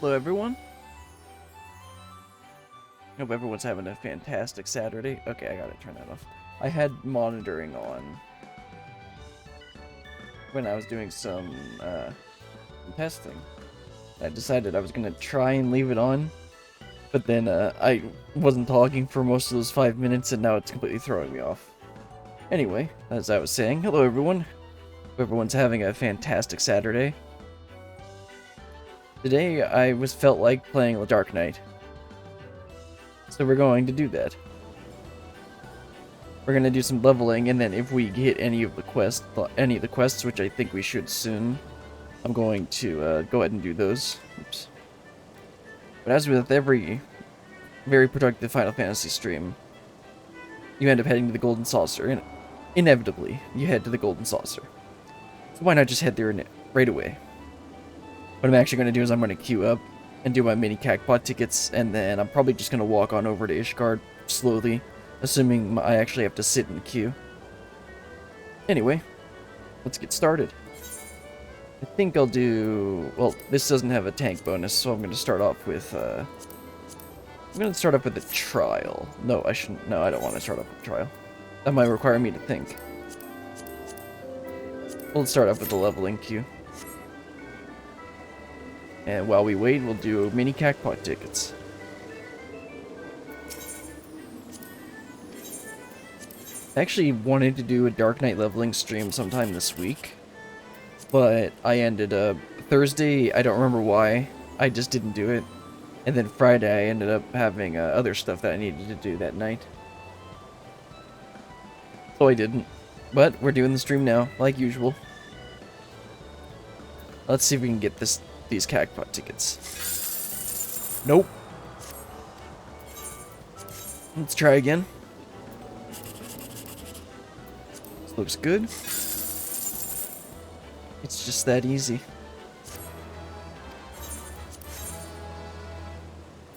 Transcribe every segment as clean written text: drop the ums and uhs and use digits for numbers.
Hello, everyone. Hope everyone's having a fantastic Saturday. Okay, I gotta turn that off. I had monitoring on when I was doing some testing. I decided I was gonna try and leave it on, but then I wasn't talking for most of those 5 minutes, and now it's completely throwing me off. Anyway, as I was saying, hello, everyone. Hope everyone's having a fantastic Saturday. Today, I felt like playing The Dark Knight. So we're going to do that. We're gonna do some leveling, and then if we hit any of the quests, which I think we should soon, I'm going to go ahead and do those. Oops. But as with every very productive Final Fantasy stream, you end up heading to the Golden Saucer, and inevitably, you head to the Golden Saucer. So why not just head there right away? What I'm actually going to do is I'm going to queue up and do my mini Cactpot tickets, and then I'm probably just going to walk on over to Ishgard slowly, assuming I actually have to sit in the queue. Anyway, let's get started. I think I'll do... Well, this doesn't have a tank bonus, so I'm going to start off with... I'm going to start off with a trial. No, I shouldn't. No, I don't want to start off with a trial. That might require me to think. We'll start off with the leveling queue. And while we wait, we'll do mini Cactpot tickets. I actually wanted to do a Dark Knight leveling stream sometime this week, but I ended up... Thursday, I don't remember why, I just didn't do it. And then Friday, I ended up having other stuff that I needed to do that night. So I didn't. But we're doing the stream now, like usual. Let's see if we can get these Cactpot tickets. Nope. Let's try again. This looks good. It's just that easy.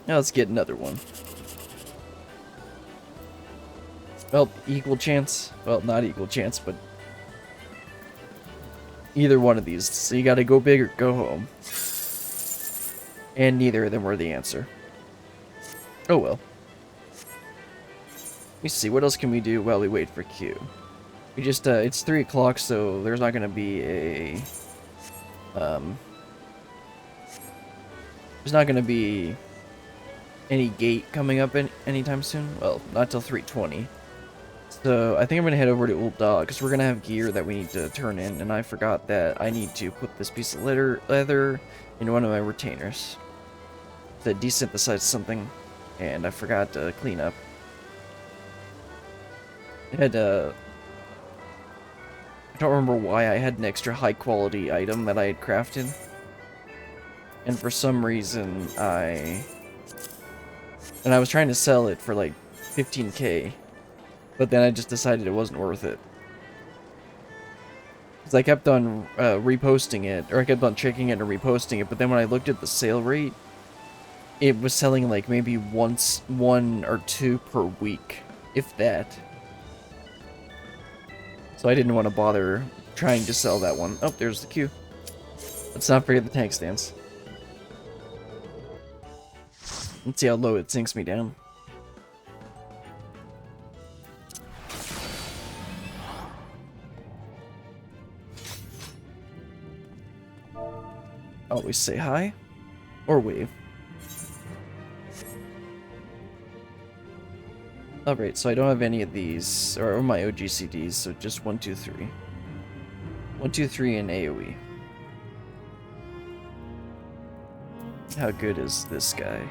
Now let's get another one. Well, equal chance. Well, not equal chance, but either one of these. So you gotta go big or go home. And neither of them were the answer. Oh well. Let me see, what else can we do while we wait for Q? We just, it's 3 o'clock, so there's not gonna be a... There's not gonna be any gate coming up anytime soon. Well, not till 3:20. So I think I'm gonna head over to Ul'dah, because we're gonna have gear that we need to turn in, and I forgot that I need to put this piece of leather in one of my retainers to desynthesize something, and I forgot to clean up. I had I don't remember why I had an extra high quality item that I had crafted, and for some reason I was trying to sell it for like 15k, but then I just decided it wasn't worth it. Because I kept on reposting it, or I kept on checking it and reposting it, but then when I looked at the sale rate, it was selling like maybe one or two per week, if that. So I didn't want to bother trying to sell that one. Oh, there's the queue. Let's not forget the tank stands. Let's see how low it sinks me down. Always say hi or wave. Alright, so I don't have any of these, or my OGCDs, so just 1, 2, 3. 1, 2, 3 in AoE. How good is this guy?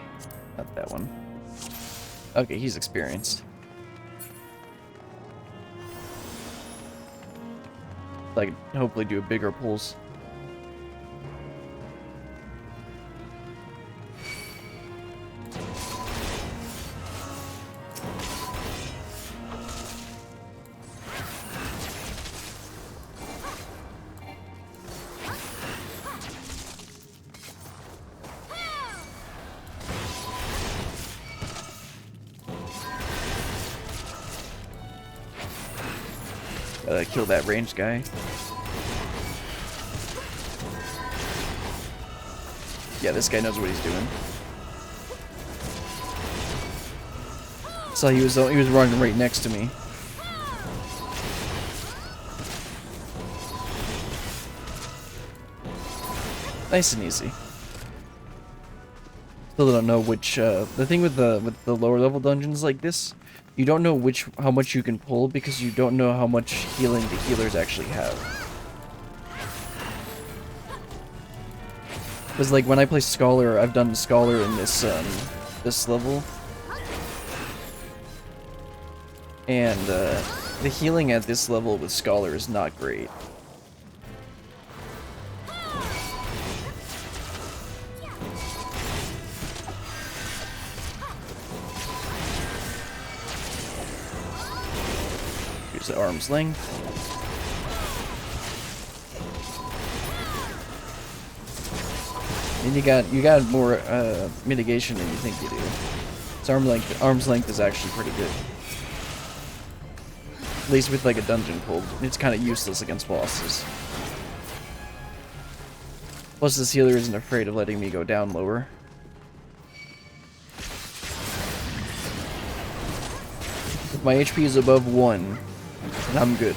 Not that one. Okay, he's experienced. I can hopefully do bigger pulls. Kill that ranged guy. Yeah, this guy knows what he's doing. So he was running right next to me. Nice and easy. Still don't know which, the thing with the lower level dungeons like this, you don't know how much you can pull because you don't know how much healing the healers actually have. Because like when I play Scholar, I've done Scholar in this level. And the healing at this level with Scholar is not great. Here's the arm's length. And you got more mitigation than you think you do. So arm's length is actually pretty good. At least with like a dungeon pull. It's kind of useless against bosses. Plus this healer isn't afraid of letting me go down lower. If my HP is above 1, then I'm good.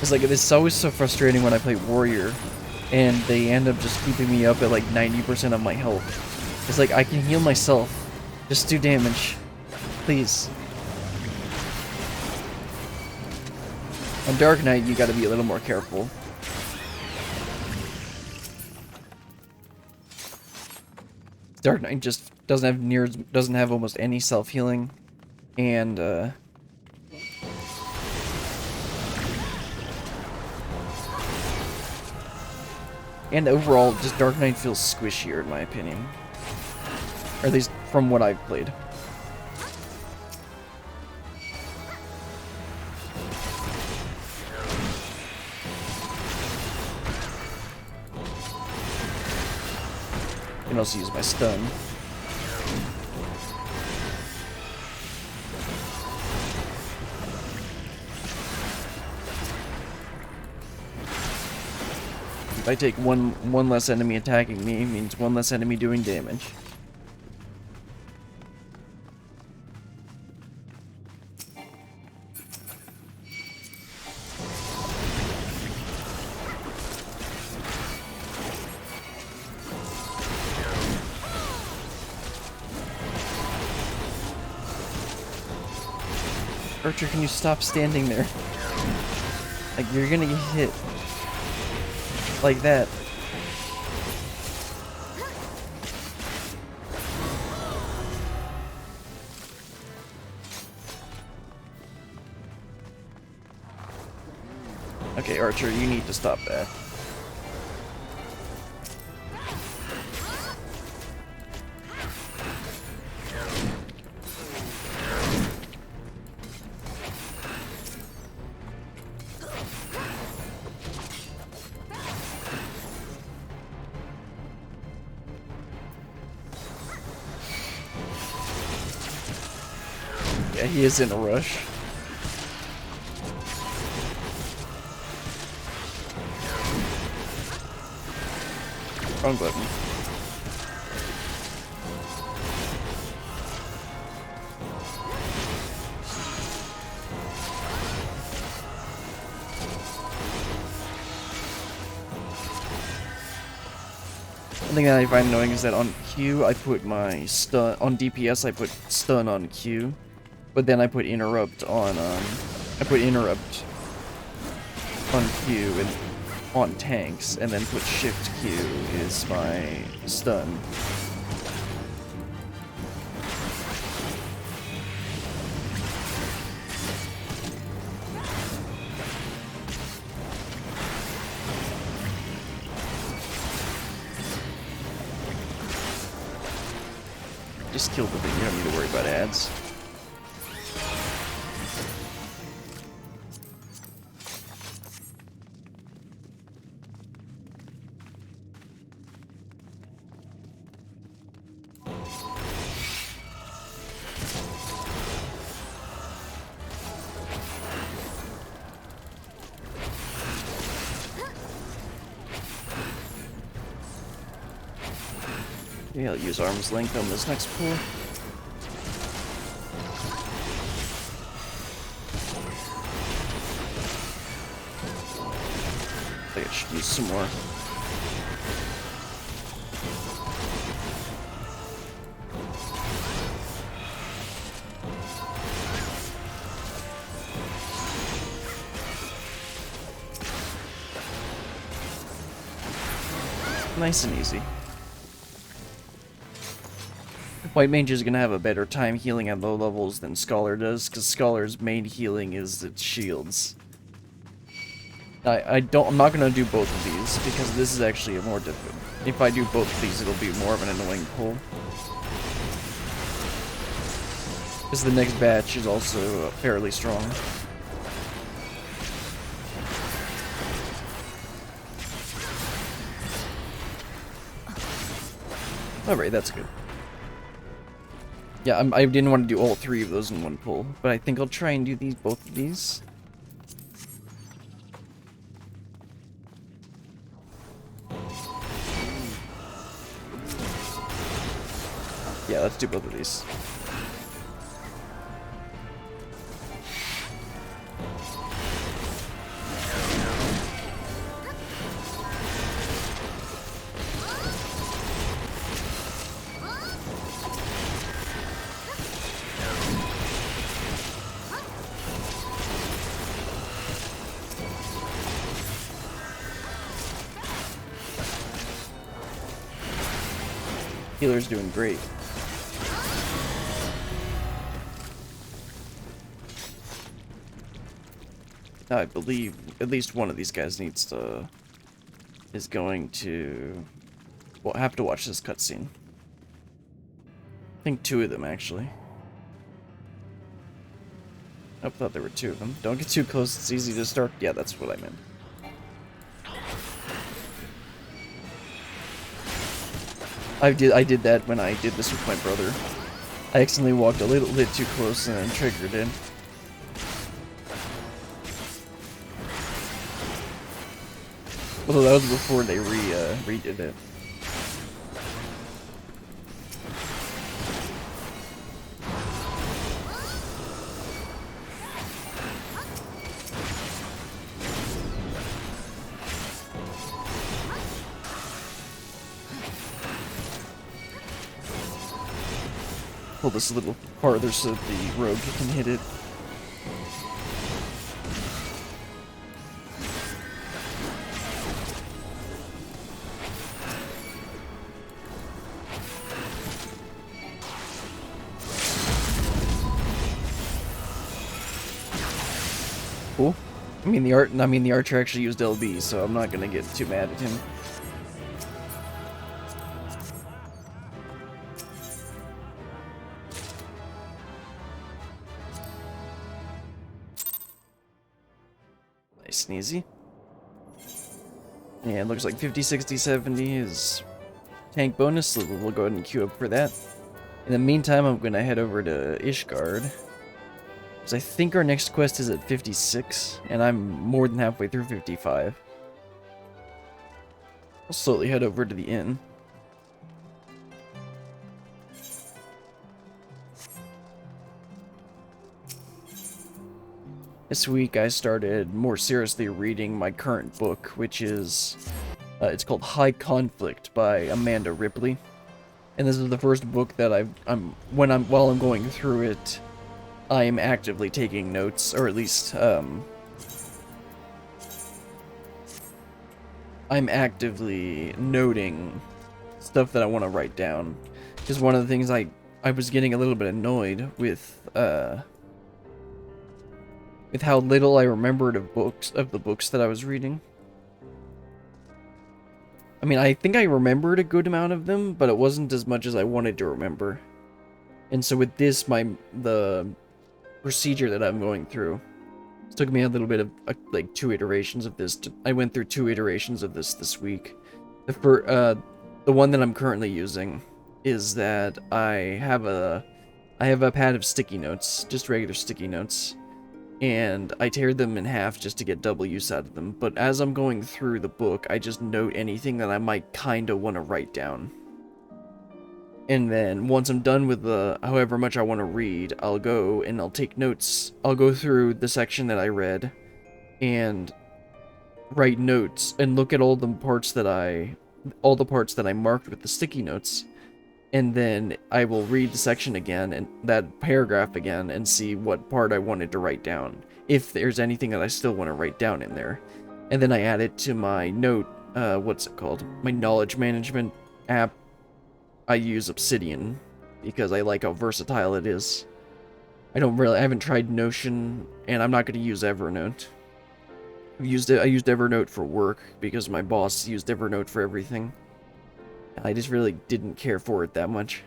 It's like, it's always so frustrating when I play Warrior, and they end up just keeping me up at like 90% of my health. It's like, I can heal myself. Just do damage. Please. On Dark Knight, you gotta be a little more careful. Dark Knight just doesn't have almost any self-healing, and overall, just Dark Knight feels squishier in my opinion, or at least from what I've played. I can also use my stun. If I take one less enemy attacking me, means one less enemy doing damage. Archer, can you stop standing there? Like, you're gonna get hit. Like that. Okay, Archer, you need to stop that. Yeah, he is in a rush. Wrong button. One thing that I find annoying is that on Q, I put my stun, on DPS I put stun on Q, but then I put interrupt on, Q and on tanks, and then put shift Q is my stun. Just kill the thing, you don't need to worry about ads. Yeah, I'll use arm's length on this next pull. I think I should use some more. Nice and easy. White Mage is gonna have a better time healing at low levels than Scholar does, because Scholar's main healing is its shields. I'm not gonna do both of these, because this is actually a more difficult. If I do both of these, it'll be more of an annoying pull. Because the next batch is also fairly strong. Alright, that's good. Yeah, I didn't want to do all three of those in one pull, but I think I'll try and do both of these. Yeah, let's do both of these. Healer's doing great. Now I believe at least one of these guys is going to have to watch this cutscene. I think two of them actually. I thought there were two of them. Don't get too close, it's easy to start. Yeah, that's what I meant. I did that when I did this with my brother. I accidentally walked a little bit too close and then triggered it. Although that was before they redid it. Pull this a little farther so that the rogue can hit it. Cool. I mean the archer actually used LB, so I'm not gonna get too mad at him. Nice and easy. Yeah, it looks like 50, 60, 70 is tank bonus, so we'll go ahead and queue up for that. In the meantime, I'm gonna head over to Ishgard, because I think our next quest is at 56, and I'm more than halfway through 55. I'll slowly head over to the inn. This week I started more seriously reading my current book, which is, it's called High Conflict by Amanda Ripley. And this is the first book that while I'm going through it, I am actively taking notes, or at least, I'm actively noting stuff that I want to write down. Because one of the things I was getting a little bit annoyed with how little I remembered of the books that I was reading. I mean, I think I remembered a good amount of them, but it wasn't as much as I wanted to remember. And so with this, the procedure that I'm going through, it took me a little bit of like 2 iterations of this. I went through 2 iterations of this week. The one that I'm currently using is that I have a pad of sticky notes, just regular sticky notes. And I tear them in half just to get double use out of them. But as I'm going through the book, I just note anything that I might kind of want to write down. And then once I'm done with the however much I want to read, I'll go and I'll take notes. I'll go through the section that I read and write notes and look at all the parts that I marked with the sticky notes. And then I will read the section again and that paragraph again and see what part I wanted to write down. If there's anything that I still want to write down in there. And then I add it to my note, what's it called? My knowledge management app. I use Obsidian because I like how versatile it is. I haven't tried Notion, and I'm not going to use Evernote. I used Evernote for work because my boss used Evernote for everything. I just really didn't care for it that much.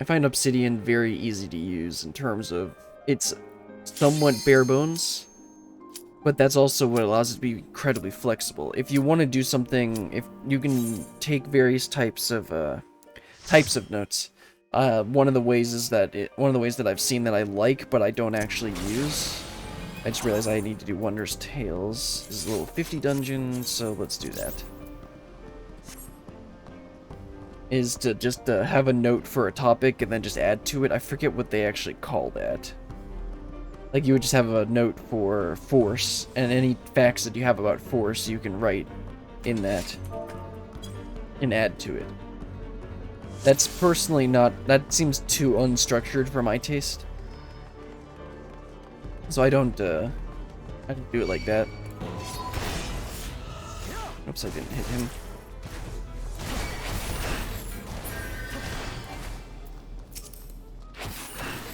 I find Obsidian very easy to use in terms of it's somewhat bare bones, but that's also what allows it to be incredibly flexible. If you want to do something, if you can take various types of notes. One of the ways that I've seen that I like, but I don't actually use. I just realized I need to do Wondrous Tales. This is a little 50 dungeon, so let's do that. Is to just have a note for a topic and then just add to it. I forget what they actually call that. Like, you would just have a note for force, and any facts that you have about force, you can write in that and add to it. That's personally not... That seems too unstructured for my taste. So I don't do it like that. Oops, I didn't hit him.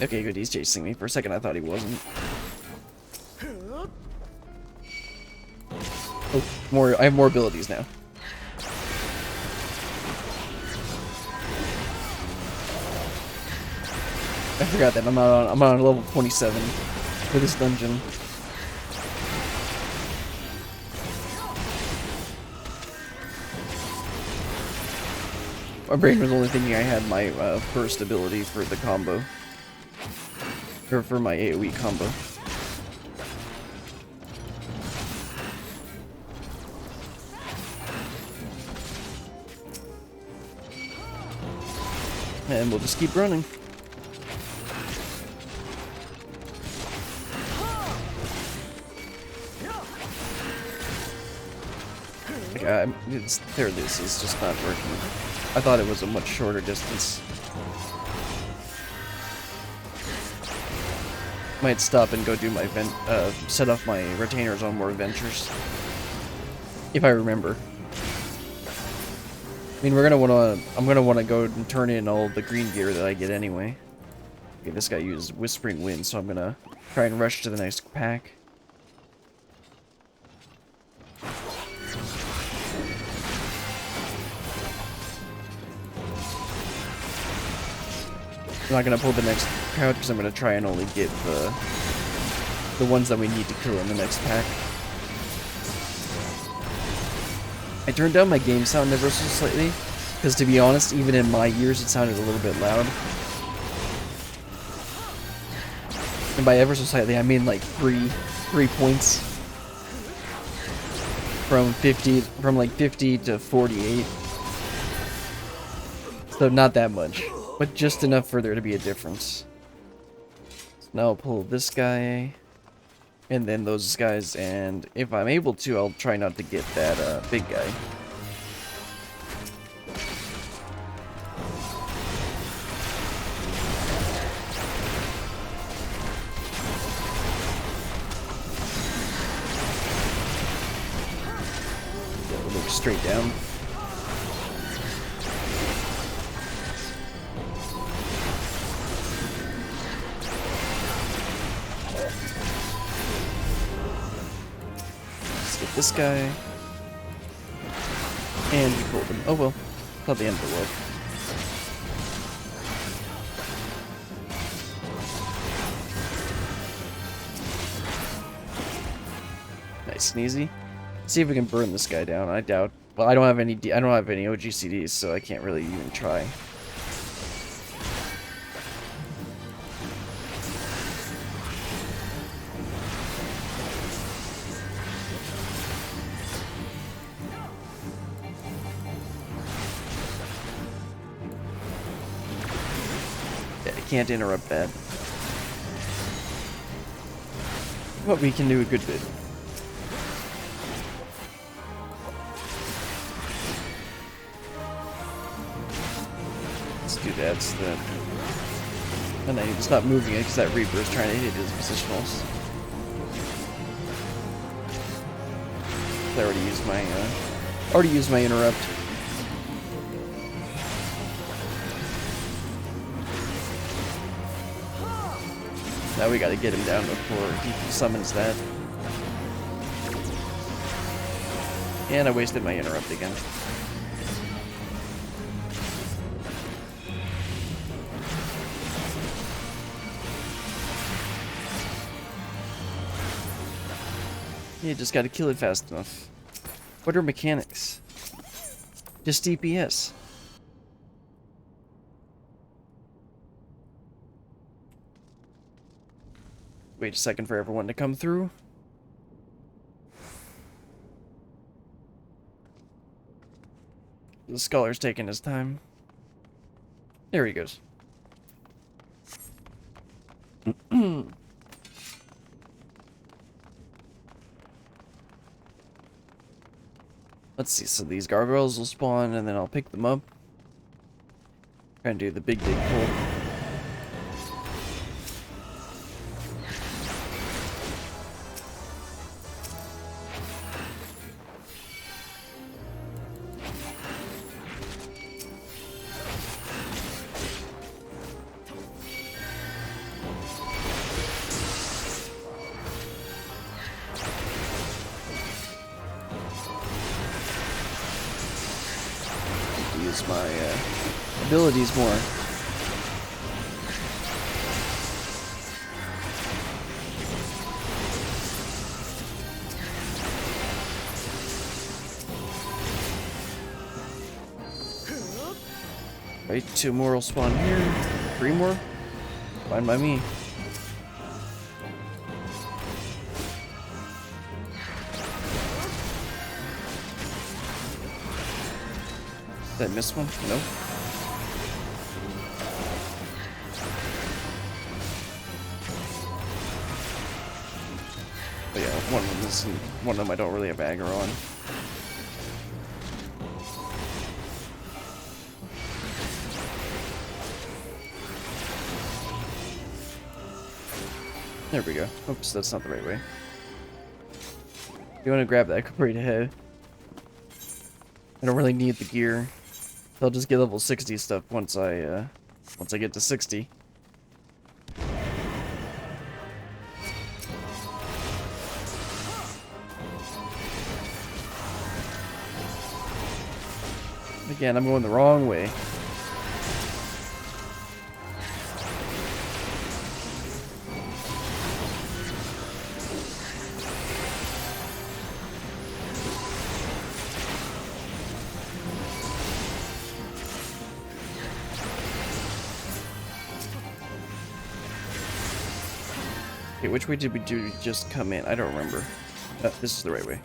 Okay, good, he's chasing me. For a second, I thought he wasn't. Oh, I have more abilities now. I forgot that I'm on level 27 for this dungeon. My brain was only thinking I had my first ability for the combo. Or for my AoE combo. And we'll just keep running. This is just not working. I thought it was a much shorter distance. Might stop and go do my set off my retainers on more adventures. If I remember. I mean, I'm gonna wanna go and turn in all the green gear that I get anyway. Okay, this guy used Whispering Wind, so I'm gonna try and rush to the next pack. I'm not gonna pull the next crowd because I'm gonna try and only get the ones that we need to kill in the next pack. I turned down my game sound ever so slightly because, to be honest, even in my ears it sounded a little bit loud. And by ever so slightly, I mean like three points from like 50 to 48. So not that much. But just enough for there to be a difference. So now I'll pull this guy, and then those guys, and if I'm able to, I'll try not to get that big guy. Yeah, we'll look straight down. This guy. And we pulled him. Oh well. Not the end of the world. Nice and easy. See if we can burn this guy down. I doubt. Well, I don't have any OGCDs, so I can't really even try. can't interrupt that. But we can do a good bit. Let's do that so that... And I need to stop moving it because that Reaper is trying to hit his positionals. I already used my interrupt. Now we gotta get him down before he summons that. And I wasted my interrupt again. You just gotta kill it fast enough. What are mechanics? Just DPS. Wait a second for everyone to come through. The scholar's taking his time. There he goes. Let's see, so these gargoyles will spawn and then I'll pick them up. Try and do the big pull. Use my abilities more. Right, 2 more will spawn here. 3 more? Fine by me. Did I miss one? No. But yeah, one of them I don't really have aggro on. There we go. Oops, that's not the right way. You want to grab that complete head. I don't really need the gear. I'll just get level 60 stuff once I get to 60. Again, I'm going the wrong way. Okay, which way did we just come in? I don't remember. This is the right way.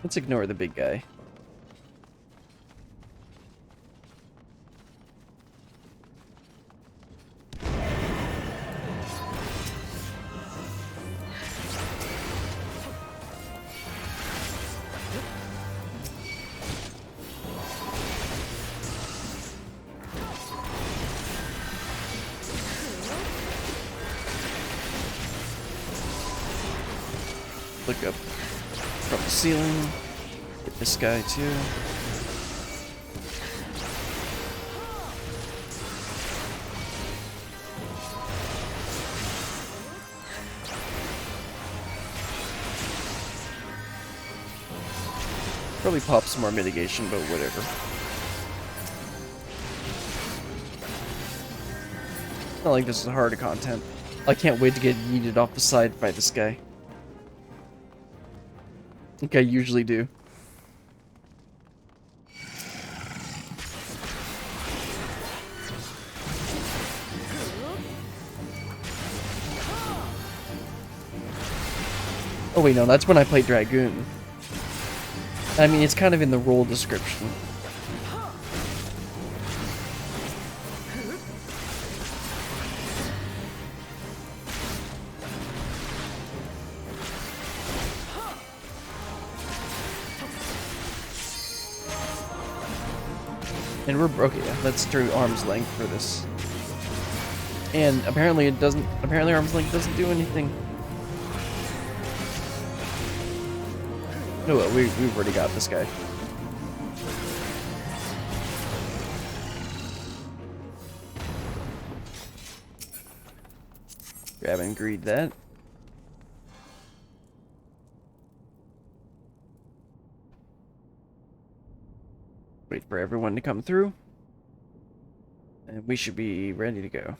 Let's ignore the big guy. Look up from the ceiling. Get this guy too. Probably pop some more mitigation, but whatever. It's not like this is hard content. I can't wait to get yeeted off the side by this guy. I think I usually do. Oh wait, no, that's when I played Dragoon. I mean, it's kind of in the role description. And we're okay. Yeah, let's do arm's length for this. And apparently it doesn't. Apparently arm's length doesn't do anything. No, well, we've already got this guy. Grab and greed that. Wait for everyone to come through. And we should be ready to go.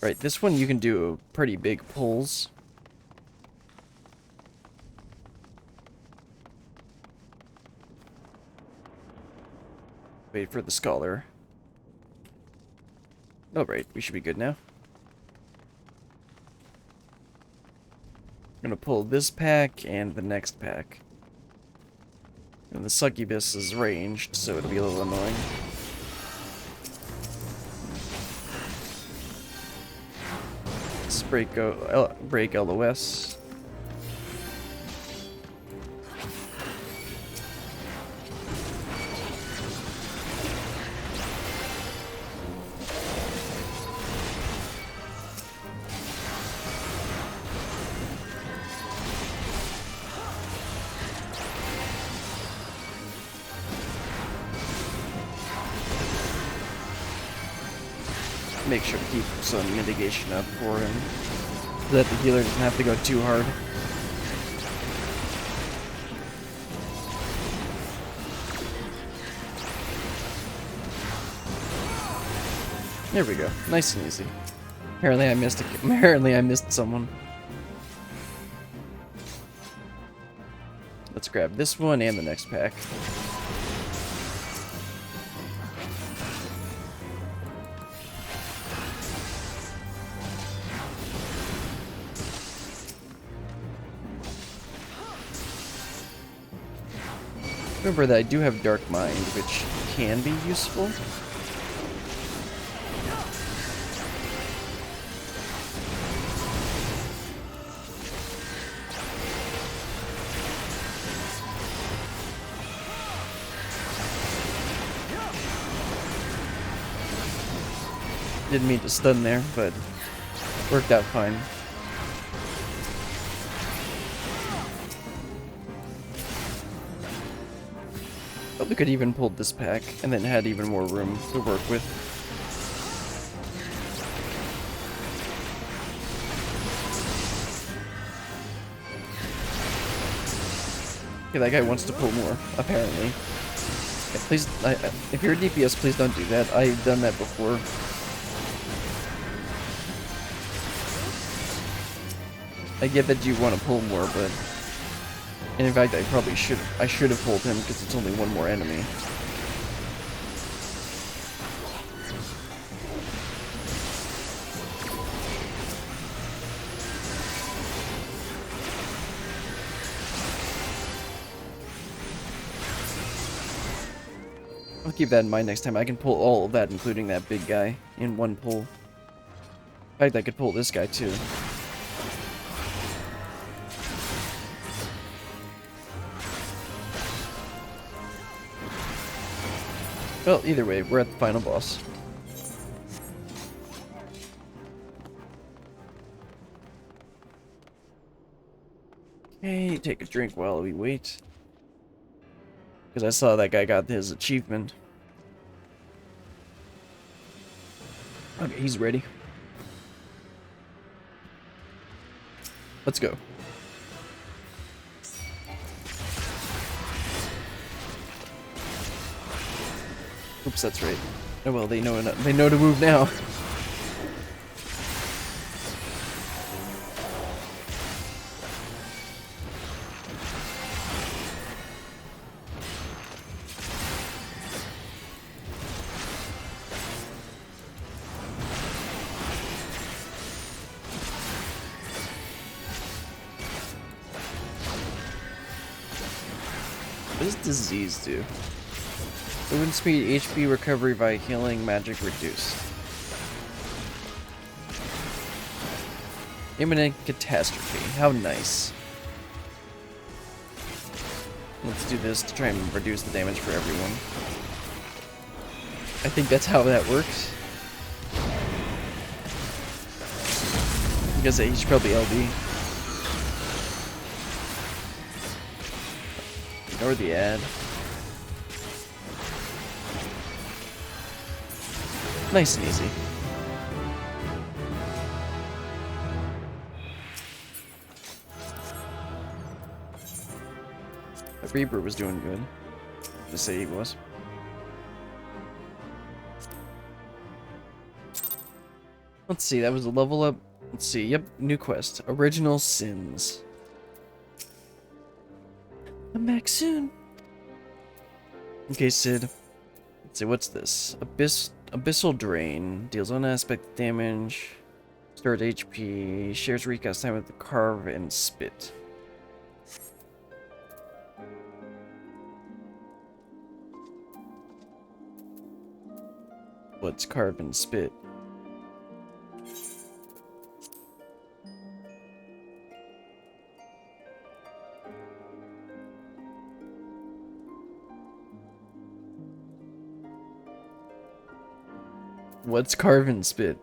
Right, this one you can do pretty big pulls. Wait for the scholar. Oh, right, we should be good now. I'm gonna pull this pack and the next pack. And the succubus is ranged, so it'll be a little annoying. Let's break LOS. Make sure to keep some mitigation up for him, so that the healer doesn't have to go too hard. There we go, nice and easy. Apparently I missed someone. Let's grab this one and the next pack. Remember that I do have Dark Mind, which can be useful. Didn't mean to stun there, but worked out fine. We could even pulled this pack and then had even more room to work with. Okay, that guy wants to pull more, apparently. Yeah, please, if you're a DPS, please don't do that. I've done that before. I get that you want to pull more, but... And in fact, I should have pulled him because it's only one more enemy. I'll keep that in mind next time. I can pull all of that, including that big guy, in one pull. In fact, I could pull this guy too. Well, either way, we're at the final boss. Okay, take a drink while we wait. Because I saw that guy got his achievement. Okay, he's ready. Let's go. Oops, that's right. Oh well, they know to move now. What does disease do? Movement speed, HP recovery by healing, magic reduced. Imminent catastrophe. How nice. Let's do this to try and reduce the damage for everyone. I think that's how that works. Because he should probably LB. Ignore the ad. Nice and easy. The Reaper was doing good. To say he was. Let's see, that was a level up. Let's see, yep, new quest. Original Sins. I'm back soon. Okay, Sid. Let's see, what's this? Abyssal Drain. Deals 1 aspect damage. Start HP. Shares recast time with the Carve and Spit. What's Carve and Spit? What's Carve and Spit?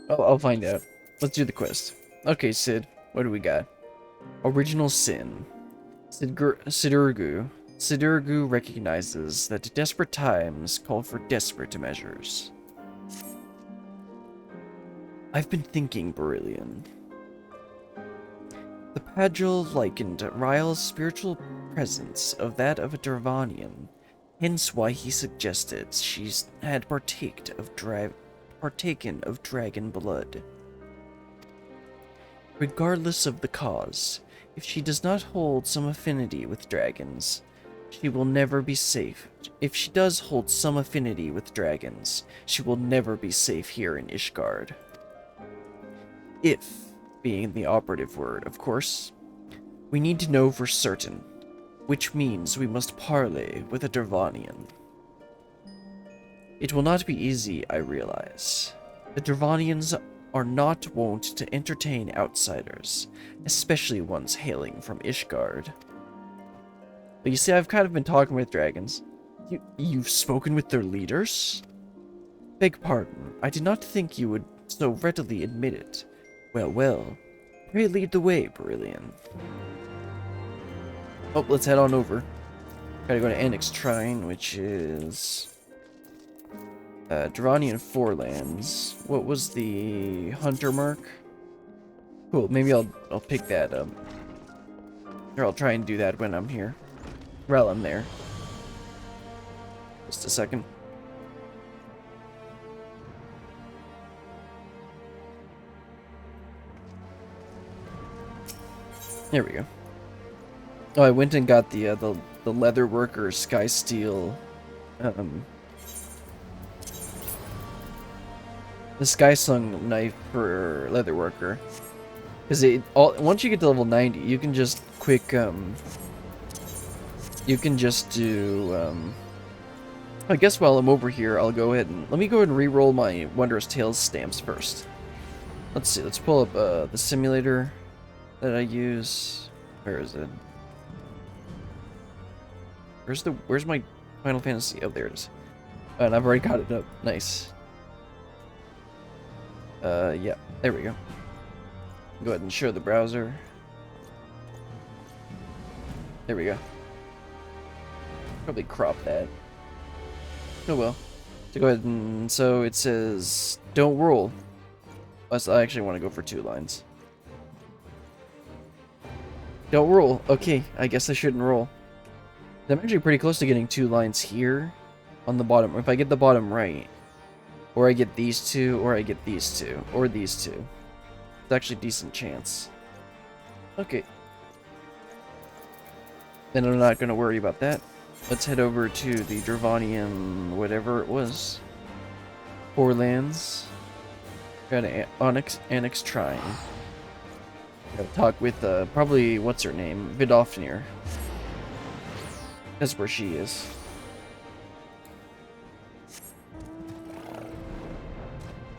Oh, I'll find out. Let's do the quest. Okay, Sid. What do we got? Original Sin. Sidurgu. Sidurgu recognizes that desperate times call for desperate measures. I've been thinking, Berillion. The Padril likened Ryle's spiritual presence of that of a Dravanian, hence why he suggested she had partaken of dragon blood. Regardless of the cause, if she does not hold some affinity with dragons, she will never be safe. If she does hold some affinity with dragons, she will never be safe here in Ishgard. If being the operative word, of course. We need to know for certain, which means we must parley with a Dravanian. It will not be easy, I realize. The Dravanians are not wont to entertain outsiders, especially ones hailing from Ishgard. But you see, I've kind of been talking with dragons. You've spoken with their leaders? Beg pardon, I did not think you would so readily admit it. Well, pray lead the way, Berillion. Oh, let's head on over. Gotta go to Annex Trine, which is Dravanian Forelands. What was the hunter mark? Cool, maybe I'll pick that up. Or I'll try and do that when I'm here. While I'm there. Just a second. There we go. Oh, I went and got the Leatherworker Sky Steel, the Skysung knife for Leatherworker, because once you get to level 90, you can just you can just do I guess while I'm over here, I'll go ahead and let me go ahead and re-roll my Wondrous Tales stamps first. Let's see. Let's pull up the simulator that I use. Where is it? Where's my Final Fantasy? Oh, there it is. And I've already got it up. Nice. Yeah, there we go. Go ahead and show the browser. There we go. Probably crop that. Oh well. So go ahead and so it says don't roll. Unless I actually want to go for 2 lines. Don't roll. Okay, I guess I shouldn't roll. I'm actually pretty close to getting 2 lines here on the bottom. If I get the bottom right, or I get these 2, or I get these 2, or these 2. It's actually a decent chance. Okay. Then I'm not going to worry about that. Let's head over to the Dravanian whatever it was. Forelands. Got an Annex Trine. Gotta talk with, probably, what's her name? Vidofnir. That's where she is.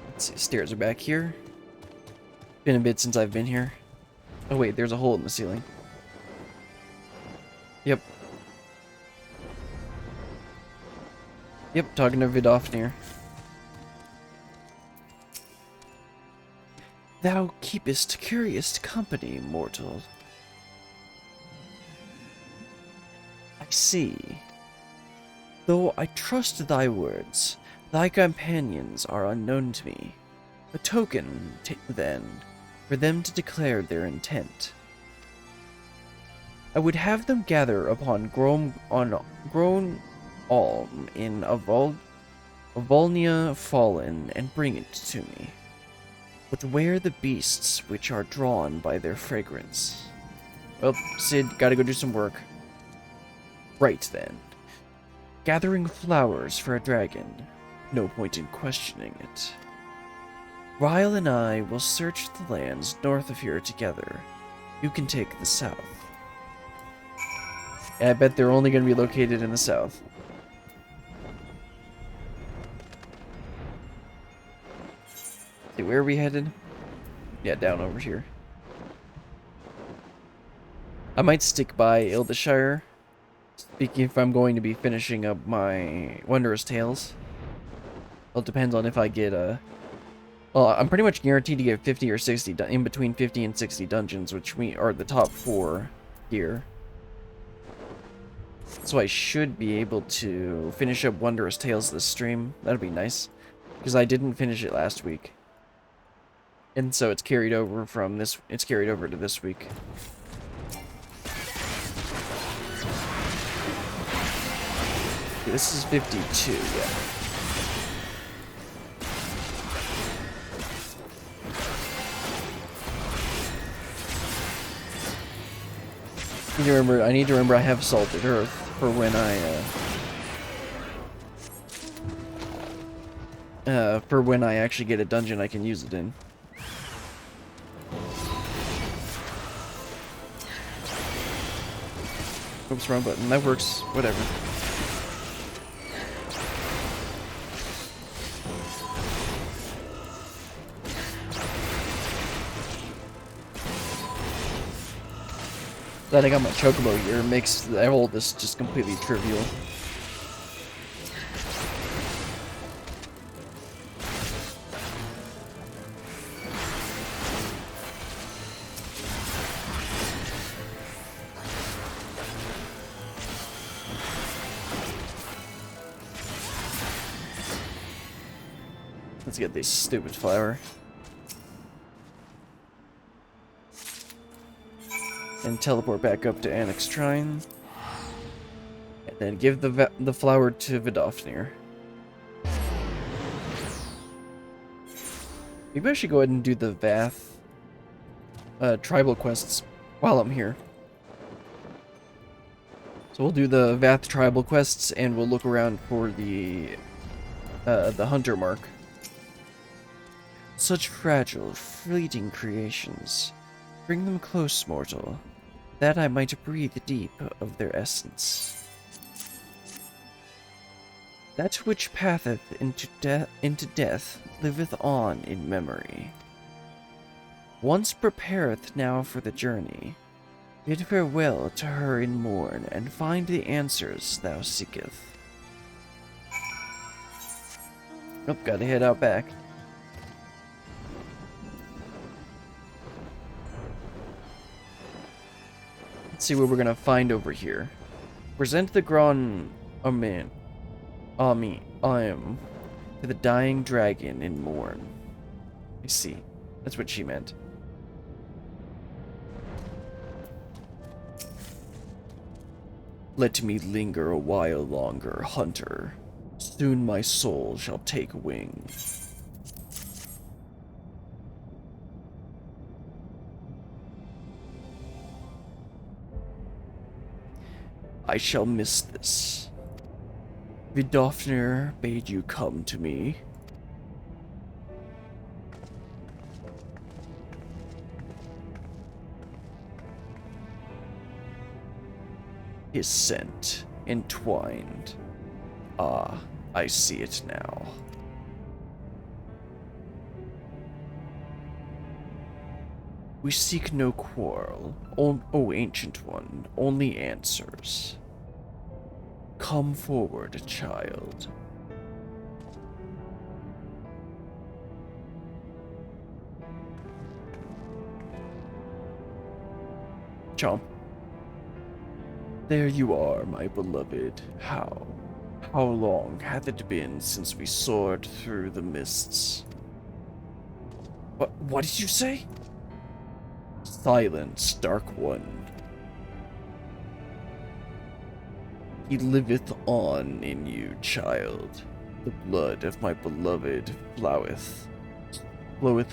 Let's see, stairs are back here. Been a bit since I've been here. Oh wait, there's a hole in the ceiling. Yep. Yep, talking to Vidofnir. Thou keepest curious company, mortal. I see. Though I trust thy words, thy companions are unknown to me. A token, then, for them to declare their intent. I would have them gather upon grown alm in Avolnia Fallen and bring it to me. But where the beasts which are drawn by their fragrance? Well, Cid, gotta go do some work. Right then. Gathering flowers for a dragon. No point in questioning it. Ryle and I will search the lands north of here together. You can take the south. And I bet they're only going to be located in the south. See, where are we headed? Yeah, down over here. I might stick by Ildeshire. Speaking if I'm going to be finishing up my Wondrous Tales. Well, it depends on if I get a... Well, I'm pretty much guaranteed to get 50 or 60, in between 50 and 60 dungeons, which are the top 4 here. So I should be able to finish up Wondrous Tales this stream. That'd be nice. Because I didn't finish it last week. And so it's carried over from this, it's carried over to this week. Okay, this is 52, yeah. I need to remember I have Salted Earth for when I actually get a dungeon I can use it in. Oops, wrong button. That works. Whatever. That I got my Chocobo here makes all this just completely trivial. Let's get this stupid flower. And teleport back up to Annex Shrine. And then give the flower to Vidofnir. Maybe I should go ahead and do the Vath tribal quests while I'm here. So we'll do the Vath tribal quests and we'll look around for the hunter mark. Such fragile, fleeting creations. Bring them close, mortal, that I might breathe deep of their essence. That which patheth into death liveth on in memory. Once prepareth now for the journey. Bid farewell to her in morn, and find the answers thou seeketh. Oh, gotta head out back. Let's see what we're gonna find over here. Present the Grand Army to the dying dragon in morn. I see. That's what she meant. Let me linger a while longer, hunter. Soon my soul shall take wing. I shall miss this. Vidofnir bade you come to me. His scent entwined. Ah, I see it now. We seek no quarrel, O Ancient One, only answers. Come forward, child. Chomp. There you are, my beloved. How long hath it been since we soared through the mists? What did you say? Silence, Dark One. He liveth on in you, child. The blood of my beloved floweth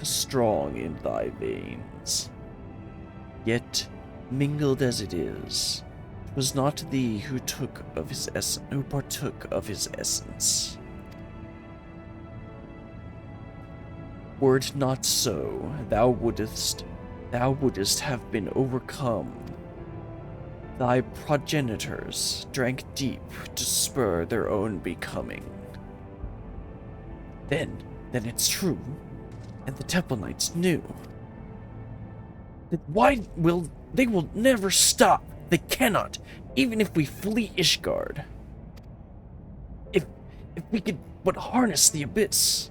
strong in thy veins. Yet, mingled as it is, 'twas not thee who partook of his essence. Were it not so, thou wouldst have been overcome. Thy progenitors drank deep to spur their own becoming. Then it's true, and the Temple Knights knew. They will never stop. They cannot, even if we flee Ishgard. If we could but harness the Abyss.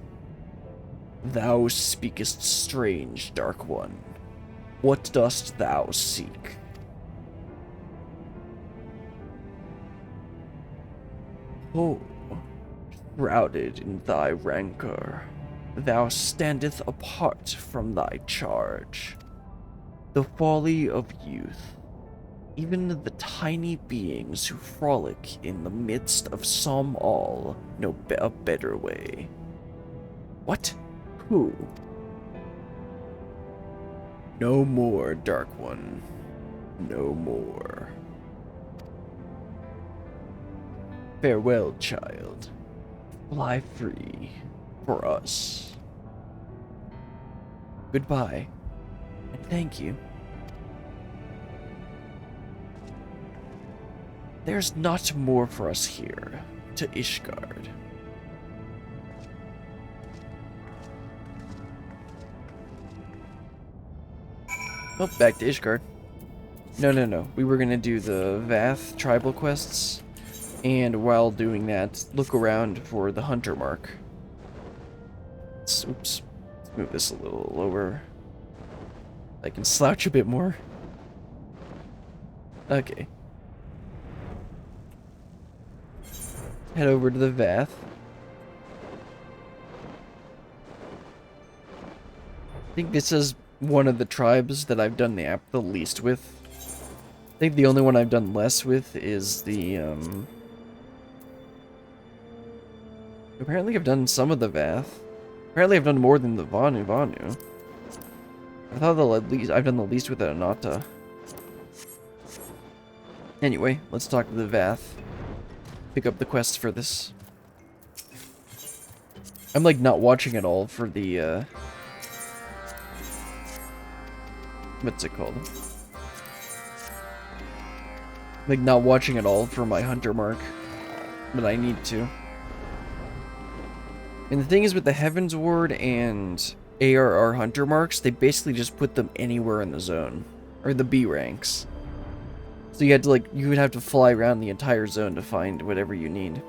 Thou speakest strange, Dark One. What dost thou seek? Oh, shrouded in thy rancor, thou standeth apart from thy charge. The folly of youth, even the tiny beings who frolic in the midst of some all know a better way. What? Who? No more, Dark One. No more. Farewell, child. Fly free for us. Goodbye, and thank you. There's not more for us here, to Ishgard. Oh, back to Ishgard. No. We were gonna do the Vath tribal quests, and while doing that, look around for the Hunter Mark. Oops. Let's move this a little lower. I can slouch a bit more. Okay. Head over to the Vath. I think this is one of the tribes that I've done the app the least with. I think the only one I've done less with is the, Apparently I've done some of the Vath. Apparently I've done more than the Vanu. I thought I've done the least with the Anata. Anyway, let's talk to the Vath. Pick up the quests for this. I'm like not watching at all for the, what's it called? Like not watching at all for my Hunter Mark, but I need to. And the thing is with the Heaven's Ward and ARR Hunter Marks, they basically just put them anywhere in the zone, or the B ranks. So you had to you would have to fly around the entire zone to find whatever you need.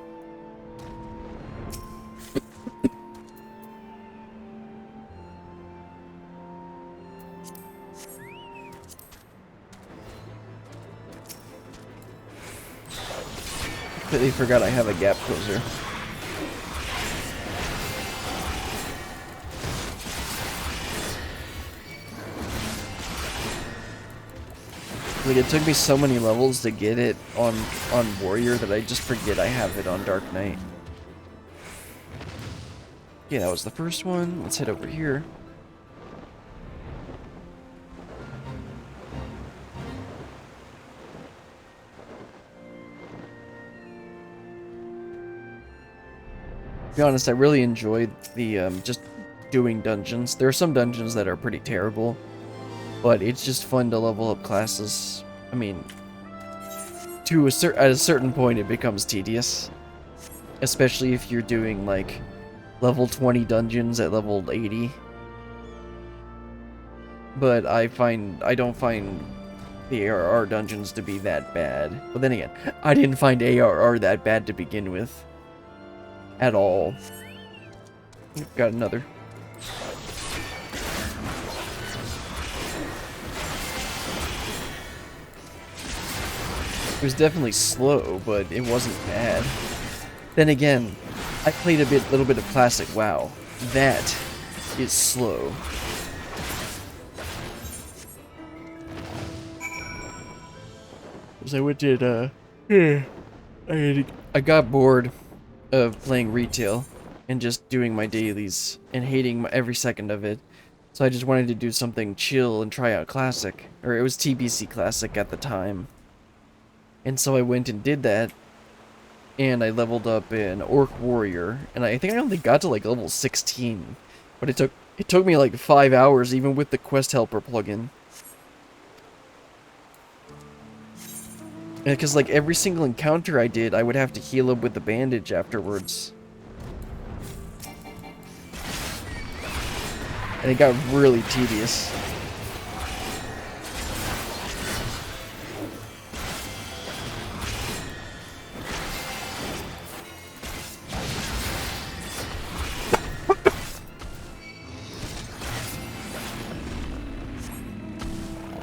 Completely forgot I have a gap closer. Like, it took me so many levels to get it on Warrior that I just forget I have it on Dark Knight. Yeah, that was the first one. Let's head over here. To be honest, I really enjoyed the, just doing dungeons. There are some dungeons that are pretty terrible, but it's just fun to level up classes. I mean, at a certain point it becomes tedious. Especially if you're doing, like, level 20 dungeons at level 80. but I don't find the ARR dungeons to be that bad. But then again, I didn't find ARR that bad to begin with. At all. Got another. It was definitely slow, but it wasn't bad. Then again, I played a little bit of classic WoW. That is slow. So I did, I got bored of playing retail and just doing my dailies and hating every second of it. So I just wanted to do something chill and try out Classic. Or it was TBC Classic at the time. And so I went and did that. And I leveled up in Orc Warrior. And I think I only got to like level 16. But it took me like 5 hours even with the Quest Helper plugin. Because like every single encounter I did, I would have to heal up with the bandage afterwards. And it got really tedious.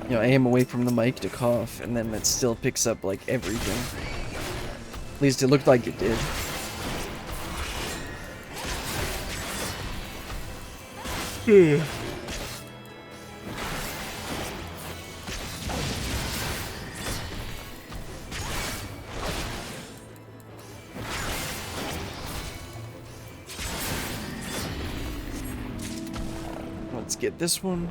You know, I am away from the mic to cough, and then it still picks up, like, everything. At least it looked like it did. Let's get this one.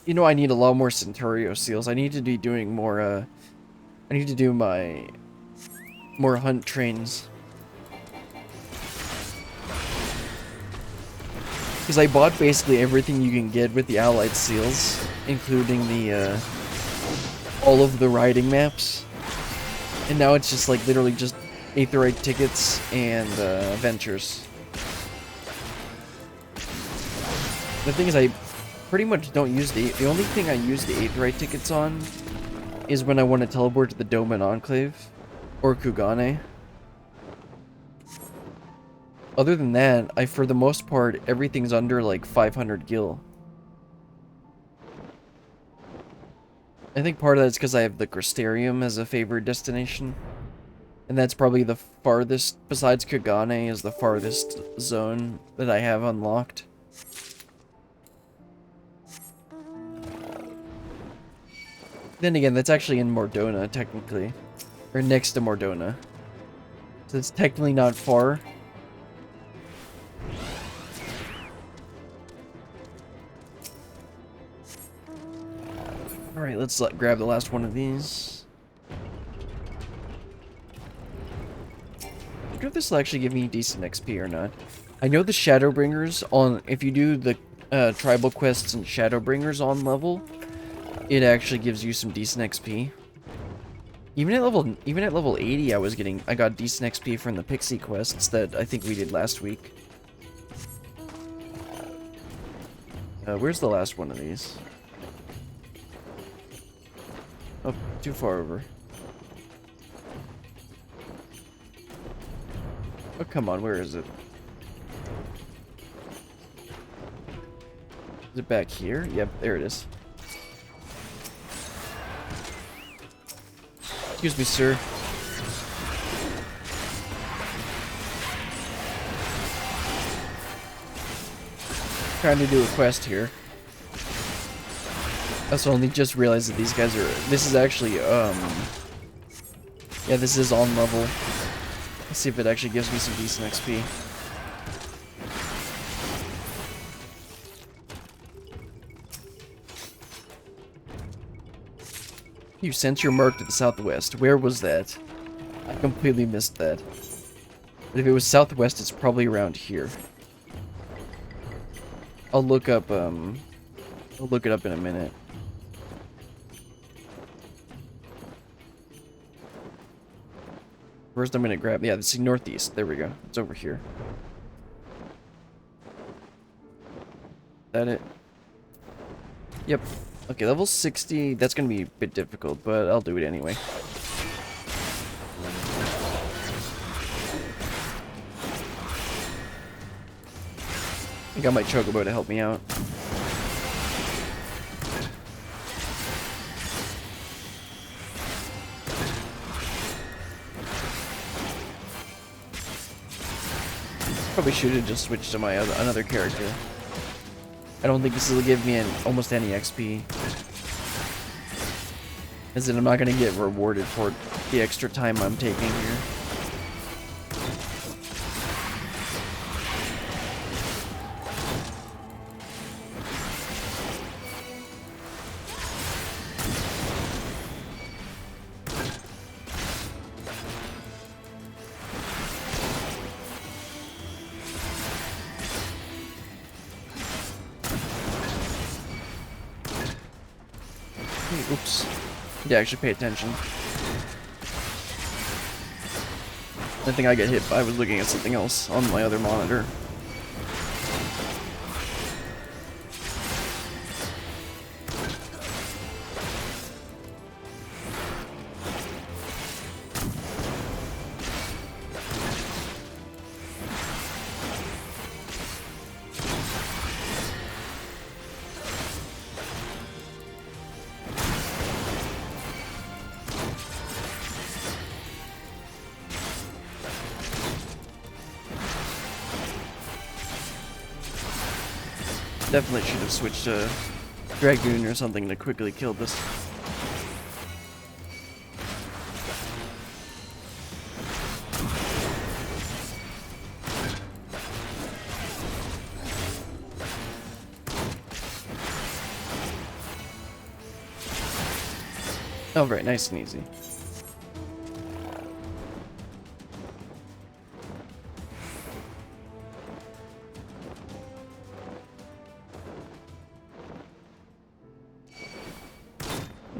You know, I need a lot more Centurio seals. I need to be doing more, I need to do more hunt trains. Because I bought basically everything you can get with the allied seals, including the, all of the riding maps. And now it's just like literally just Aetheryte tickets and, ventures. The thing is, I pretty much don't use the only thing I use the Aetheryte tickets on is when I want to teleport to the Doman Enclave or Kugane. Other than that, for the most part, everything's under like 500 gil. I think part of that's because I have the Crystarium as a favorite destination. And that's probably the farthest, besides Kugane, is the farthest zone that I have unlocked. Then again, that's actually in Mordona, technically. Or next to Mordona. So it's technically not far. Alright, let's grab the last one of these. I wonder if this will actually give me decent XP or not. I know the Shadowbringers on... If you do the tribal quests and Shadowbringers on level, it actually gives you some decent XP. Even at level 80, I got decent XP from the Pixie quests that I think we did last week. Where's the last one of these? Oh, too far over. Oh, come on, where is it? Is it back here? Yep, there it is. Excuse me, sir. Trying to do a quest here. I also only just realized that these guys are... This is actually, yeah, this is on level. Let's see if it actually gives me some decent XP. You sent your mark to the southwest. Where was that? I completely missed that. But if it was southwest, it's probably around here. I'll look it up in a minute. First I'm gonna grab, yeah, this is northeast. There we go. It's over here. at it. Yep. Okay, level 60, that's gonna be a bit difficult, but I'll do it anyway. I think I might Chocobo to help me out. Probably should have just switched to my another character. I don't think this will give me almost any XP. As in, I'm not going to get rewarded for the extra time I'm taking here. Oops. Yeah, actually pay attention. I think I get hit, I was looking at something else on my other monitor. Definitely should have switched to Dragoon or something to quickly kill this. Oh, right, nice and easy.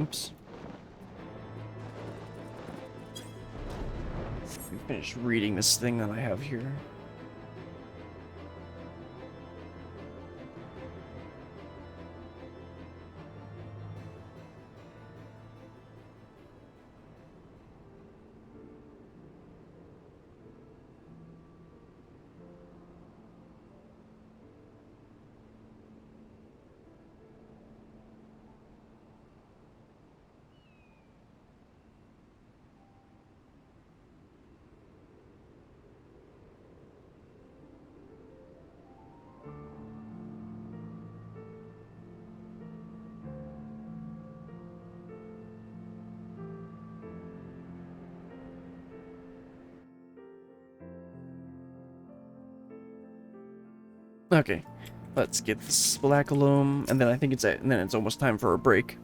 Oops. Let me finish reading this thing that I have here. Okay, let's get this Blackaloam, and then I think it's almost time for a break.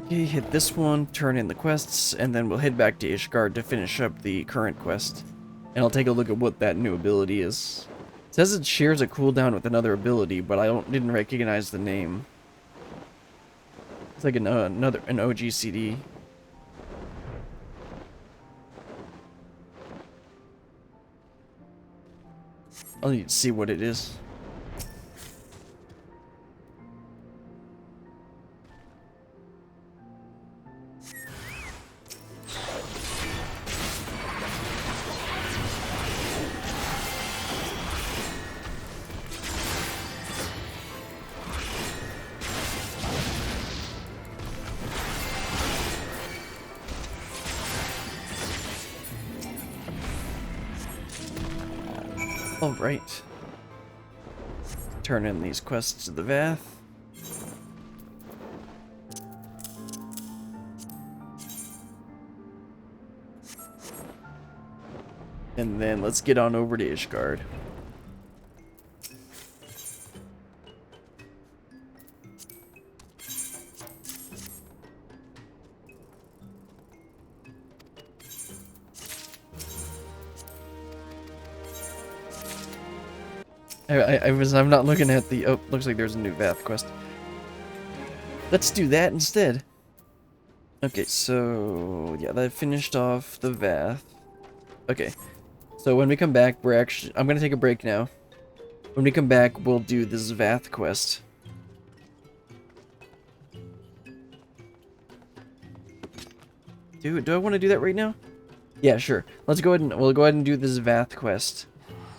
Okay, hit this one, turn in the quests, and then we'll head back to Ishgard to finish up the current quest. And I'll take a look at what that new ability is. It says it shares a cooldown with another ability, but I didn't recognize the name. It's like an OGCD. I'll need to see what it is. Alright. Turn in these quests to the Vath. And then let's get on over to Ishgard. I'm not looking at the... Oh, looks like there's a new Vath quest. Let's do that instead. Okay, so... yeah, that finished off the Vath. Okay. So when we come back, I'm gonna take a break now. When we come back, we'll do the Zvath quest. Do I want to do that right now? Yeah, sure. Let's go ahead and we'll go ahead and do the Zvath quest,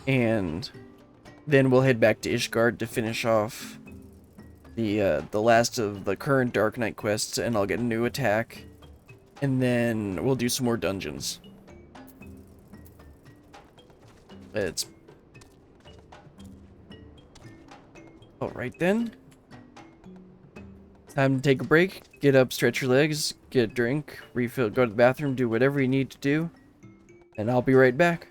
and then we'll head back to Ishgard to finish off the last of the current Dark Knight quests, and I'll get a new attack, and then we'll do some more dungeons. It's all right then. Time to take a break. Get up, stretch your legs, get a drink, refill, go to the bathroom, do whatever you need to do, and I'll be right back.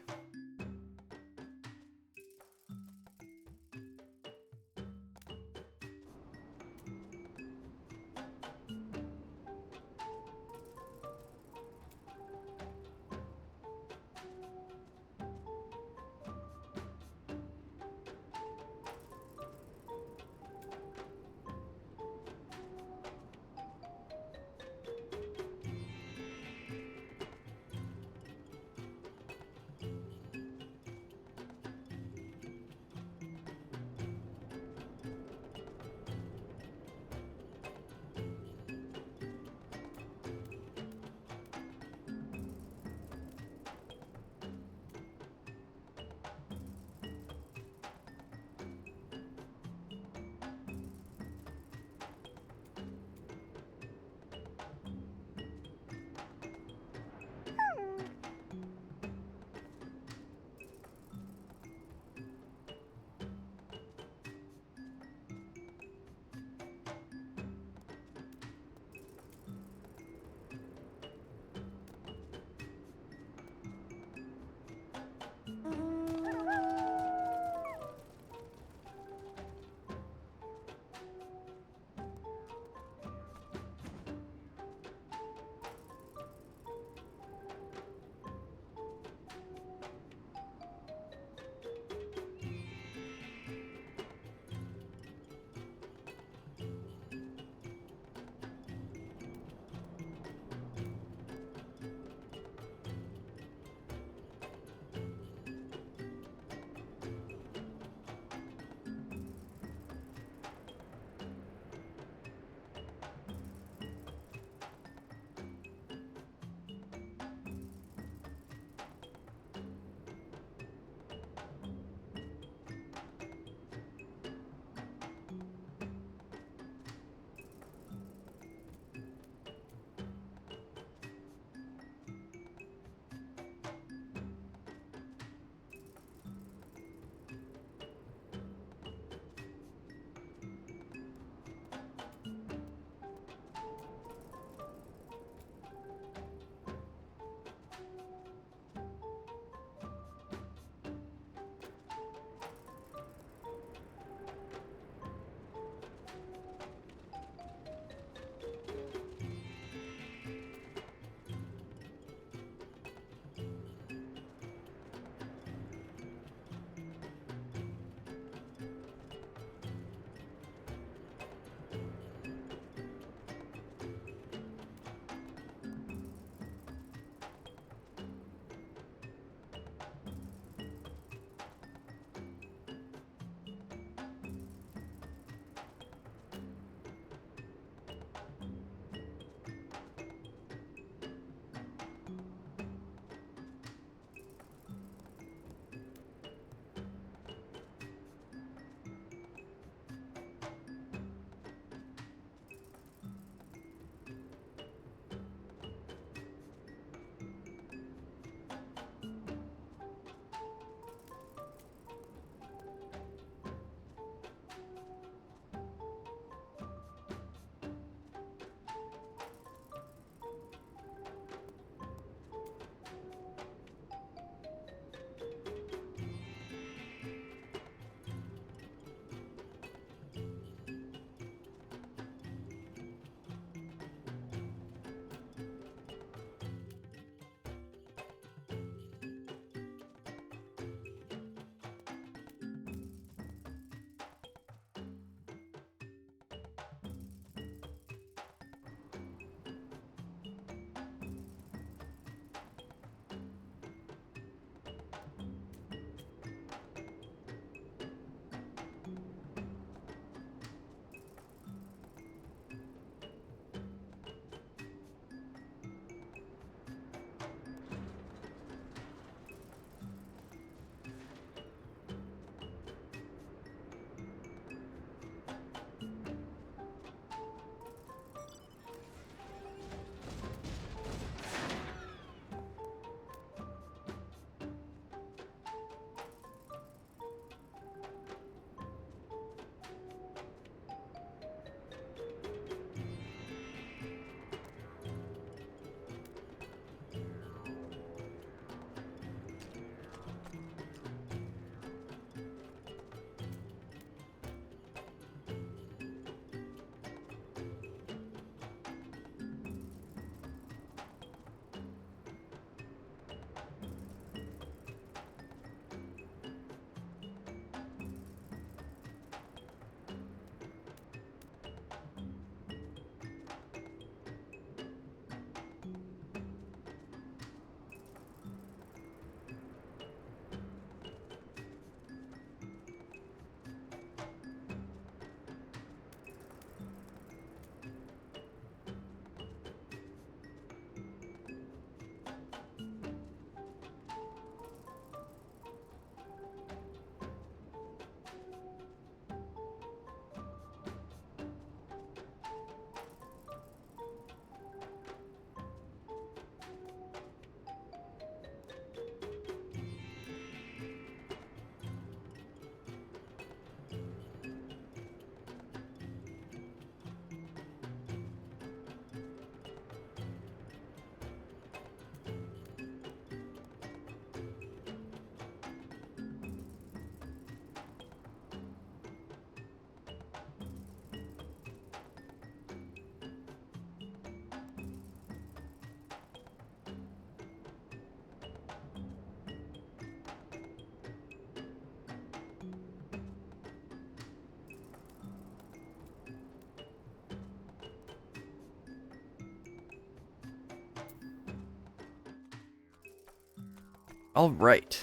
All right.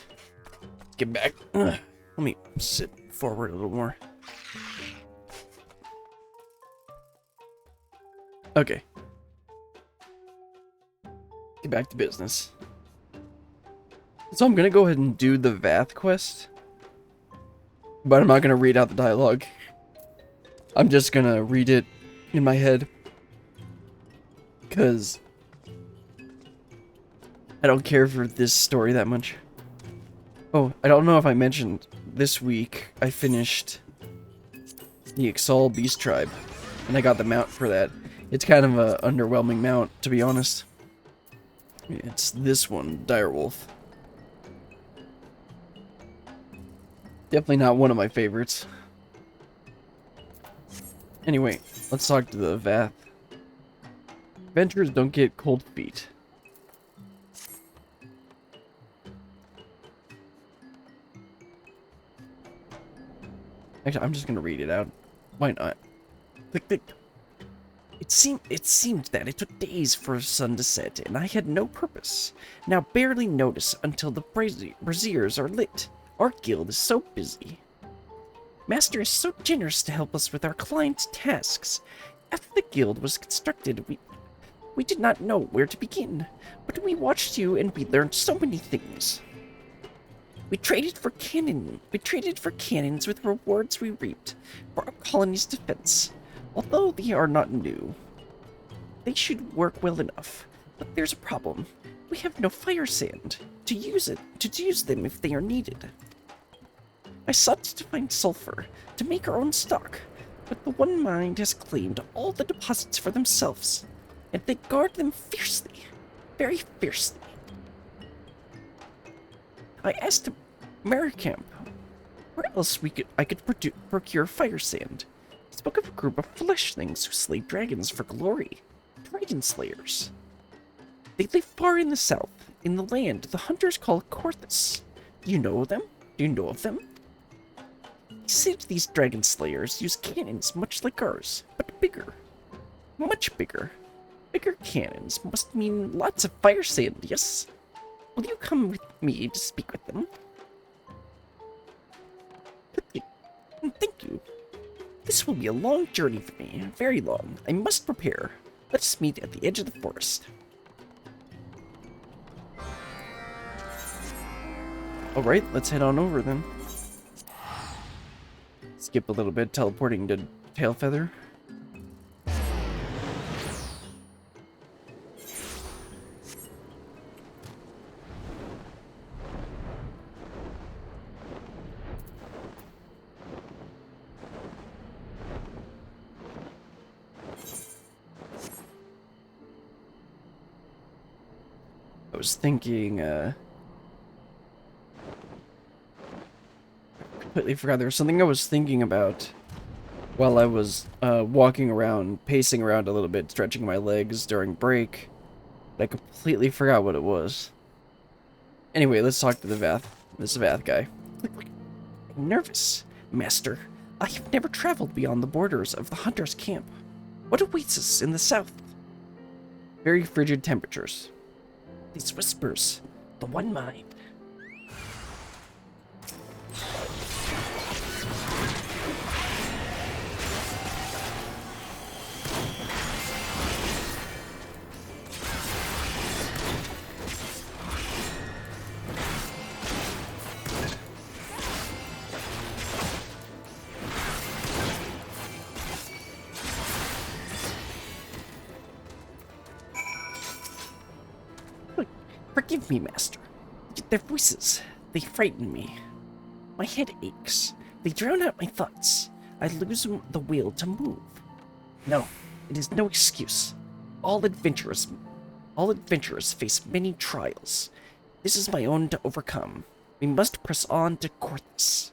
Let's get back. Let me sit forward a little more. Okay. Get back to business. So I'm gonna go ahead and do the Vath quest. But I'm not gonna read out the dialogue. I'm just gonna read it in my head. Because I don't care for this story that much. Oh, I don't know if I mentioned, this week I finished the Ixal Beast Tribe. And I got the mount for that. It's kind of a underwhelming mount, to be honest. It's this one, Direwolf. Definitely not one of my favorites. Anyway, let's talk to the Vath. Adventurers don't get cold feet. Actually, I'm just gonna read it out. Why not? Click, click. It seemed that it took days for the sun to set, and I had no purpose. Now barely notice until the braziers are lit. Our guild is so busy. Master is so generous to help us with our clients' tasks. After the guild was constructed, we did not know where to begin, but we watched you and we learned so many things. We traded for cannons with rewards we reaped for our colony's defense. Although they are not new, they should work well enough. But there's a problem. We have no fire sand to use them if they are needed. I sought to find sulfur to make our own stock, but the One Mind has claimed all the deposits for themselves, and they guard them fiercely, very fiercely. I asked Maricamp where else I could procure fire sand. He spoke of a group of fleshlings who slay dragons for glory. Dragon slayers. They live far in the south, in the land the hunters call Korthus. Do you know them? Do you know of them? He said these dragon slayers use cannons much like ours, but bigger. Much bigger. Bigger cannons must mean lots of fire sand, yes? Will you come with me to speak with them? Thank you. This will be a long journey for me, very long. I must prepare. Let us meet at the edge of the forest. Alright, let's head on over then. Skip a little bit, teleporting to Tailfeather. I was thinking, completely forgot there was something I was thinking about while I was walking around, pacing around a little bit, stretching my legs during break. But I completely forgot what it was. Anyway, let's talk to the Vath. This Vath guy. I'm nervous, Master. I have never traveled beyond the borders of the hunter's camp. What awaits us in the south? Very frigid temperatures. These whispers, the One Mind. Forgive me, Master. Their voices, they frighten me. My head aches. They drown out my thoughts. I lose the will to move. No, it is no excuse. All adventurers face many trials. This is my own to overcome. We must press on to Korthus.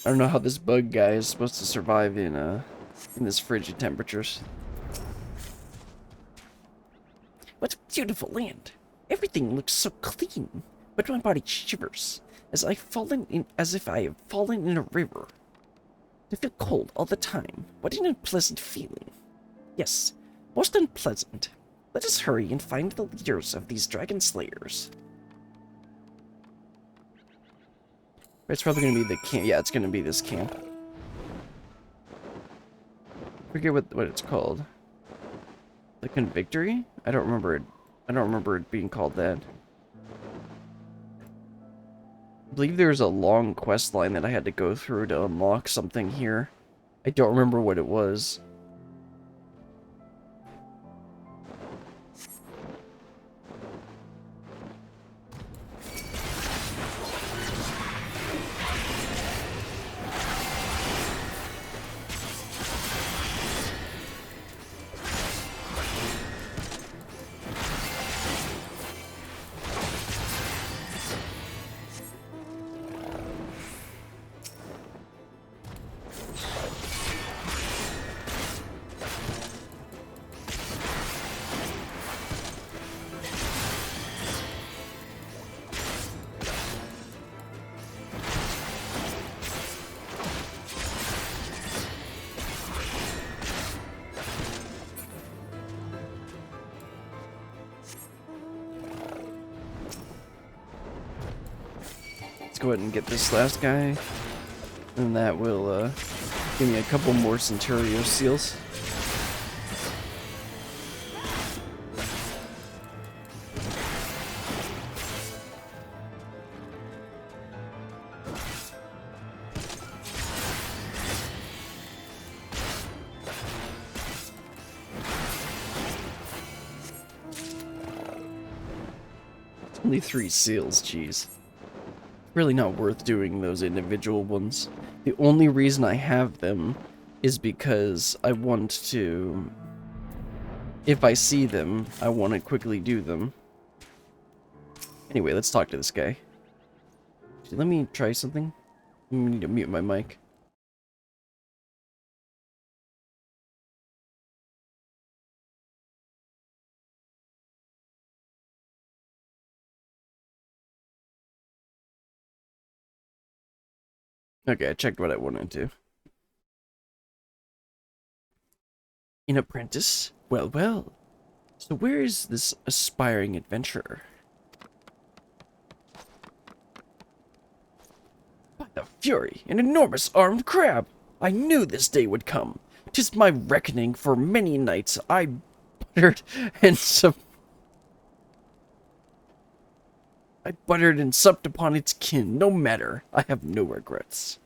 I don't know how this bug guy is supposed to survive in this frigid temperatures. What a beautiful land! Everything looks so clean, but my body shivers as if I have fallen in a river. To feel cold all the time. What an unpleasant feeling. Yes, most unpleasant. Let us hurry and find the leaders of these dragon slayers. It's probably going to be the camp. Yeah, it's going to be this camp. I forget what it's called. The Convictory? I don't remember it. I don't remember it being called that. I believe there's a long quest line that I had to go through to unlock something here. I don't remember what it was. Let's go ahead and get this last guy, and that will give me a couple more Centurio seals. Only 3 seals, jeez. Really not worth doing those individual ones. The only reason I have them is because I want to... If I see them, I want to quickly do them. Anyway, let's talk to this guy. Let me try something. I need to mute my mic. Okay, I checked what I wanted to. An apprentice? Well, well. So where is this aspiring adventurer? By the fury, an enormous armed crab! I knew this day would come. 'Tis my reckoning for many nights I buttered and supped upon its kin. No matter, I have no regrets.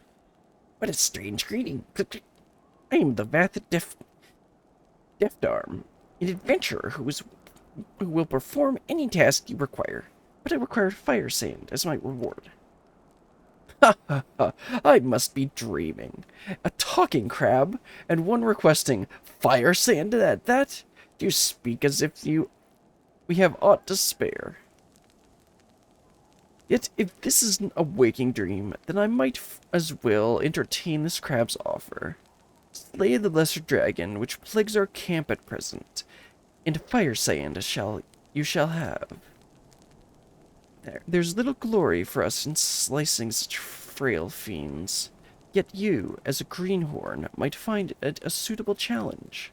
What a strange greeting. I am the Vath Deftarm, an adventurer who will perform any task you require, but I require fire sand as my reward. Ha ha ha, I must be dreaming. A talking crab, and one requesting fire sand at that? You speak as if we have aught to spare. Yet, if this is a waking dream, then I might as well entertain this crab's offer. Slay the lesser dragon which plagues our camp at present, and fire sand you shall have. There's little glory for us in slicing such frail fiends, yet you, as a greenhorn, might find it a suitable challenge.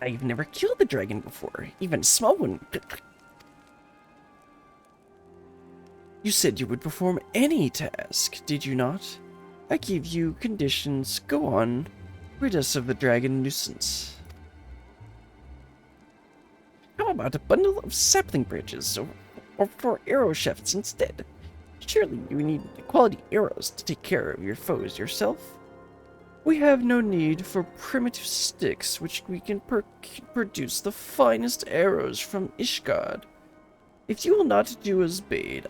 I've never killed a dragon before, even a small one. You said you would perform any task, did you not? I gave you conditions. Go on. Rid us of the dragon nuisance. How about a bundle of sapling branches, or 4 arrow shafts instead? Surely you need quality arrows to take care of your foes yourself. We have no need for primitive sticks, which we can produce the finest arrows from Ishgard. If you will not do as bade,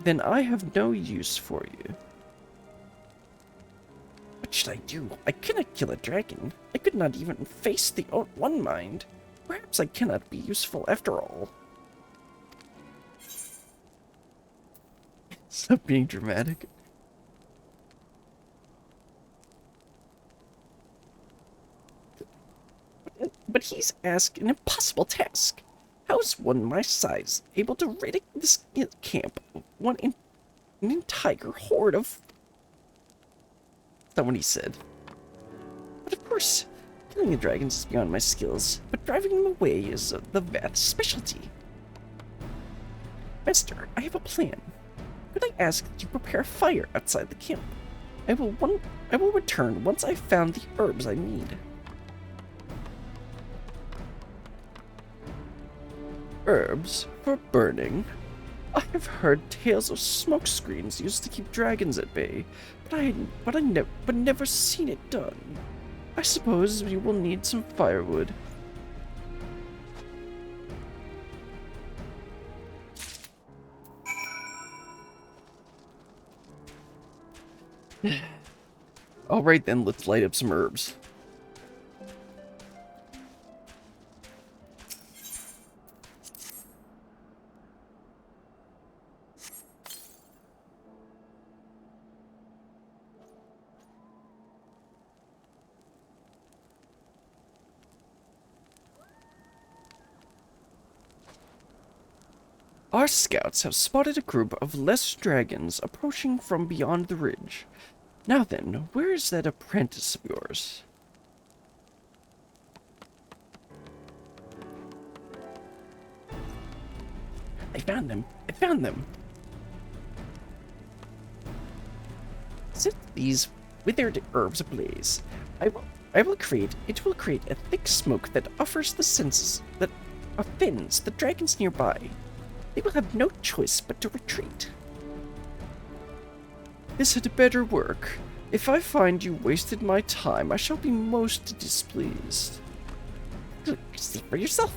then I have no use for you. What should I do? I cannot kill a dragon. I could not even face the one mind. Perhaps I cannot be useful after all. Stop being dramatic. But he's asked an impossible task. How is one my size able to rid this camp of one An entire horde of... That's not what he said. But of course, killing the dragons is beyond my skills, but driving them away is the Vath's specialty. Master, I have a plan. Could I ask that you prepare a fire outside the camp? I will return once I've found the herbs I need. Herbs for burning? I have heard tales of smoke screens used to keep dragons at bay, but never seen it done. I suppose we will need some firewood. Alright then, let's light up some herbs. Our scouts have spotted a group of less dragons approaching from beyond the ridge. Now then, where is that apprentice of yours? I found them! I found them! Set these withered herbs ablaze. It will create a thick smoke that offers the senses that offends the dragons nearby. They will have no choice but to retreat. This had better work. If I find you wasted my time, I shall be most displeased. Look, see for yourself.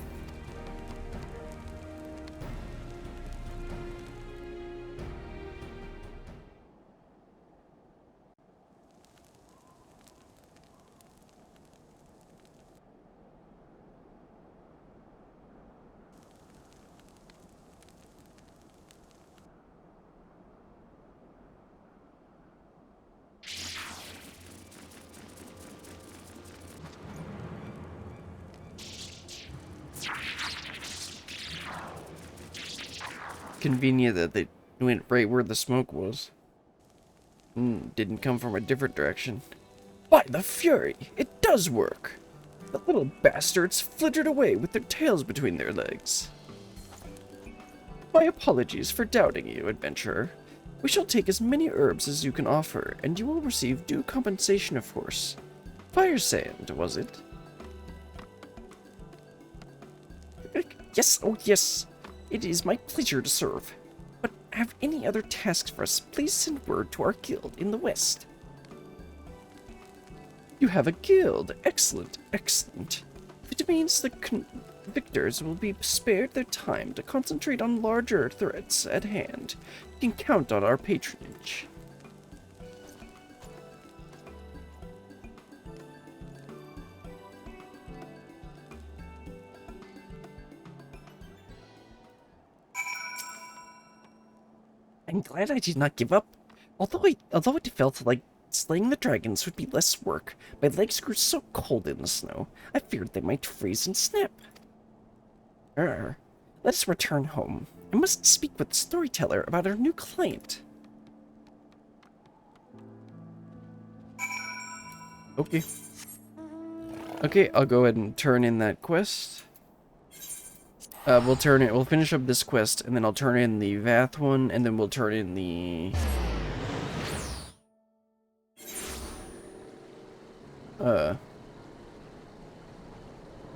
Convenient that they went right where the smoke was. Didn't come from a different direction. By the Fury, it does work! The little bastards flittered away with their tails between their legs. My apologies for doubting you, adventurer. We shall take as many herbs as you can offer, and you will receive due compensation, of course. Fire sand, was it? Yes, oh yes. It is my pleasure to serve. But have any other tasks for us, please send word to our guild in the west. You have a guild. Excellent, excellent. It means the victors will be spared their time to concentrate on larger threats at hand. You can count on our patronage. I'm glad I did not give up. Although it felt like slaying the dragons would be less work, my legs grew so cold in the snow, I feared they might freeze and snap. Let us return home. I must speak with the storyteller about our new client. Okay. Okay, I'll go ahead and turn in that quest. We'll finish up this quest, and then I'll turn in the Vath one, and then we'll turn in the...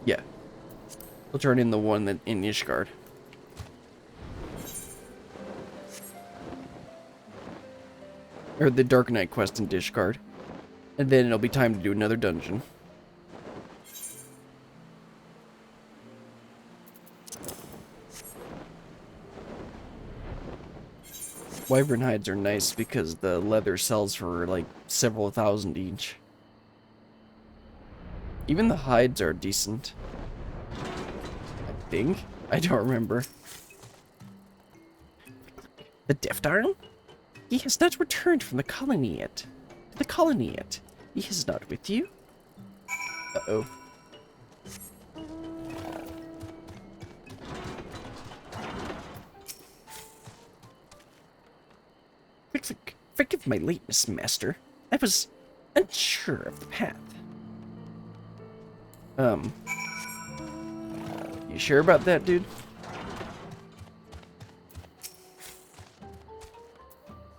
yeah. We'll turn in the one that in Ishgard. Or the Dark Knight quest in Ishgard. And then it'll be time to do another dungeon. Wyvern hides are nice because the leather sells for like several thousand each. Even the hides are decent. I think. I don't remember. The Deft Arm? He has not returned from the colony yet. He is not with you? Uh-oh. Forgive my lateness, Master. I was unsure of the path. You sure about that, dude?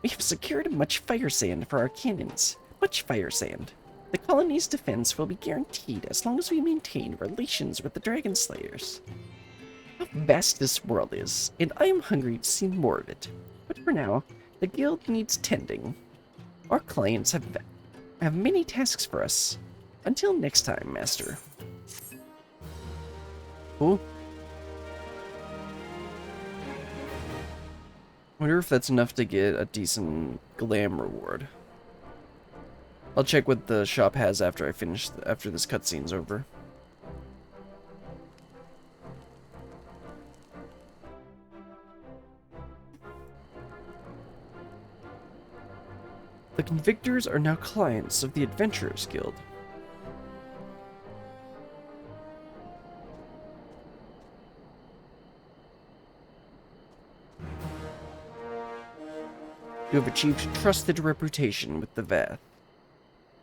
We have secured much fire sand for our cannons. Much fire sand. The colony's defense will be guaranteed as long as we maintain relations with the Dragon Slayers. How vast this world is, and I am hungry to see more of it. But for now, the guild needs tending. Our clients have many tasks for us. Until next time, Master. Cool. Wonder if that's enough to get a decent glam reward. I'll check what the shop has after I finish after this cutscene's over. The Convictors are now clients of the Adventurers Guild. You have achieved trusted reputation with the Vath.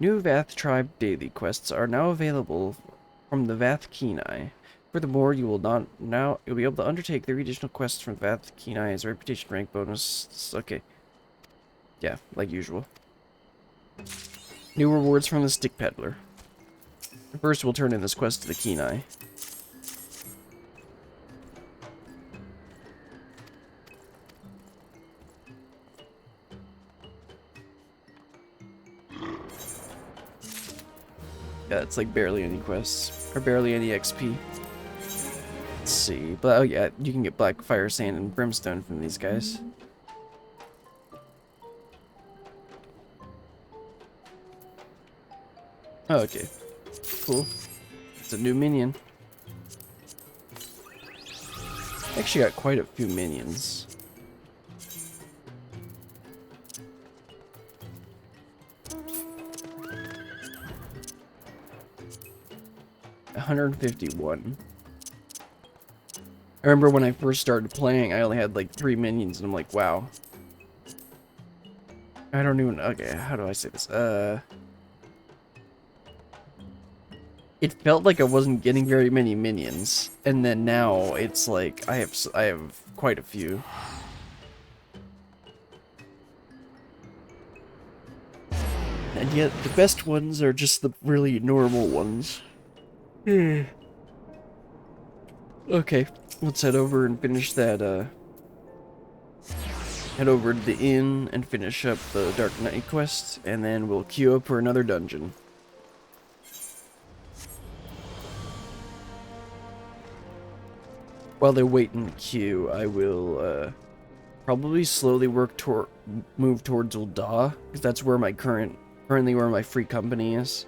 New Vath tribe daily quests are now available from the Vath Kenai. Furthermore, you'll be able to undertake 3 additional quests from Vath Kenai as a reputation rank bonus. Okay. Yeah, like usual. New rewards from the Stick Peddler. First, we'll turn in this quest to the Kenai. Yeah, it's like barely any quests, or barely any XP. Let's see, but oh yeah, you can get black fire sand and brimstone from these guys. Oh, okay, cool. It's a new minion. Actually got quite a few minions. $151. I remember when I first started playing, I only had like 3 minions, and I'm like, wow. I don't even. Okay, how do I say this? It felt like I wasn't getting very many minions, and then now it's like I have quite a few. And yet the best ones are just the really normal ones. Okay, let's head over and finish that, head over to the inn and finish up the Dark Knight quest, and then we'll queue up for another dungeon. While they wait in the queue, I will, probably slowly move towards Ul'dah, because that's where my currently where my free company is.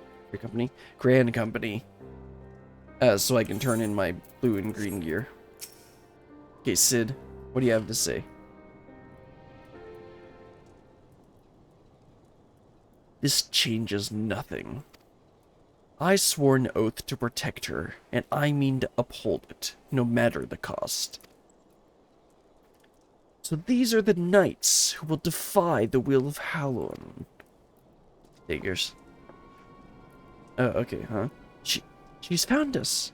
Grand Company. So I can turn in my blue and green gear. Okay, Cid, what do you have to say? This changes nothing. I swore an oath to protect her, and I mean to uphold it, no matter the cost. So these are the knights who will defy the will of Halon. Figures. Okay, huh? She's found us.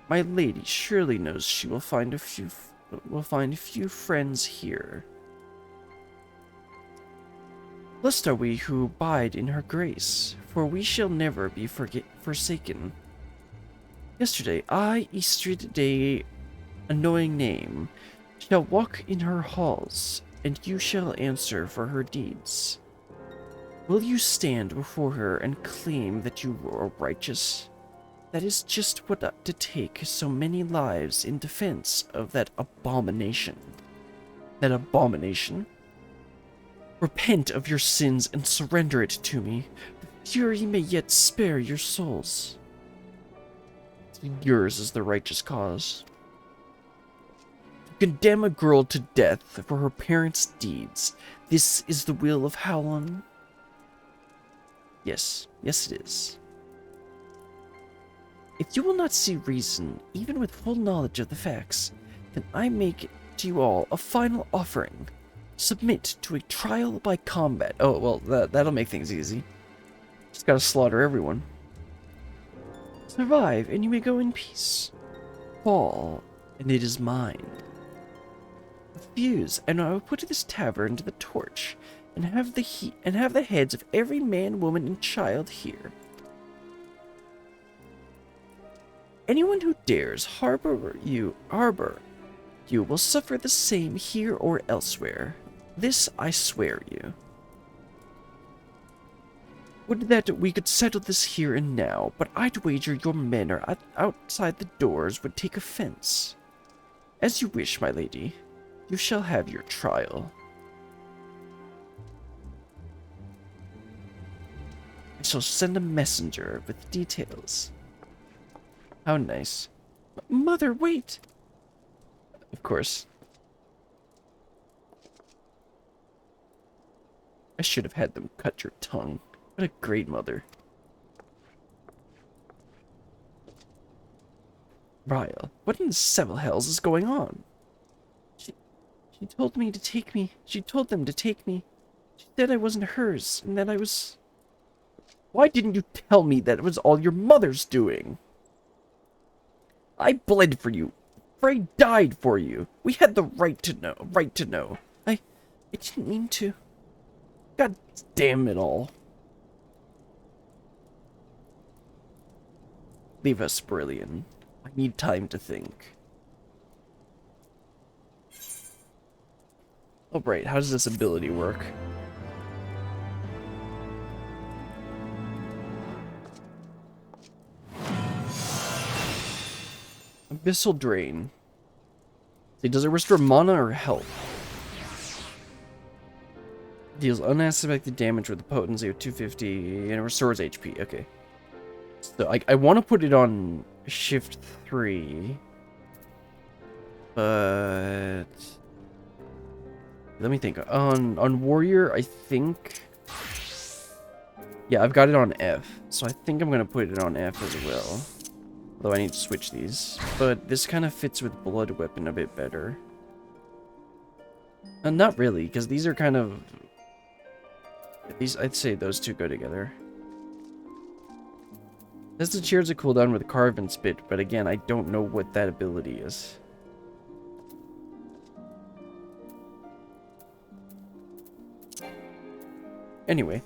My lady surely knows she will find a few friends here. Blessed are we who abide in her grace, for we shall never be forsaken. Yesterday, I, Istrid de Annoying Name, shall walk in her halls, and you shall answer for her deeds. Will you stand before her and claim that you are righteous? That is just what to take so many lives in defense of that abomination. That abomination? Repent of your sins and surrender it to me. The fury may yet spare your souls. Yours is the righteous cause. To condemn a girl to death for her parents' deeds, this is the will of Halon? Yes, it is. If you will not see reason, even with full knowledge of the facts, then I make to you all a final offering. Submit to a trial by combat. Oh, well, that'll make things easy. Just gotta slaughter everyone. Survive, and you may go in peace. Fall, and it is mine. Fuse, and I will put this tavern to the torch, and have the heads of every man, woman, and child here. Anyone who dares harbor you will suffer the same here or elsewhere. This I swear you. Would that we could settle this here and now, but I'd wager your men are outside the doors would take offense. As you wish, my lady. You shall have your trial. I shall send a messenger with details. How nice. Mother, wait! Of course. I should have had them cut your tongue. What a great mother. Ryle, what in the seven hells is going on? She told me to take me. She told them to take me. She said I wasn't hers, and that I was... Why didn't you tell me that it was all your mother's doing? I bled for you. Frey died for you. We had the right to know. I didn't mean to. God damn it all. Leave us, Brillian. I need time to think. Oh, right. How does this ability work? Abyssal Drain. See, does it restore mana or health? Deals unaffected damage with a potency of 250 and it restores HP. Okay. So I want to put it on shift 3. But let me think. On warrior, I think. Yeah, I've got it on F. So I think I'm gonna put it on F as well. Although I need to switch these. But this kind of fits with blood weapon a bit better. Not really, because these are kind of... I'd say those two go together. Has the cheers a cooldown with Carve and Spit, but again, I don't know what that ability is. Anyway.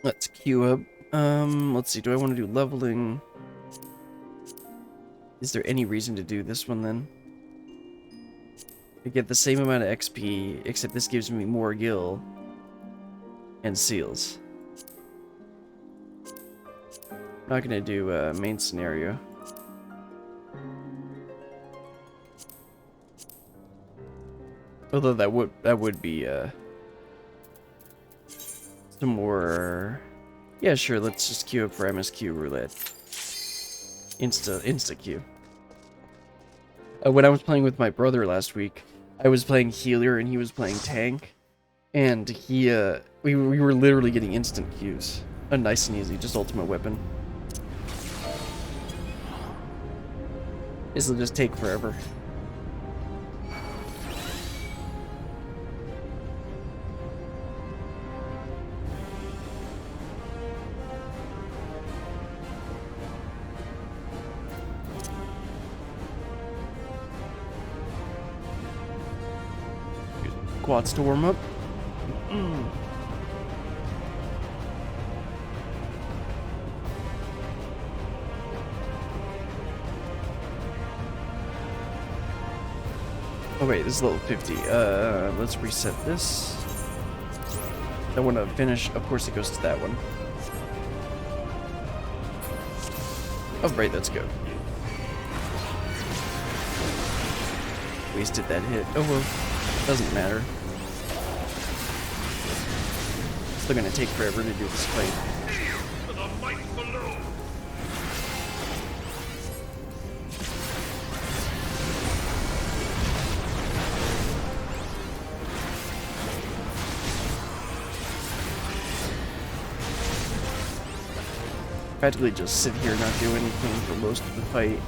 Let's queue up. Let's see, do I want to do leveling? Is there any reason to do this one then? I get the same amount of XP, except this gives me more gil and seals. I'm not gonna do main scenario. Although that would be some more. Yeah, sure. Let's just queue up for MSQ roulette. Insta queue. When I was playing with my brother last week, I was playing healer and he was playing tank, and we were literally getting instant queues. Nice and easy, just ultimate weapon. This will just take forever. Quads to warm up. Oh wait, this is level 50. Let's reset this. I want to finish. Of course, it goes to that one. Oh right, let's go. Wasted that hit. Oh well, doesn't matter. Still gonna take forever to do this fight. Practically just sit here and not do anything for most of the fight.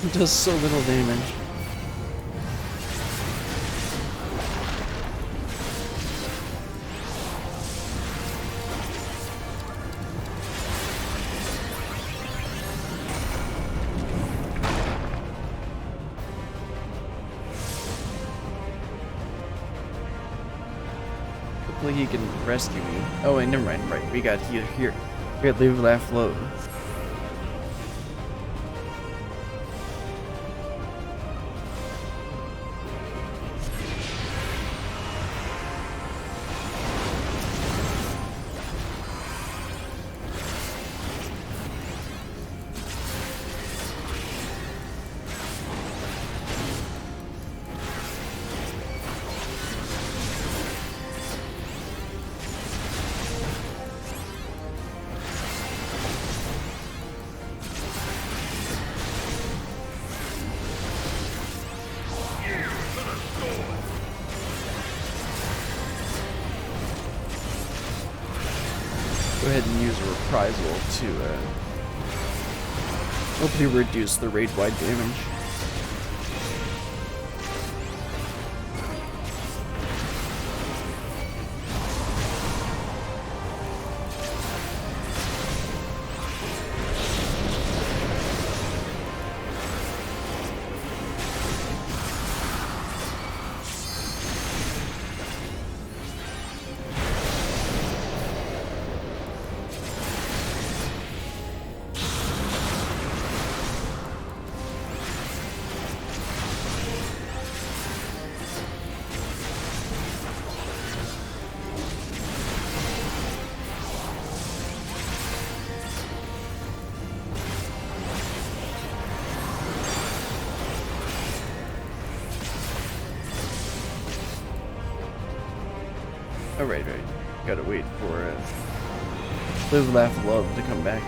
It does so little damage. Hopefully he can rescue me. Oh wait, never mind. Right, we got here. We got live, laugh, love. Go ahead and use a reprisal to hopefully reduce the raid-wide damage. Oh, right. Gotta wait for Live, Laugh, Love to come back.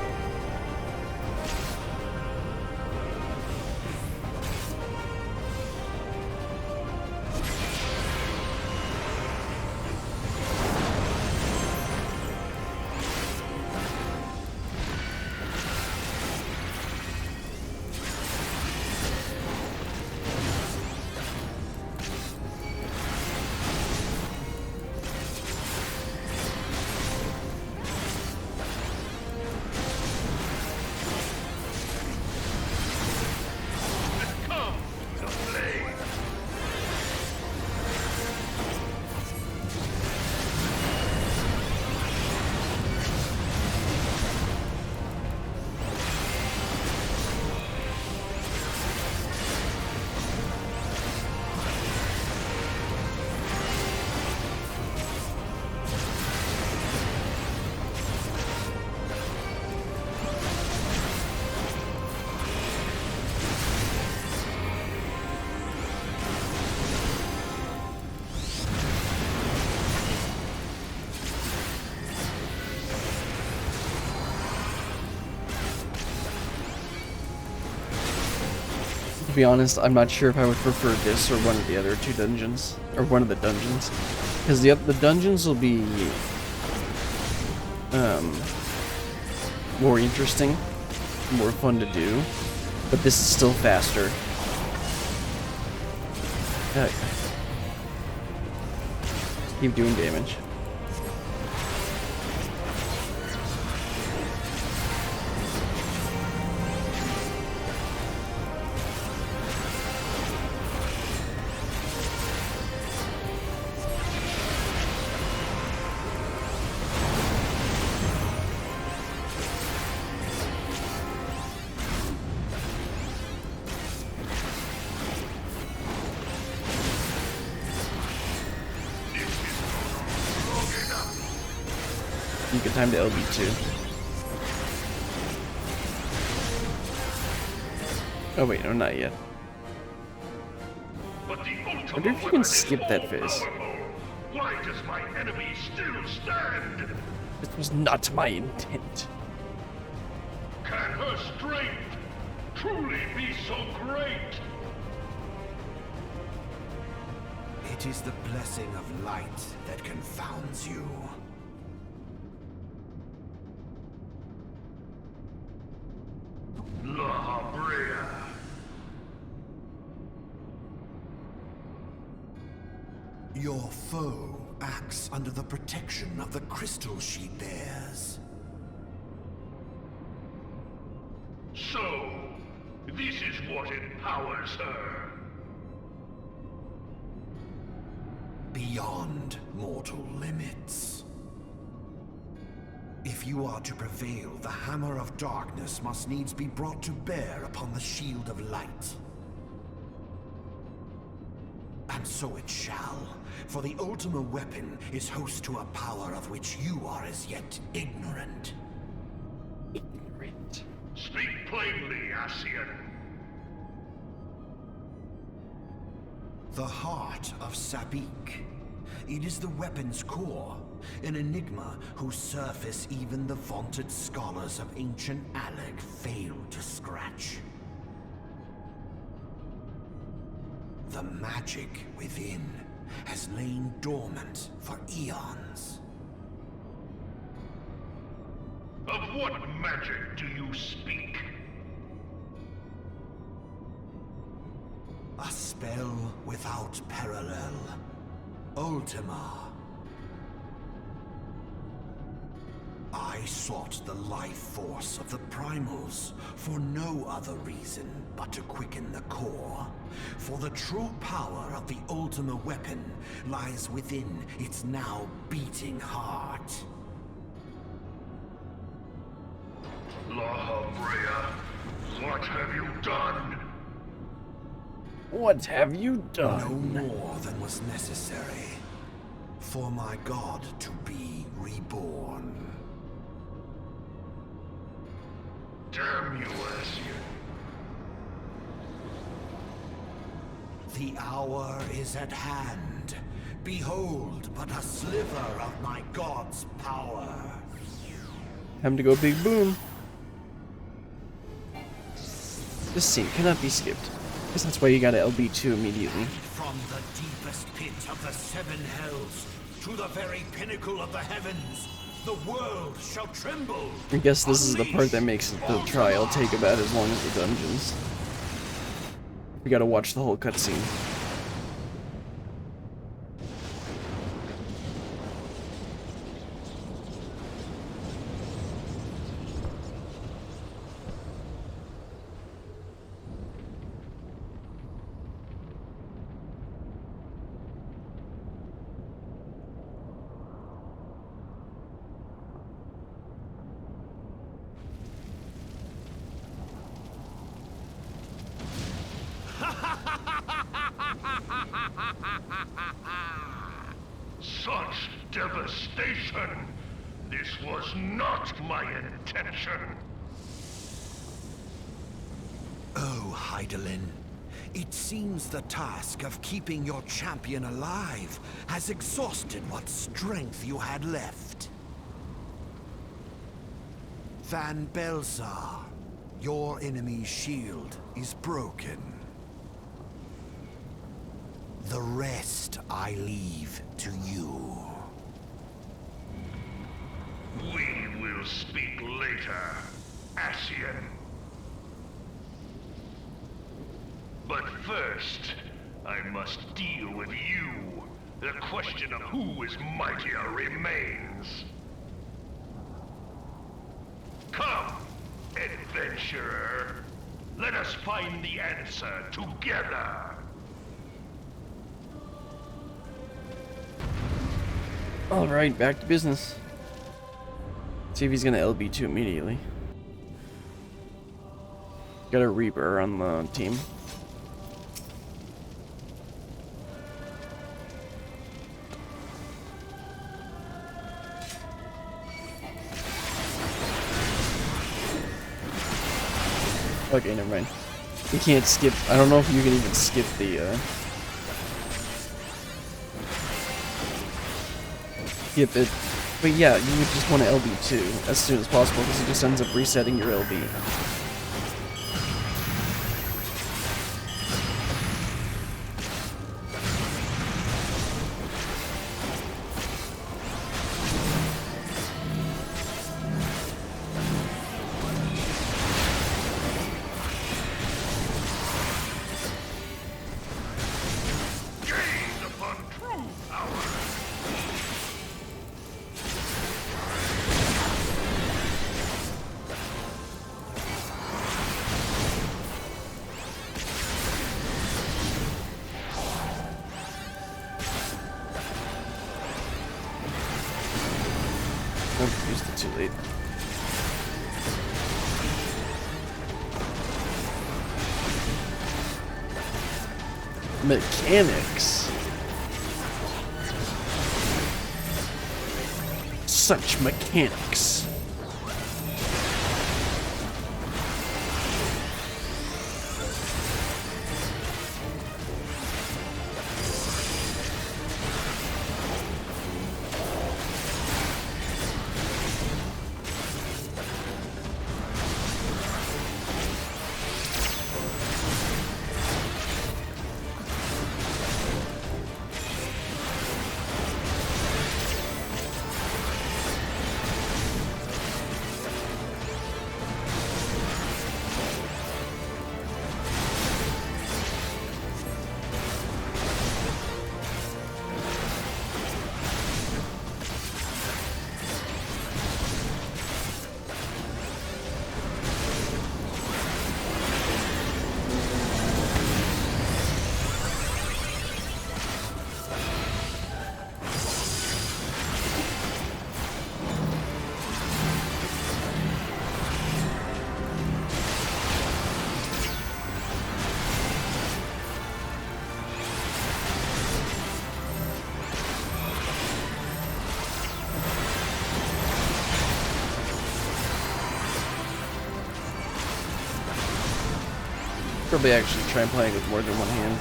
To be honest, I'm not sure if I would prefer this or one of the other two dungeons, or one of the dungeons, because the dungeons will be more interesting, more fun to do, but this is still faster. Keep doing damage. You can time to LB2. Oh wait, no, not yet. I wonder if you can skip that phase. Why does my enemy still stand? This was not my intent. Can her strength truly be so great? It is the blessing of light that confounds you. La Habrea. Your foe acts under the protection of the crystal she bears. So, this is what empowers her. Beyond mortal limits. If you are to prevail, the Hammer of Darkness must needs be brought to bear upon the Shield of Light. And so it shall, for the Ultima weapon is host to a power of which you are as yet ignorant. Ignorant. Speak plainly, Ascian. The heart of Sabik. It is the weapon's core, an enigma whose surface even the vaunted scholars of ancient Alec failed to scratch. The magic within has lain dormant for eons. Of what magic do you speak? A spell without parallel. Ultima. I sought the life force of the primals for no other reason but to quicken the core. For the true power of the Ultima weapon lies within its now beating heart. Lahabrea, what have you done? What have you No done? more than was necessary for my god to be reborn. Damn you, Ascian. The hour is at hand. Behold but a sliver of my god's power. Time to go big boom. This scene cannot be skipped. Guess that's why you gotta LB2 immediately. From the deepest pit of the seven hells to the very pinnacle of the heavens, the world shall tremble. I guess this is the part that makes the trial take about as long as the dungeons. We gotta watch the whole cutscene. Such devastation! This was not my intention! Oh, Hydaelyn. It seems the task of keeping your champion alive has exhausted what strength you had left. Van Belzar, your enemy's shield is broken. The rest I leave to you. We will speak later, Ascian. But first, I must deal with you. The question of who is mightier remains. Come, adventurer. Let us find the answer together. Alright, back to business. See if he's gonna LB2 immediately. Got a Reaper on the team. Okay, never mind. You can't skip. I don't know if you can even skip the, skip it. But yeah, you would just want to LB2 as soon as possible because it just ends up resetting your LB. Gaze upon truth, Oh, used it too late. Mechanics. Such mechanics. Probably actually try playing with more than one hand.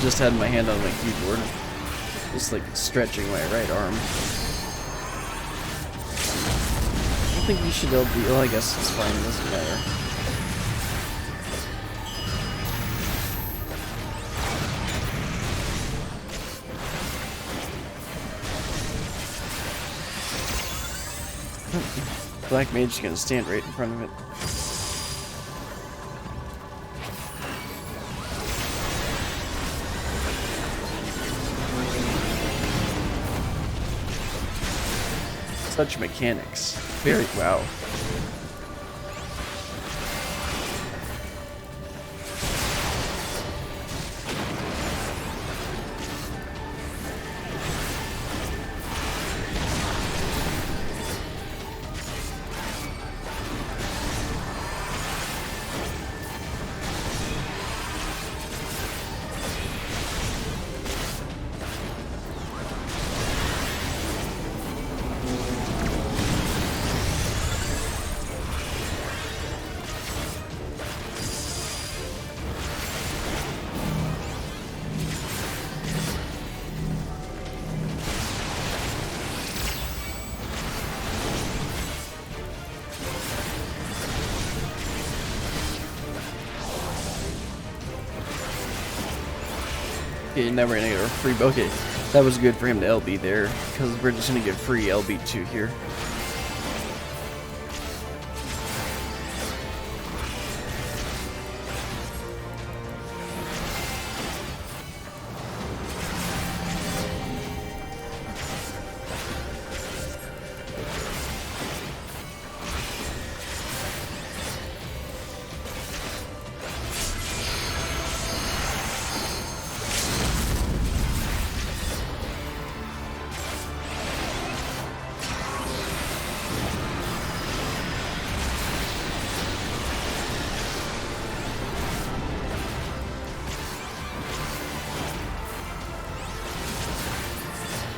Just had my hand on my keyboard, just like stretching my right arm. I think you should LB. Well, I guess it's fine. It doesn't matter. Black Mage is gonna stand right in front of it. Such mechanics. Very wow. Okay, now we're gonna get a free. Okay, that was good for him to LB there, because we're just gonna get free LB2 here.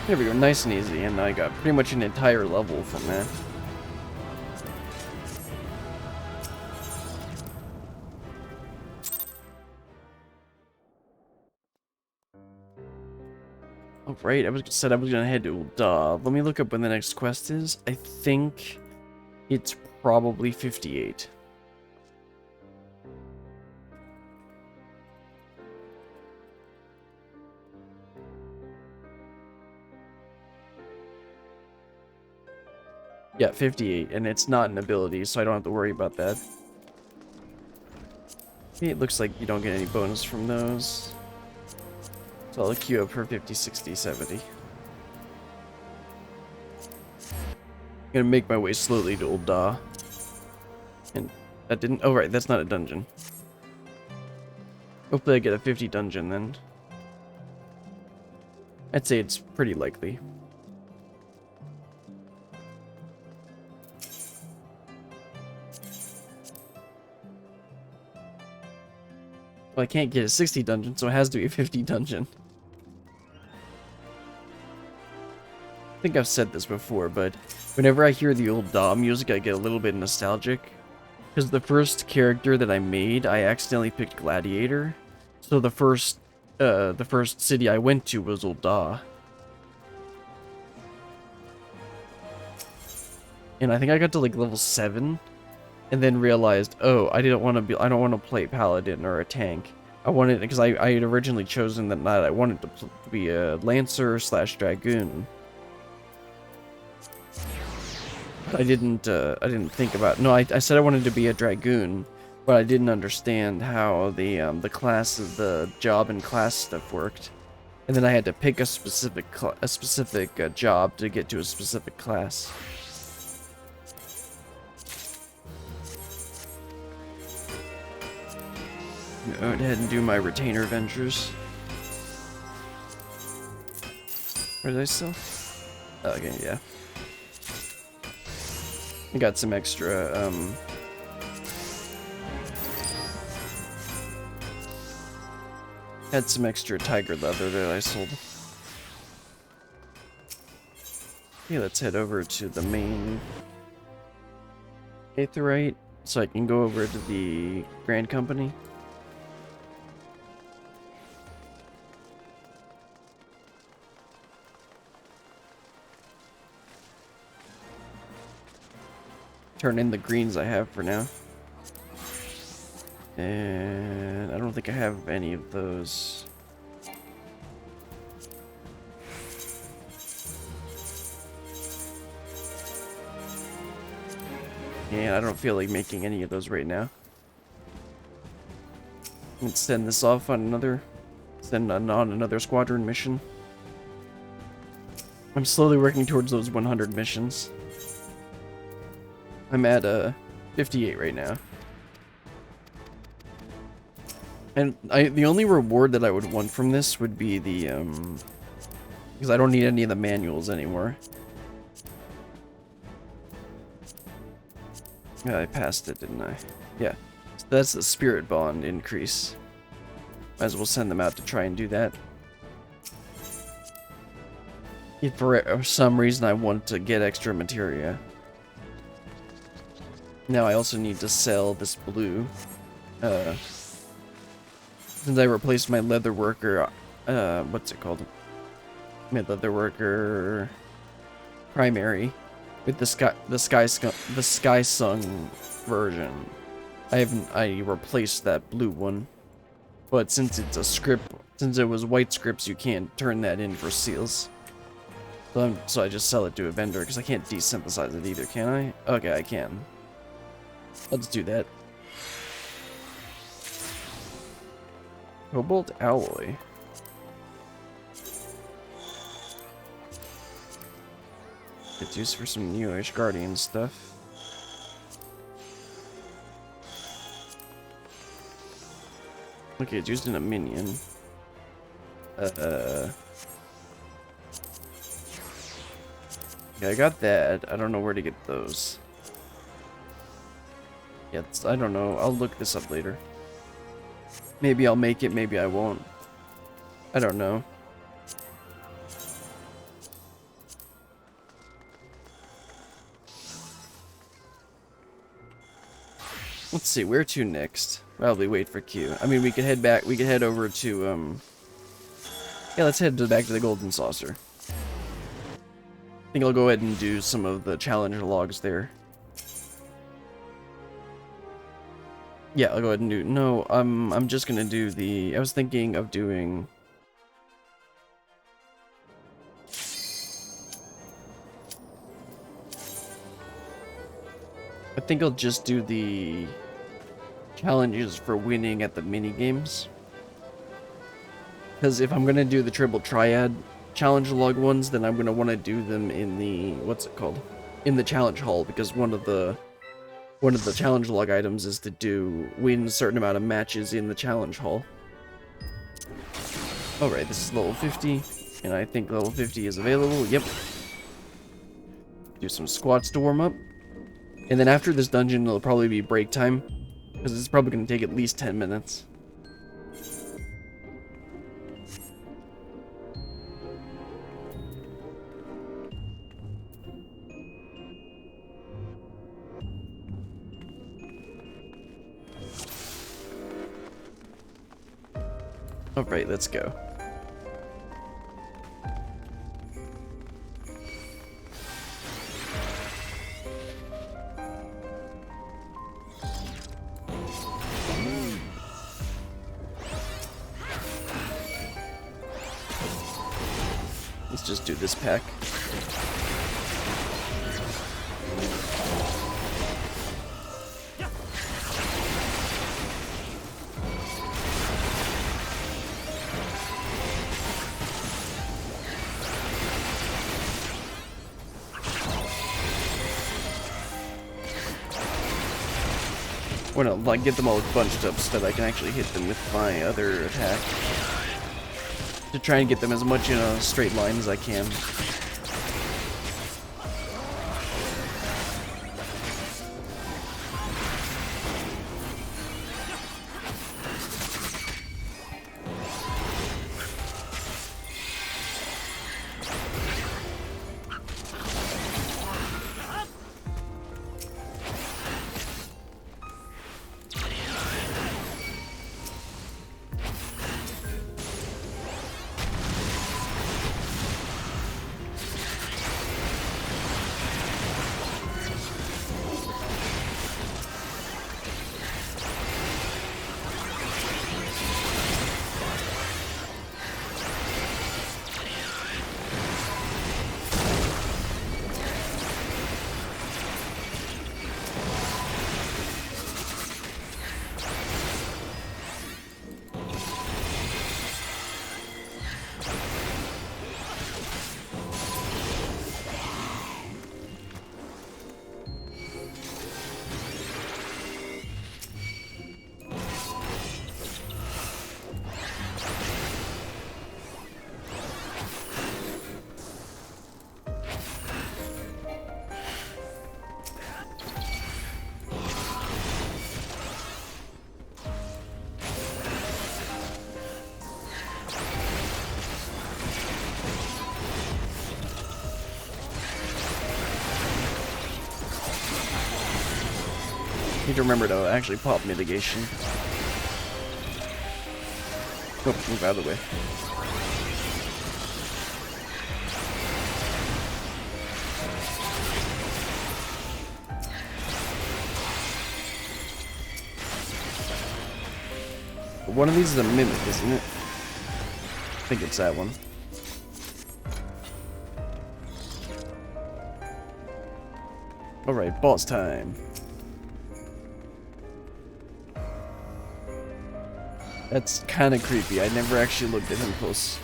There we go, nice and easy, and I got pretty much an entire level from that. Alright, I said I was gonna head to let me look up when the next quest is. I think it's probably 58. Yeah, 58, and it's not an ability, so I don't have to worry about that. Okay, it looks like you don't get any bonus from those. So I'll queue up for 50, 60, 70. I'm gonna make my way slowly to Old Da. And that didn't... Oh, right, that's not a dungeon. Hopefully I get a 50 dungeon then. I'd say it's pretty likely. Well, I can't get a 60 dungeon, so it has to be a 50 dungeon. I think I've said this before, but whenever I hear the old DAW music, I get a little bit nostalgic. Because the first character that I made, I accidentally picked Gladiator. So the first city I went to was Ul'dah. And I think I got to like level 7. And then realized, oh, I don't want to play Paladin or a tank. I wanted, because I had originally chosen that I wanted to be a Lancer / Dragoon. I didn't think about, no, I said I wanted to be a Dragoon, but I didn't understand how the classes, the job and class stuff worked. And then I had to pick a specific job to get to a specific class. Go ahead and do my retainer ventures. Where did I still? Oh, okay, yeah. I got some extra, had some extra tiger leather that I sold. Okay, let's head over to the main Aetheryte, so I can go over to the Grand Company. Turn in the greens I have for now. And I don't think I have any of those. And I don't feel like making any of those right now. Let's send this off on another squadron mission. I'm slowly working towards those 100 missions. I'm at 58 right now. And the only reward that I would want from this would be the because I don't need any of the manuals anymore. Yeah, I passed it, didn't I? Yeah. So that's the spirit bond increase. Might as well send them out to try and do that. If for some reason I want to get extra materia. Now I also need to sell this blue. Since I replaced my leather worker, what's it called? My leather worker primary with the Sky Sung version. I replaced that blue one, but since it's a script, since it was white scripts, you can't turn that in for seals. So I just sell it to a vendor because I can't desynthesize it either, can I? Okay, I can. Let's do that. Cobalt alloy. It's used for some newish Guardian stuff. Okay, it's used in a minion. Yeah, I got that. I don't know where to get those. Yeah, I don't know. I'll look this up later. Maybe I'll make it, maybe I won't. I don't know. Let's see, where to next? Probably wait for Q. I mean, we could head back, we could head over to, yeah, let's head back to the Golden Saucer. I think I'll go ahead and do some of the challenge logs there. Yeah, I'll go ahead and do... No, I'm just gonna do the... I was thinking of doing... I think I'll just do the challenges for winning at the mini-games. Because if I'm gonna do the Triple Triad challenge log ones, then I'm gonna want to do them in the... What's it called? In the challenge hall, because one of the challenge log items is to win a certain amount of matches in the challenge hall. Alright, this is level 50. And I think level 50 is available. Yep. Do some squats to warm up. And then after this dungeon, it'll probably be break time. Because it's probably going to take at least 10 minutes. Alright, let's go. Let's just do this pack. I want to like get them all bunched up so that I can actually hit them with my other attack. To try and get them as much in a straight line as I can. Need to remember to actually pop mitigation. Oh, move out of the way. One of these is a mimic, isn't it? I think it's that one. Alright, boss time. That's kind of creepy. I never actually looked at him close.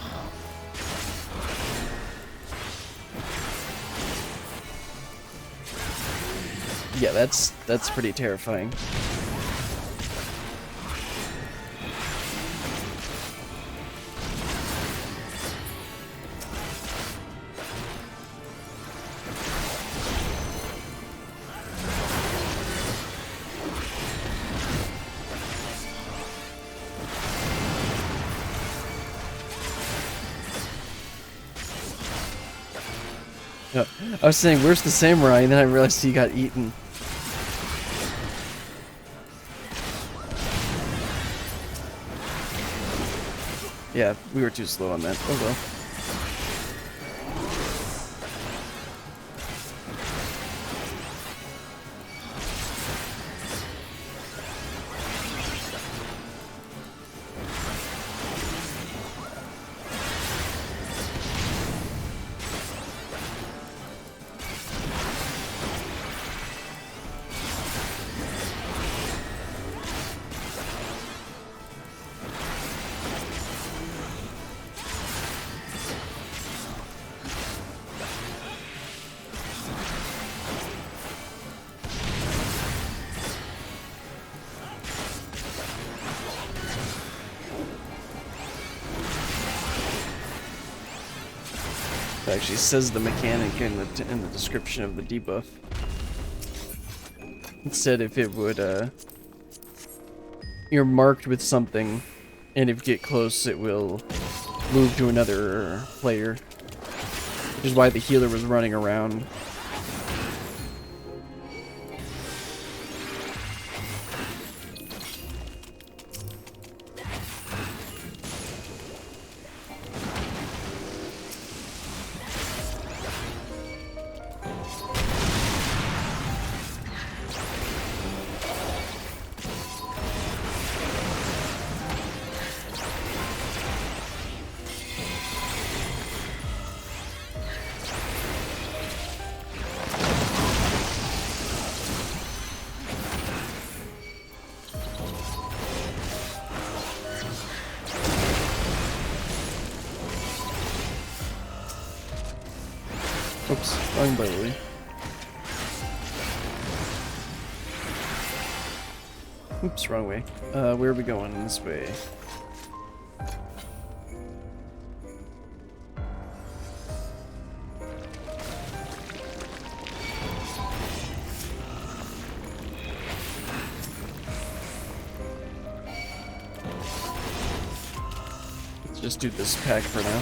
Yeah, that's pretty terrifying. No, I was saying, where's the samurai? And then I realized he got eaten. Yeah, we were too slow on that. Oh well. It actually says the mechanic in the description of the debuff. It said if it would, you're marked with something, and if you get close, it will move to another player. Which is why the healer was running around. Oops, wrong way. Oops, wrong way. Where are we going? This way. Let's just do this pack for now.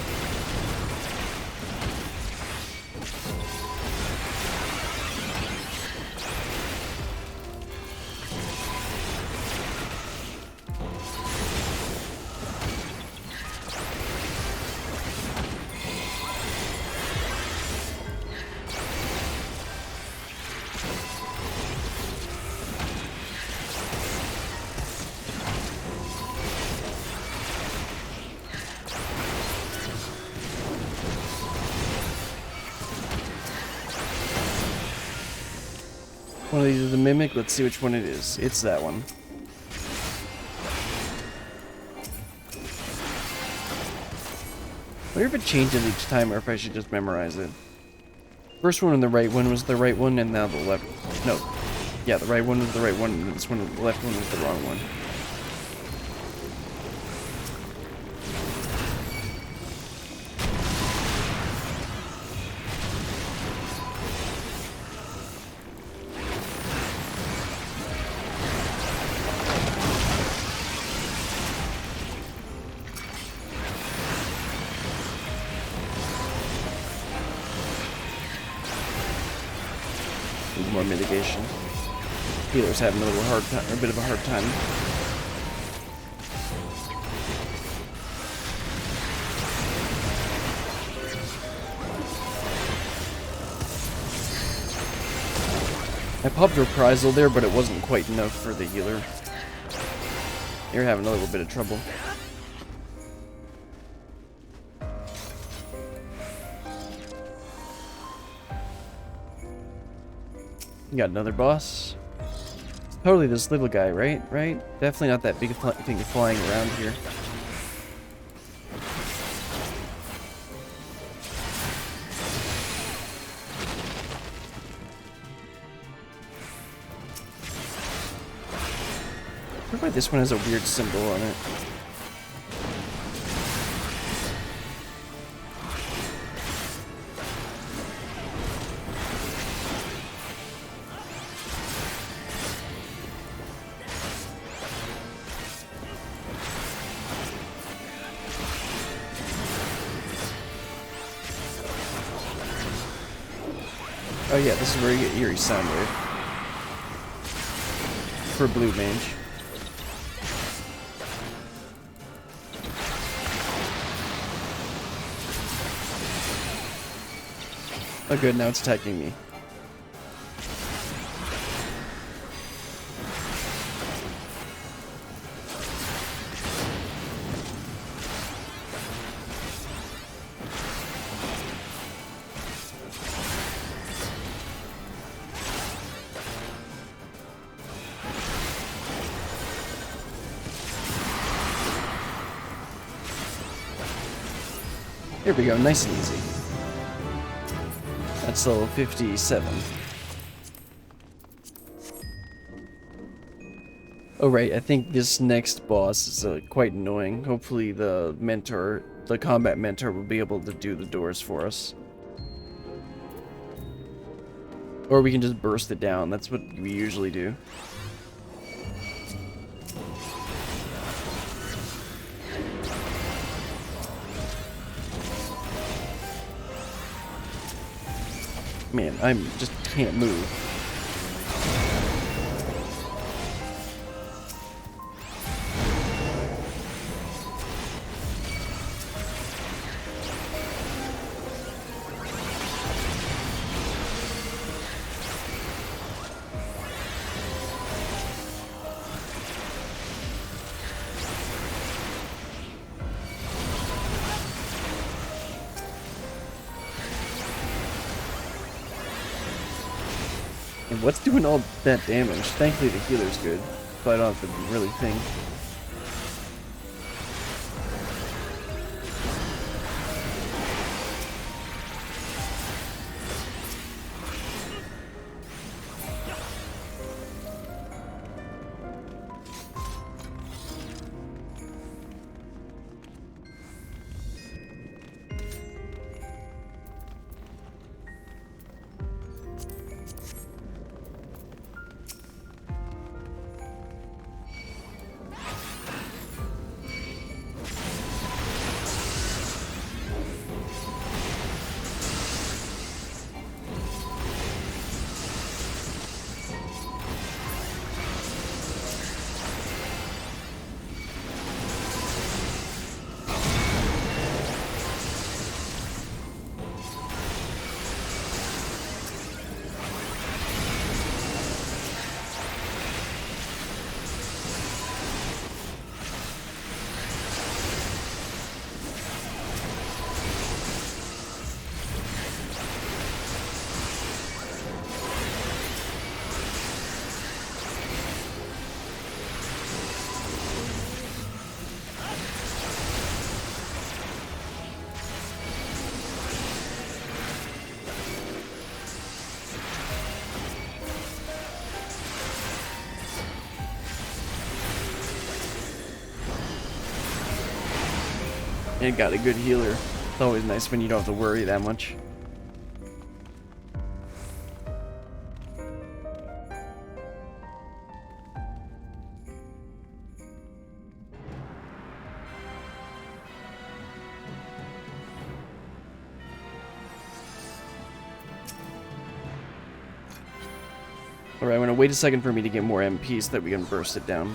One of these is a mimic. Let's see which one it is. It's that one. I wonder if it changes each time or if I should just memorize it. First one on the right one was the right one, and now the left. No. Yeah, the right one was the right one, and this one, the left one was the wrong one. More mitigation. Healer's having a little hard time, a bit of a hard time. I popped Reprisal there, but it wasn't quite enough for the healer. You're having a little bit of trouble. You got another boss. Totally this little guy, right? Right? Definitely not that big thing flying around here. I wonder why this one has a weird symbol on it. Oh yeah, this is where you get Eerie Soundwave. For Blue Mage. Oh good, now it's attacking me. Here we go, nice and easy. That's level 57. Oh right, I think this next boss is quite annoying. Hopefully the mentor, the combat mentor, will be able to do the doors for us. Or we can just burst it down. That's what we usually do. Man, I just can't move. And what's doing all that damage? Thankfully the healer's good, so I don't have to really think. And got a good healer. It's always nice when you don't have to worry that much. Alright, I'm gonna wait a second for me to get more MP so that we can burst it down.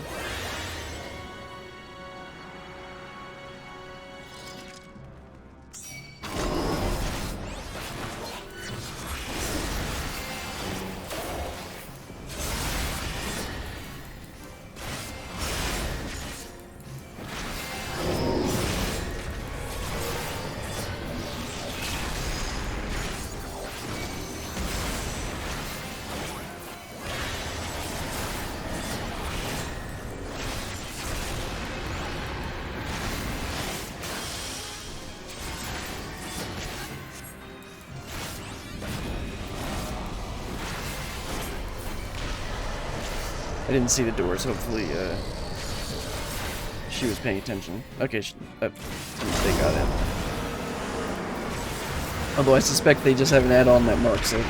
I didn't see the doors. Hopefully, she was paying attention. Okay, they got it. Although I suspect they just have an add-on that marks it.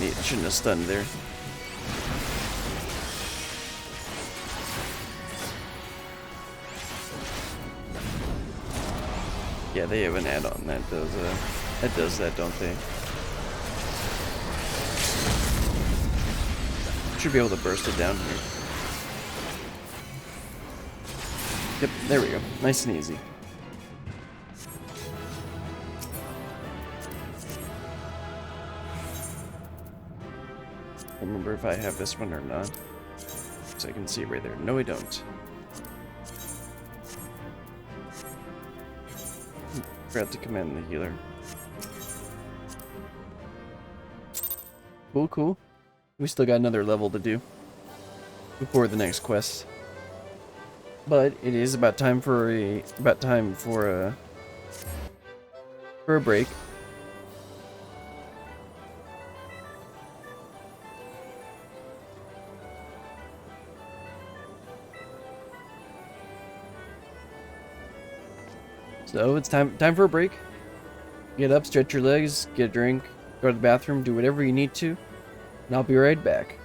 I shouldn't have stunned there. Yeah, they have an add-on that does that, don't they? Should be able to burst it down here. Yep, there we go. Nice and easy. remember if I have this one or not. So I can see right there. No, I don't. Forgot to command the healer. Cool, cool. We still got another level to do before the next quest. But it is about time for a break. So it's time for a break. Get up, stretch your legs, get a drink, go to the bathroom, do whatever you need to, and I'll be right back.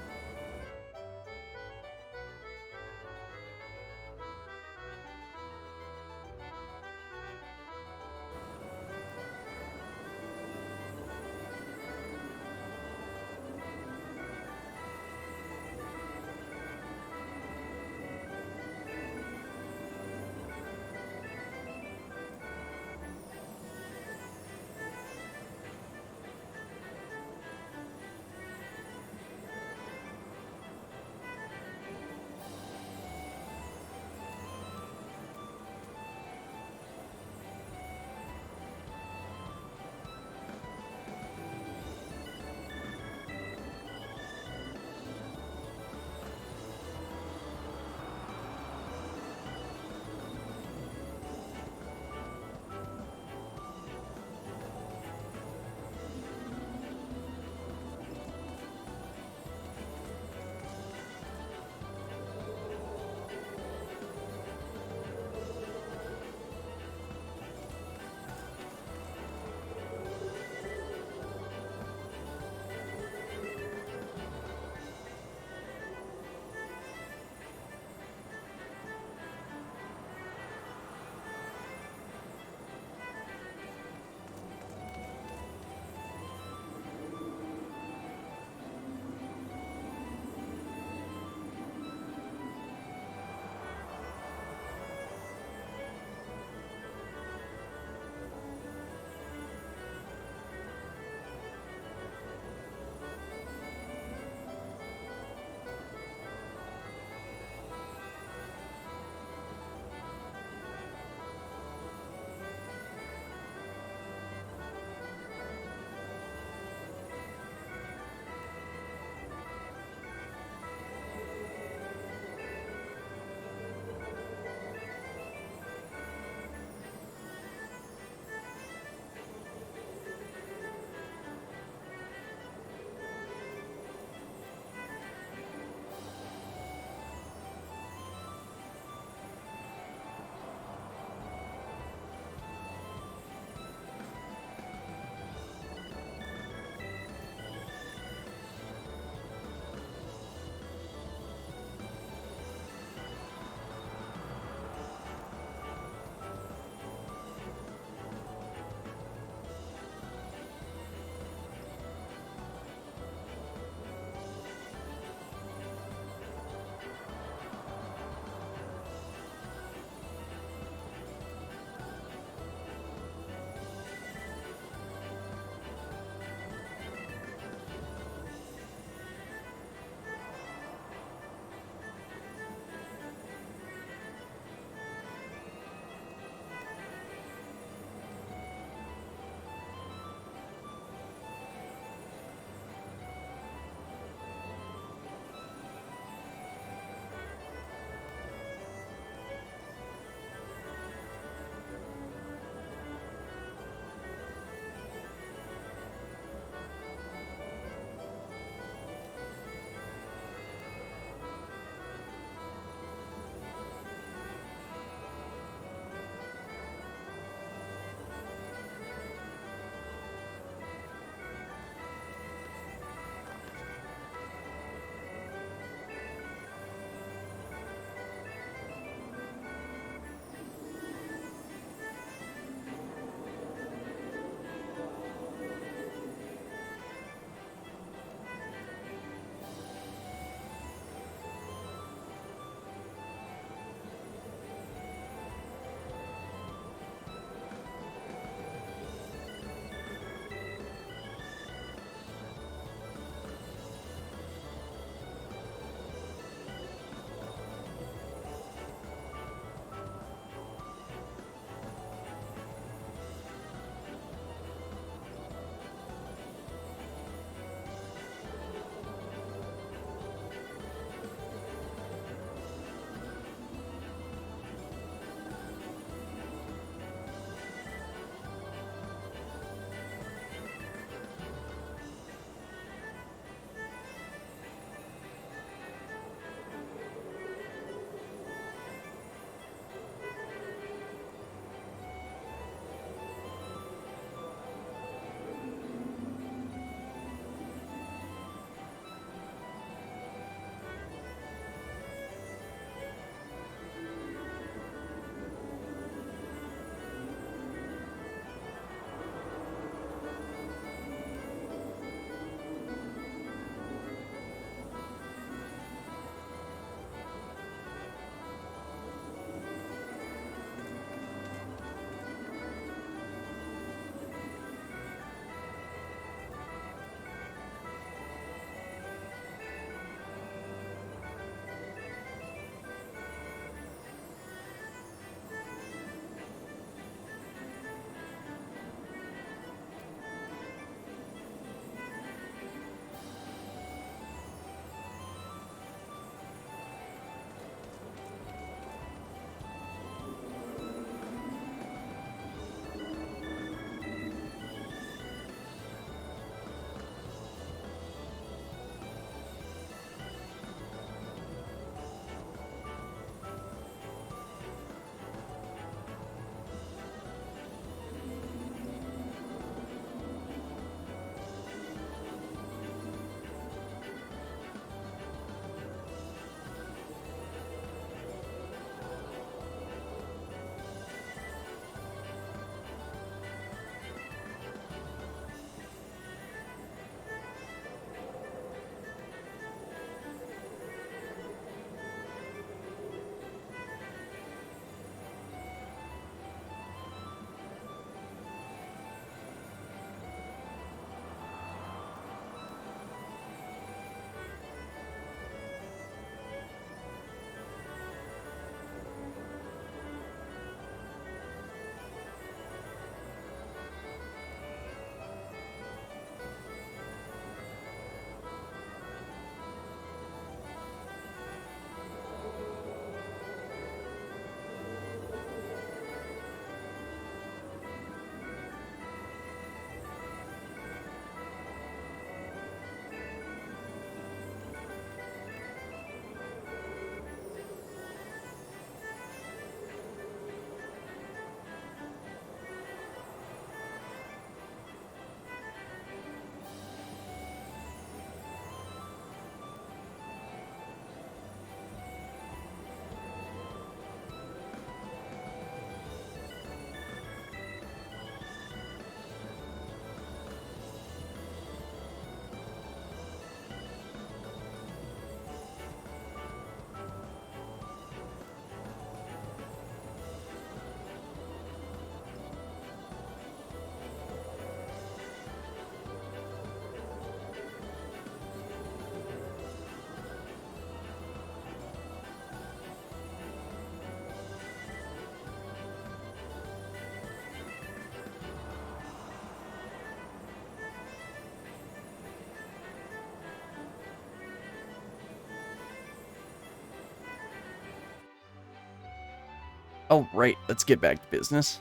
Oh, right, let's get back to business.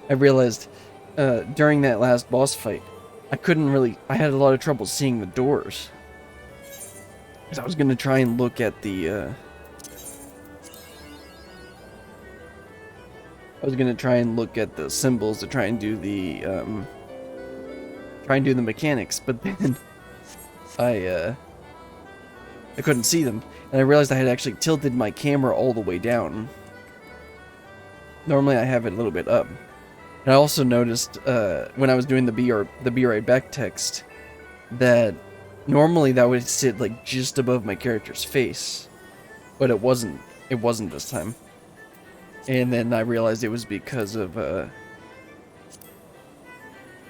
I realized during that last boss fight, I had a lot of trouble seeing the doors. Because I was going to try and look at the, symbols to try and do the, mechanics, but then I couldn't see them. And I realized I had actually tilted my camera all the way down. Normally I have it a little bit up. And I also noticed when I was doing the Be Right Back text that normally that would sit like just above my character's face, but it wasn't. It wasn't this time. And then I realized it was because of I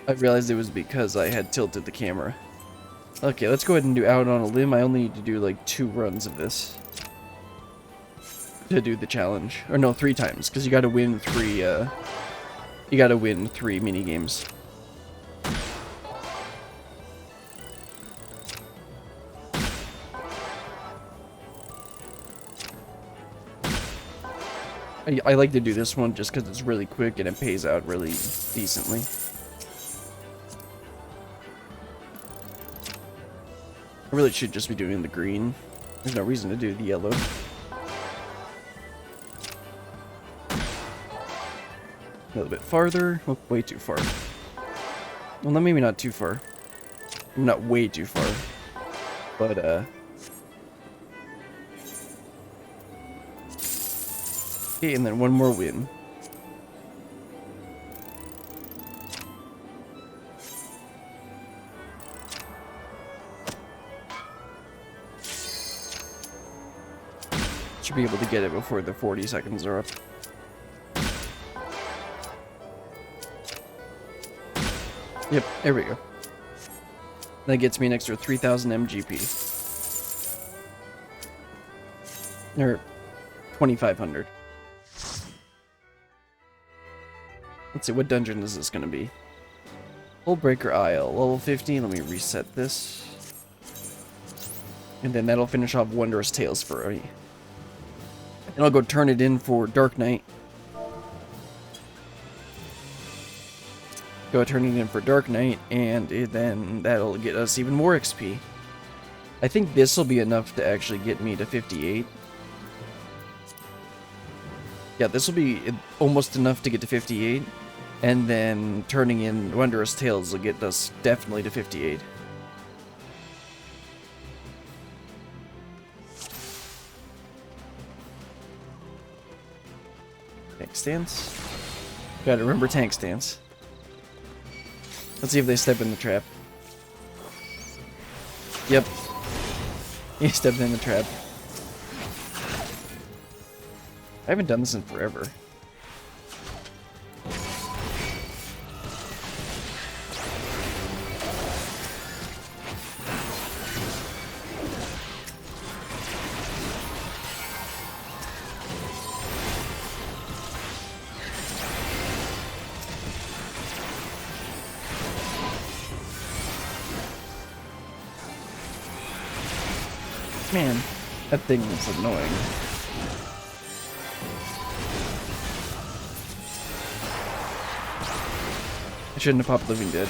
had tilted the camera. Okay, let's go ahead and do Out on a Limb. I only need to do like 2 runs of this to do the challenge, or no, 3 times, because you got to win 3. You got to win 3 mini games. I like to do this one just because it's really quick and it pays out really decently. I really should just be doing the green. There's no reason to do the yellow. A little bit farther. Oh, way too far. Well, no, maybe not too far. Not way too far. But, okay, and then one more win. Should be able to get it before the 40 seconds are up. Yep, there we go. That gets me an extra 3,000 MGP. Or 2,500. Let's see, what dungeon is this going to be? Hullbreaker Isle, level 15. Let me reset this. And then that'll finish off Wondrous Tales for me. And I'll go turn it in for Dark Knight. Go turn it in for Dark Knight, and then that'll get us even more XP. I think this will be enough to actually get me to 58. Yeah, this will be almost enough to get to 58. And then turning in Wondrous Tales will get us definitely to 58. Tank stance. Gotta remember tank stance. Let's see if they step in the trap. Yep. He stepped in the trap. I haven't done this in forever. Man, that thing is annoying. I shouldn't have popped Living Dead.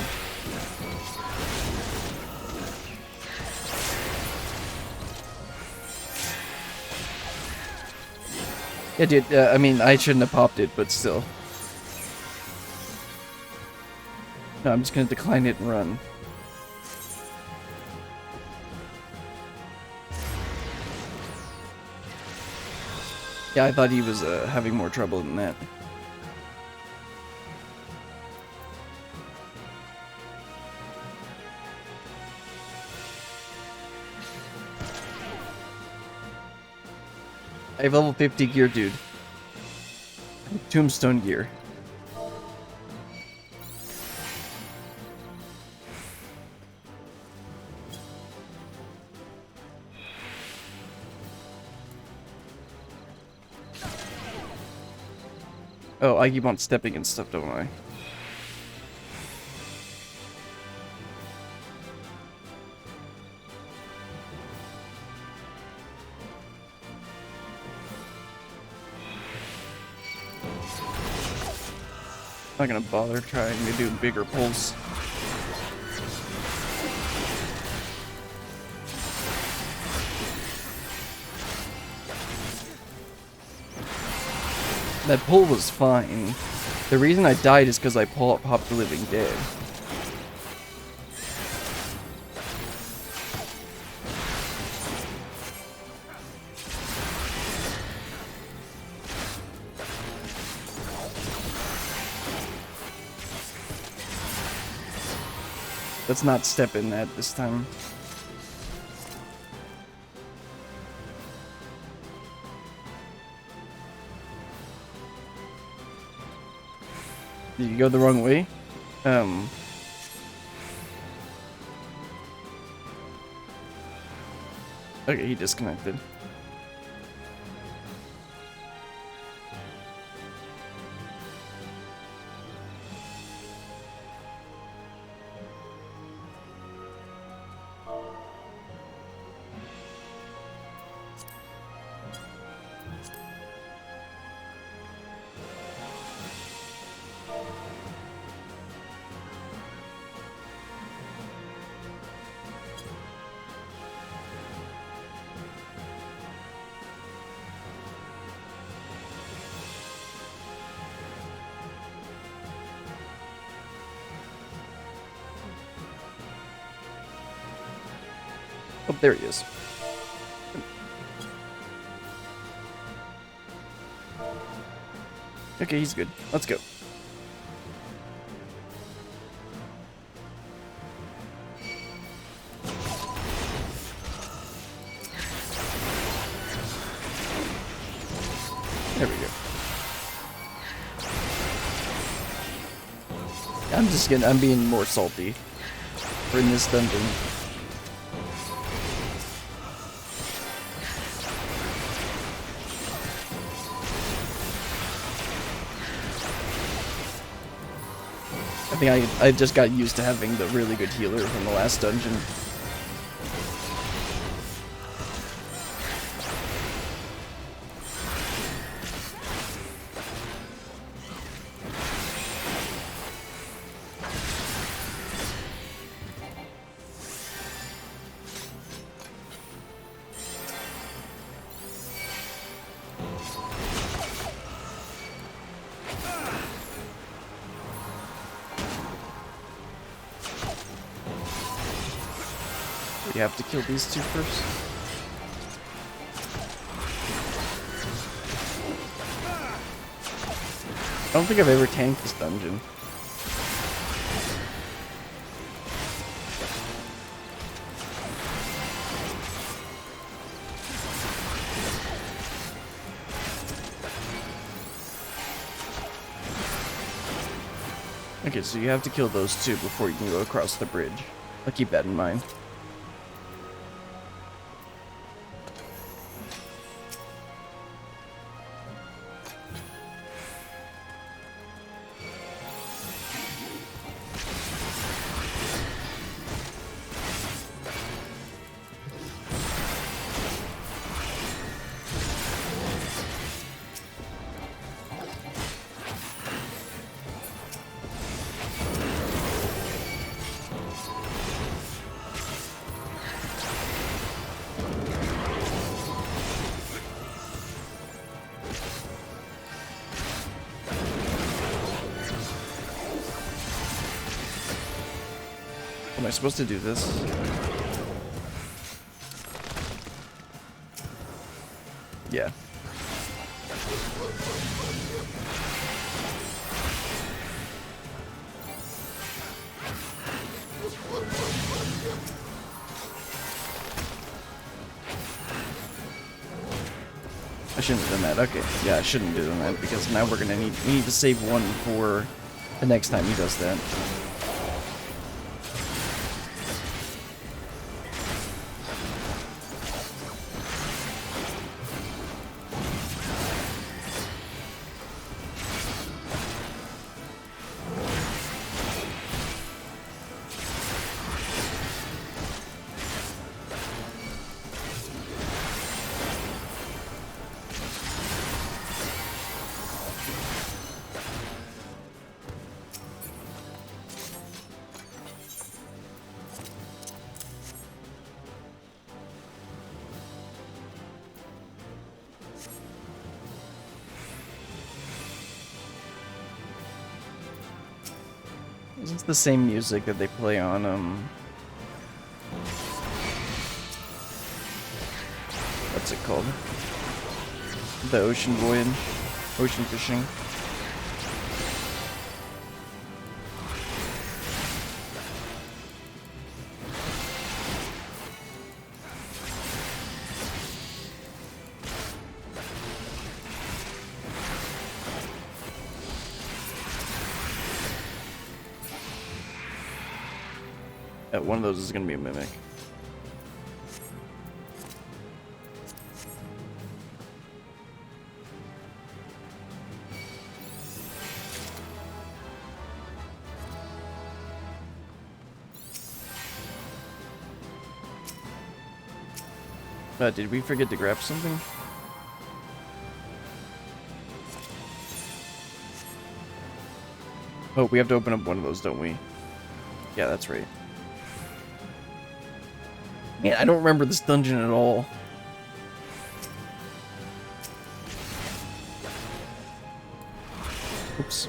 Yeah, dude, I mean, I shouldn't have popped it, but still. No, I'm just gonna decline it and run. Yeah, I thought he was having more trouble than that. I have level 50 gear, dude. Tombstone gear. Oh, I keep on stepping and stuff, don't I? Not gonna bother trying to do bigger pulls. That pull was fine. The reason I died is because I popped the Living Dead. Let's not step in that this time. Did you go the wrong way? Okay, he disconnected. Oh, there he is. Okay, he's good. Let's go. There we go. I'm being more salty. We're in this dungeon. I think I just got used to having the really good healer from the last dungeon. We have to kill these two first. I don't think I've ever tanked this dungeon. Okay, so you have to kill those two before you can go across the bridge. I'll keep that in mind. Am I supposed to do this? Yeah. I shouldn't have done that. Okay. Yeah, I shouldn't have done that because now we're gonna need to save one for the next time he does that. Is this the same music that they play on, what's it called? The Ocean Voyage? Ocean Fishing? One of those is gonna be a mimic. Did we forget to grab something? Oh, we have to open up one of those, don't we? Yeah, that's right. Man, I don't remember this dungeon at all. Oops.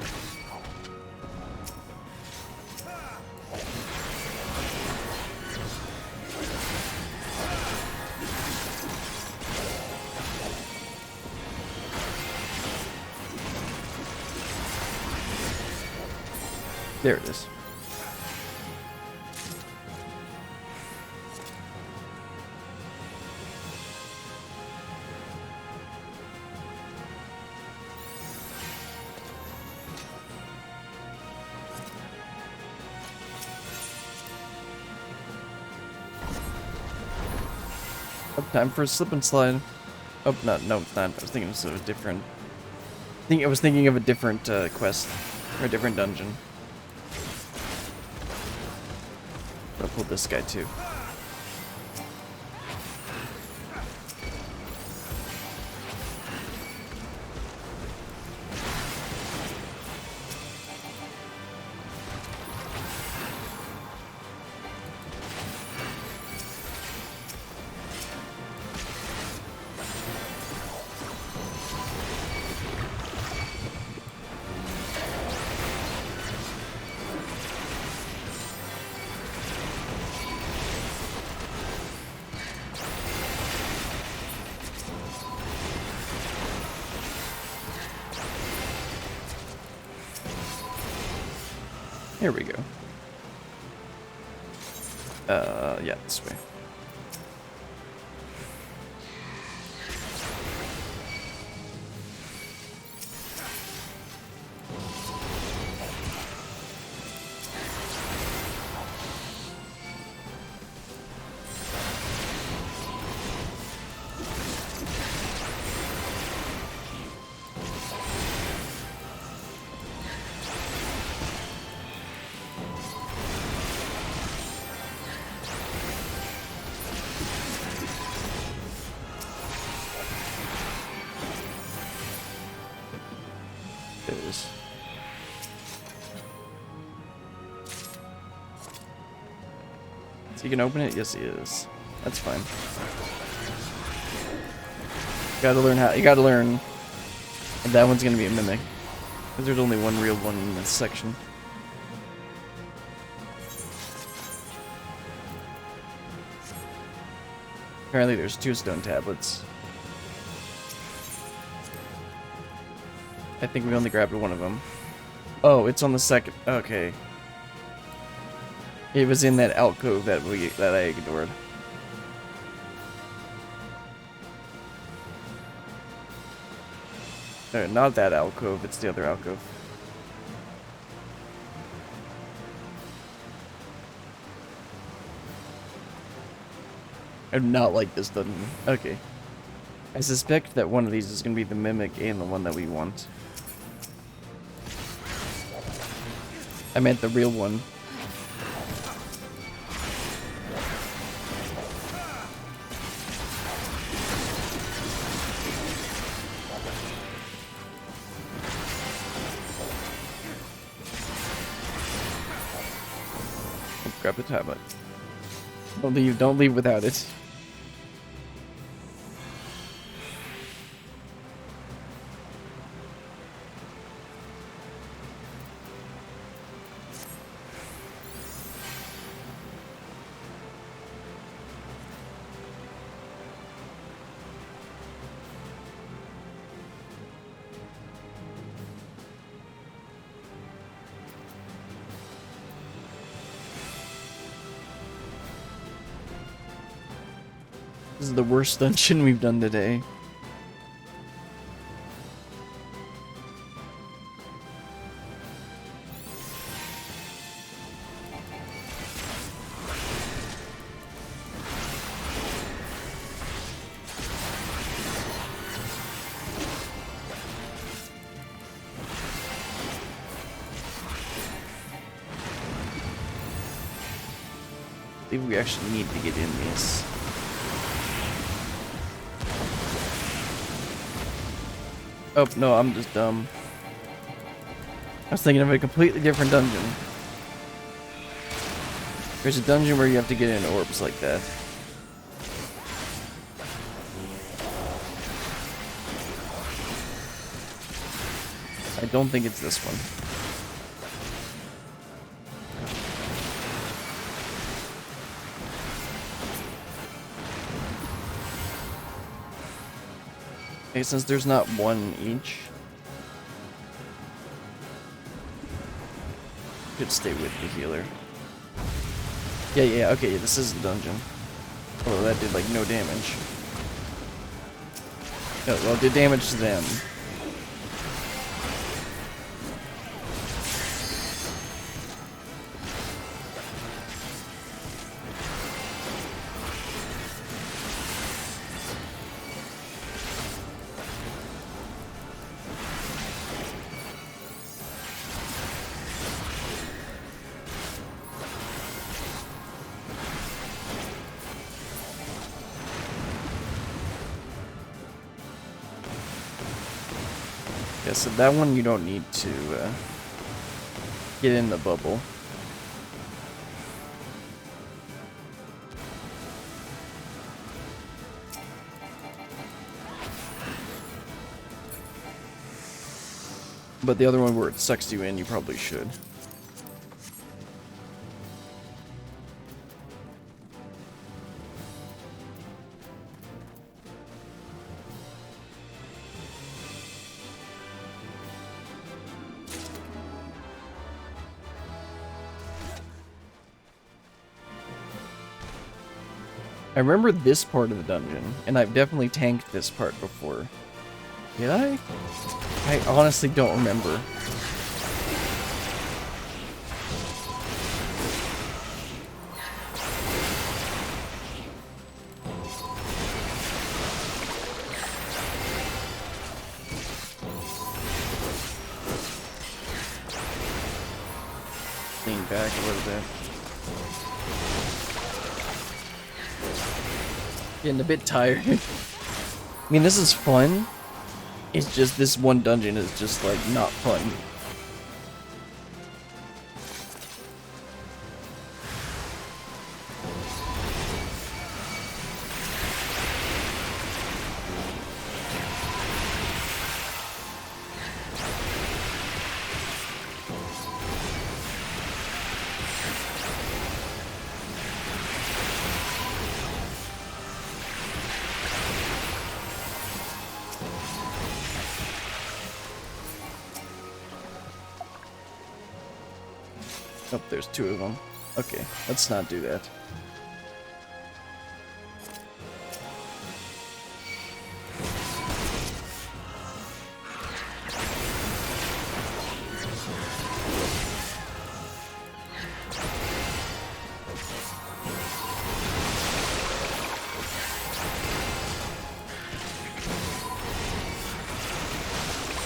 There it is. Time for a slip and slide. Oh, no, it's not. I was thinking of a different... I was thinking of a different quest. Or a different dungeon. I'll pull this guy too. Here we go. Yeah, this way. There it is. So you can open it? Yes, he is. That's fine. You gotta learn that one's gonna be a mimic. Because there's only one real one in this section. Apparently there's 2 stone tablets. I think we only grabbed one of them. Oh, it's on the second. Okay. It was in that alcove that I ignored. No, not that alcove. It's the other alcove. I do not like this dungeon. Okay. I suspect that one of these is going to be the mimic and the one that we want. I meant the real one. Grab the tablet. Don't leave without it. This is the worst dungeon we've done today. I think we actually need to get in this. Oh, no, I'm just dumb. I was thinking of a completely different dungeon. There's a dungeon where you have to get in orbs like that. I don't think it's this one. Okay, since there's not one each, could stay with the healer. Yeah, okay, this is the dungeon. Oh, that did like no damage. Oh, well, it did damage to them. Yeah, so that one you don't need to get in the bubble. But the other one where it sucks you in, you probably should. I remember this part of the dungeon, and I've definitely tanked this part before. Did I? I honestly don't remember. Lean back a little bit. Getting a bit tired. I mean, this is fun. It's just this one dungeon is just like not fun. Oh, there's two of them. Okay, let's not do that.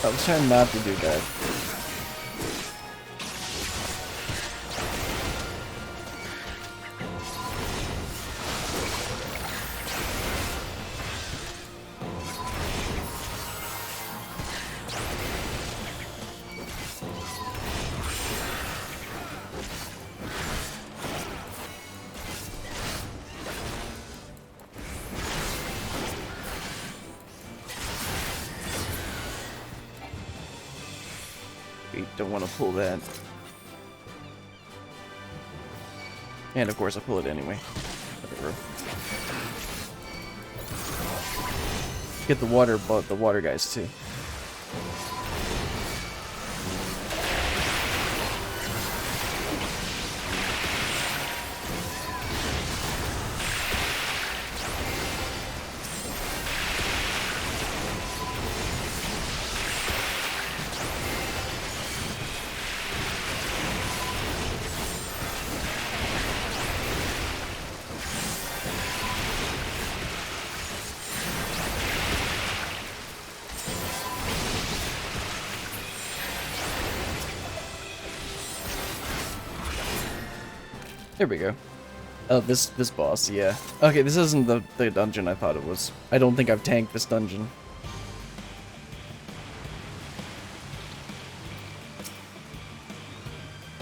I was trying not to do that. Don't want to pull that. And of course I pull it anyway. Whatever. Get the water guys too. There we go. Oh, this boss, yeah. Okay, this isn't the dungeon I thought it was. I don't think I've tanked this dungeon.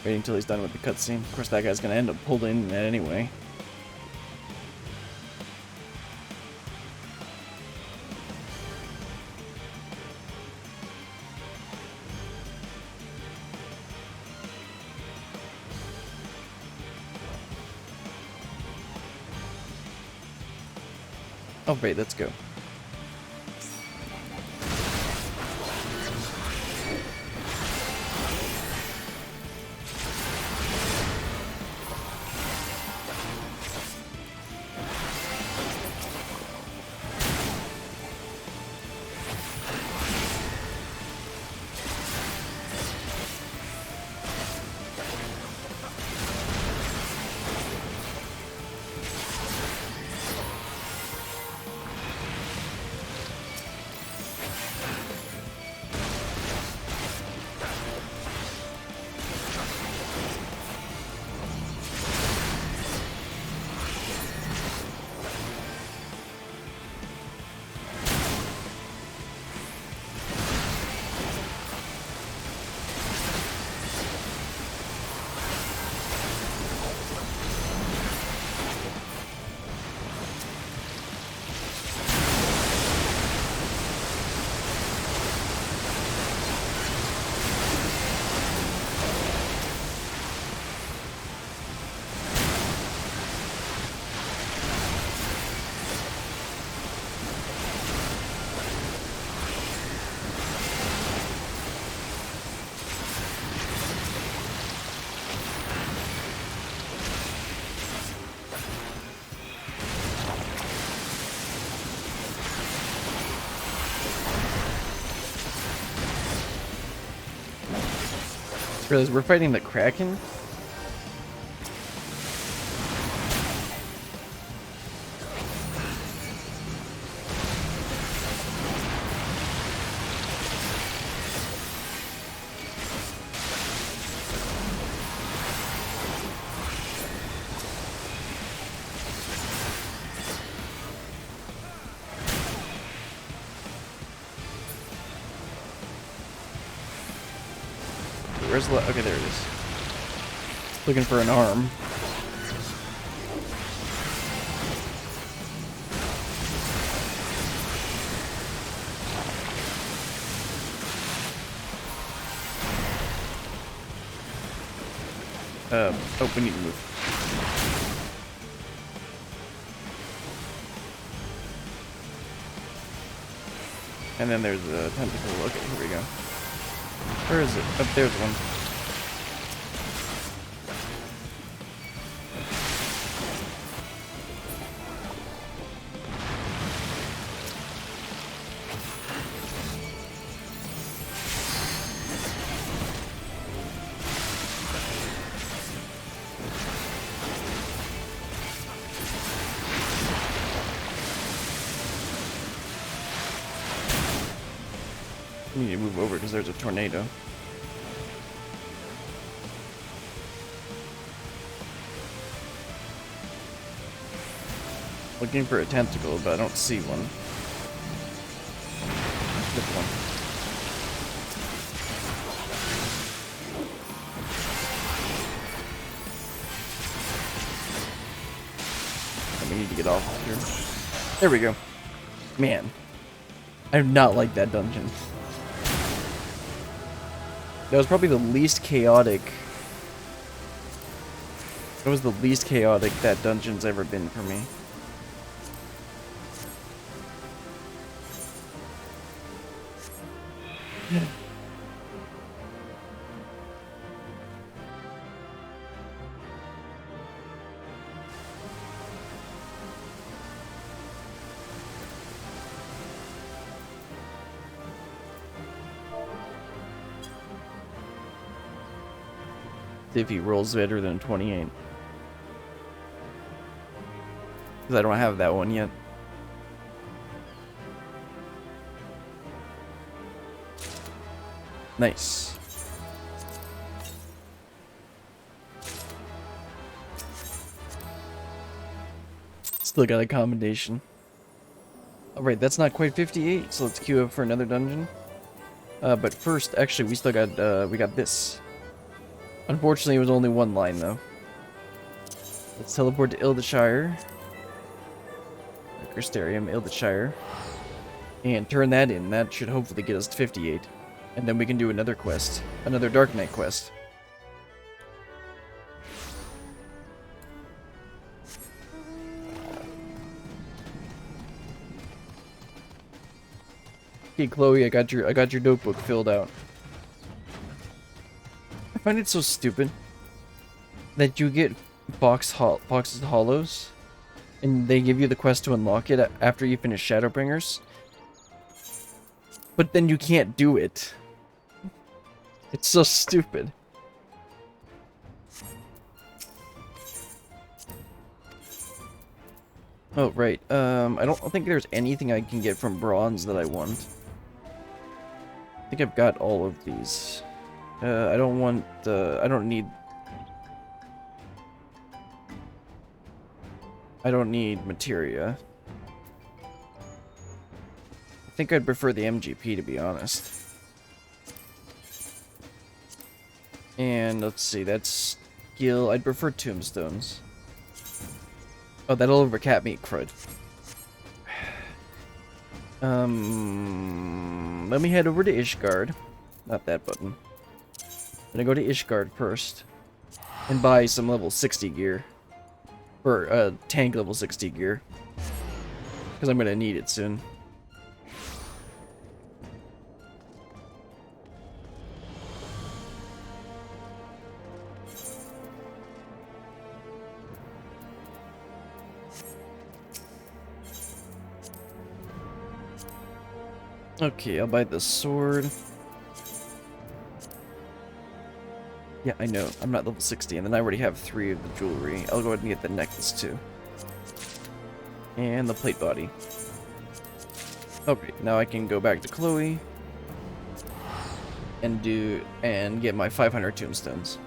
Waiting until he's done with the cutscene. Of course, that guy's gonna end up pulled in that anyway. Oh, great, let's go. Realize we're fighting the Kraken? Where's the... Okay, there it is. Looking for an arm. Oh, we need to move. And then there's a tentacle. Okay, here we go. Where is it? Oh, there's one. We need to move over because there's a tornado. Looking for a tentacle, but I don't see one. This one. And we need to get off here. There we go. Man, I do not like that dungeon. That was probably the least chaotic. That was the least chaotic that dungeon's ever been for me. See if he rolls better than 28. Because I don't have that one yet. Nice. Still got a commendation. Alright, that's not quite 58, so let's queue up for another dungeon. But first, actually, we still got, we got this. Unfortunately, it was only one line, though. Let's teleport to Ildashire. Crystarium, Ildashire. And turn that in. That should hopefully get us to 58. And then we can do another quest. Another Dark Knight quest. Okay, Chloe, I got your notebook filled out. I find it so stupid that you get boxes of hollows, and they give you the quest to unlock it after you finish Shadowbringers. But then you can't do it. It's so stupid. Oh, right. I don't think there's anything I can get from bronze that I want. I think I've got all of these. I don't want, I don't need materia. I think I'd prefer the MGP, to be honest. And let's see, that's skill. I'd prefer tombstones. Oh, that'll overcap me, crud. Let me head over to Ishgard. Not that button. I'm gonna go to Ishgard first and buy some level 60 gear. Or, tank level 60 gear. Because I'm gonna need it soon. Okay, I'll buy the sword. Yeah, I know. I'm not level 60, and then I already have 3 of the jewelry. I'll go ahead and get the necklace, too. And the plate body. Okay, now I can go back to Chloe. And get my 500 tombstones.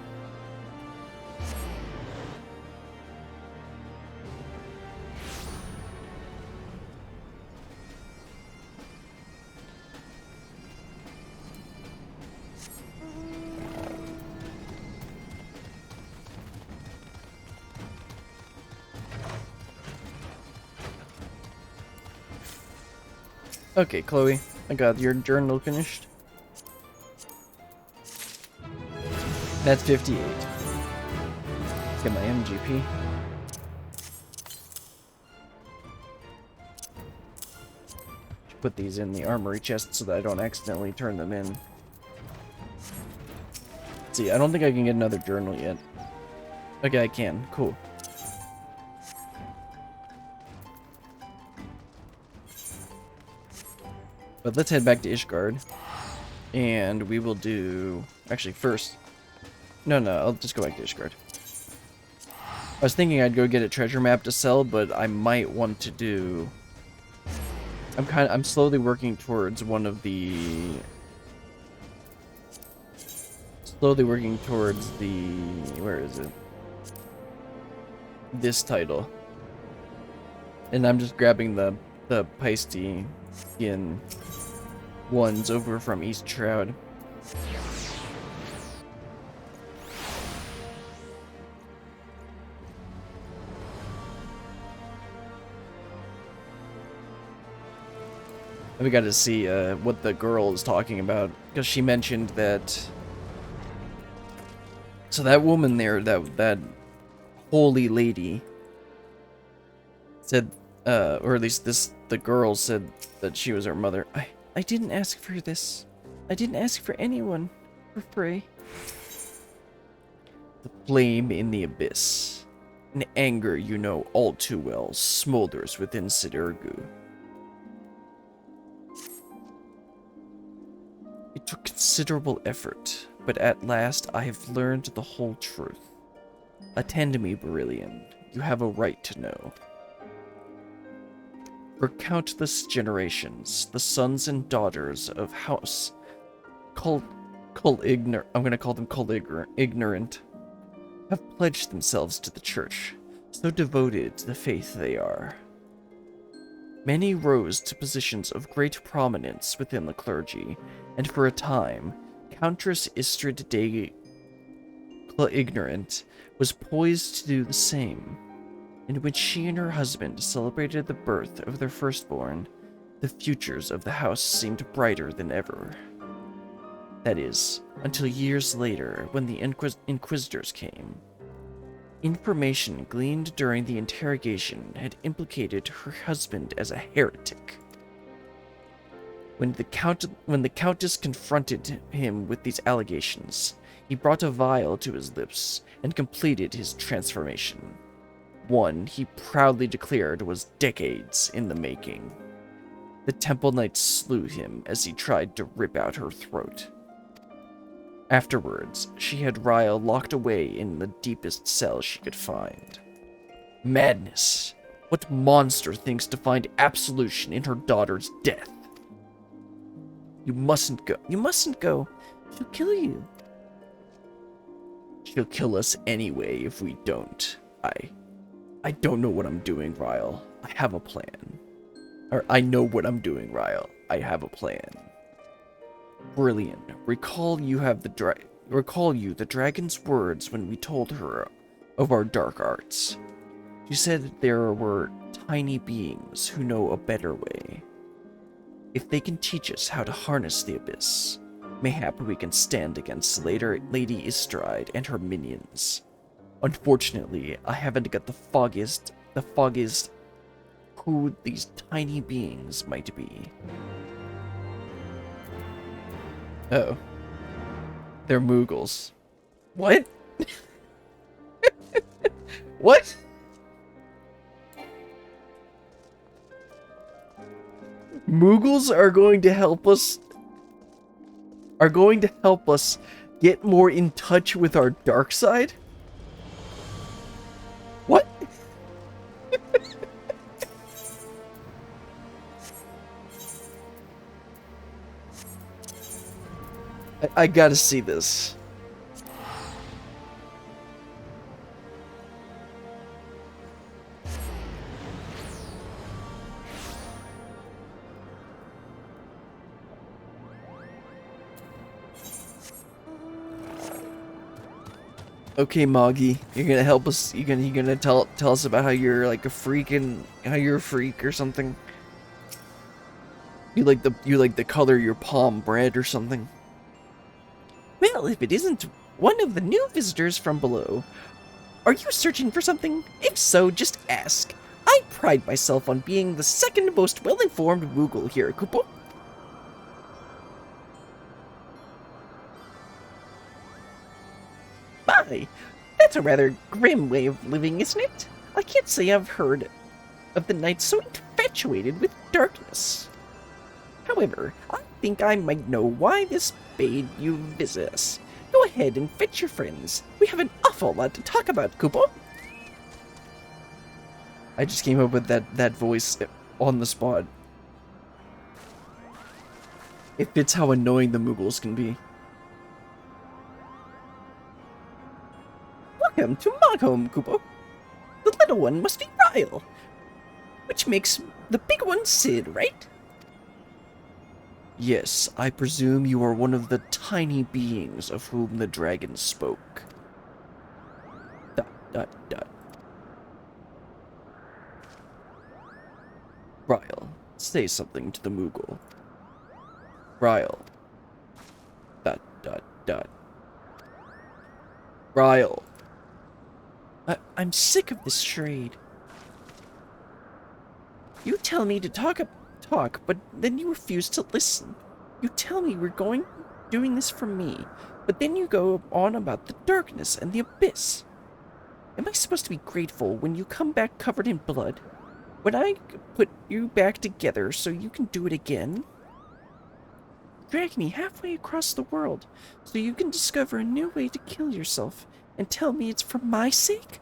Okay, Chloe, I got your journal finished. That's 58. Get my MGP. Put these in the armory chest so that I don't accidentally turn them in. Let's see, I don't think I can get another journal yet. Okay, I can. Cool. But let's head back to Ishgard. And we will do... Actually, first... No, I'll just go back to Ishgard. I was thinking I'd go get a treasure map to sell, but I might want to do... I'm slowly working towards one of the... Where is it? This title. And I'm just grabbing the Peisty skin ones over from East Shroud. And we got to see what the girl is talking about, because she mentioned that. So that woman there, that holy lady, said, or at least the girl said that she was her mother. I didn't ask for this. I didn't ask for anyone for free. The flame in the abyss, an anger you know all too well, smolders within Sidirgu. It took considerable effort, but at last I have learned the whole truth. Attend me, Berillion. You have a right to know. For countless generations, the sons and daughters of House Ignorant have pledged themselves to the church, so devoted to the faith they are. Many rose to positions of great prominence within the clergy, and for a time, Countess Istrid de Ignorant was poised to do the same. And when she and her husband celebrated the birth of their firstborn, the futures of the house seemed brighter than ever. That is, until years later, when the Inquisitors came. Information gleaned during the interrogation had implicated her husband as a heretic. When the Countess confronted him with these allegations, he brought a vial to his lips and completed his transformation. One he proudly declared was decades in the making. The Temple Knights slew him as he tried to rip out her throat. Afterwards, she had Ryle locked away in the deepest cell she could find. Madness! What monster thinks to find absolution in her daughter's death? You mustn't go. You mustn't go. She'll kill you. She'll kill us anyway if we don't. I don't know what I'm doing, Ryle. I have a plan. Or I know what I'm doing, Ryle. I have a plan. Brilliant. Recall you the dragon's words when we told her of our dark arts. She said that there were tiny beings who know a better way. If they can teach us how to harness the abyss, mayhap we can stand against Lady Istride and her minions. Unfortunately, I haven't got the foggiest who these tiny beings might be. Oh. They're Moogles. What? What? Moogles are going to help us get more in touch with our dark side? What? I gotta see this. Okay, Moggy, you're gonna help us. You're gonna tell us about how you're like a freak and how you're a freak or something. You like the color of your palm red or something. Well, if it isn't one of the new visitors from below, are you searching for something? If so, just ask. I pride myself on being the second most well-informed Moogle here, Kupo. My, that's a rather grim way of living, isn't it? I can't say I've heard of the knights so infatuated with darkness. However, I think I might know why this bade you visit us. Go ahead and fetch your friends. We have an awful lot to talk about, Kupo. I just came up with that voice on the spot. It fits how annoying the Moogles can be. Welcome to my home, Kupo. The little one must be Ryle, which makes the big one Sid, right? Yes, I presume you are one of the tiny beings of whom the dragon spoke. ... Ryle, say something to the Moogle. Ryle. ... Ryle. I'm sick of this charade. You tell me to talk, but then you refuse to listen. You tell me we're doing this for me, but then you go on about the darkness and the abyss. Am I supposed to be grateful when you come back covered in blood? When I put you back together so you can do it again? Drag me halfway across the world so you can discover a new way to kill yourself and tell me it's for my sake?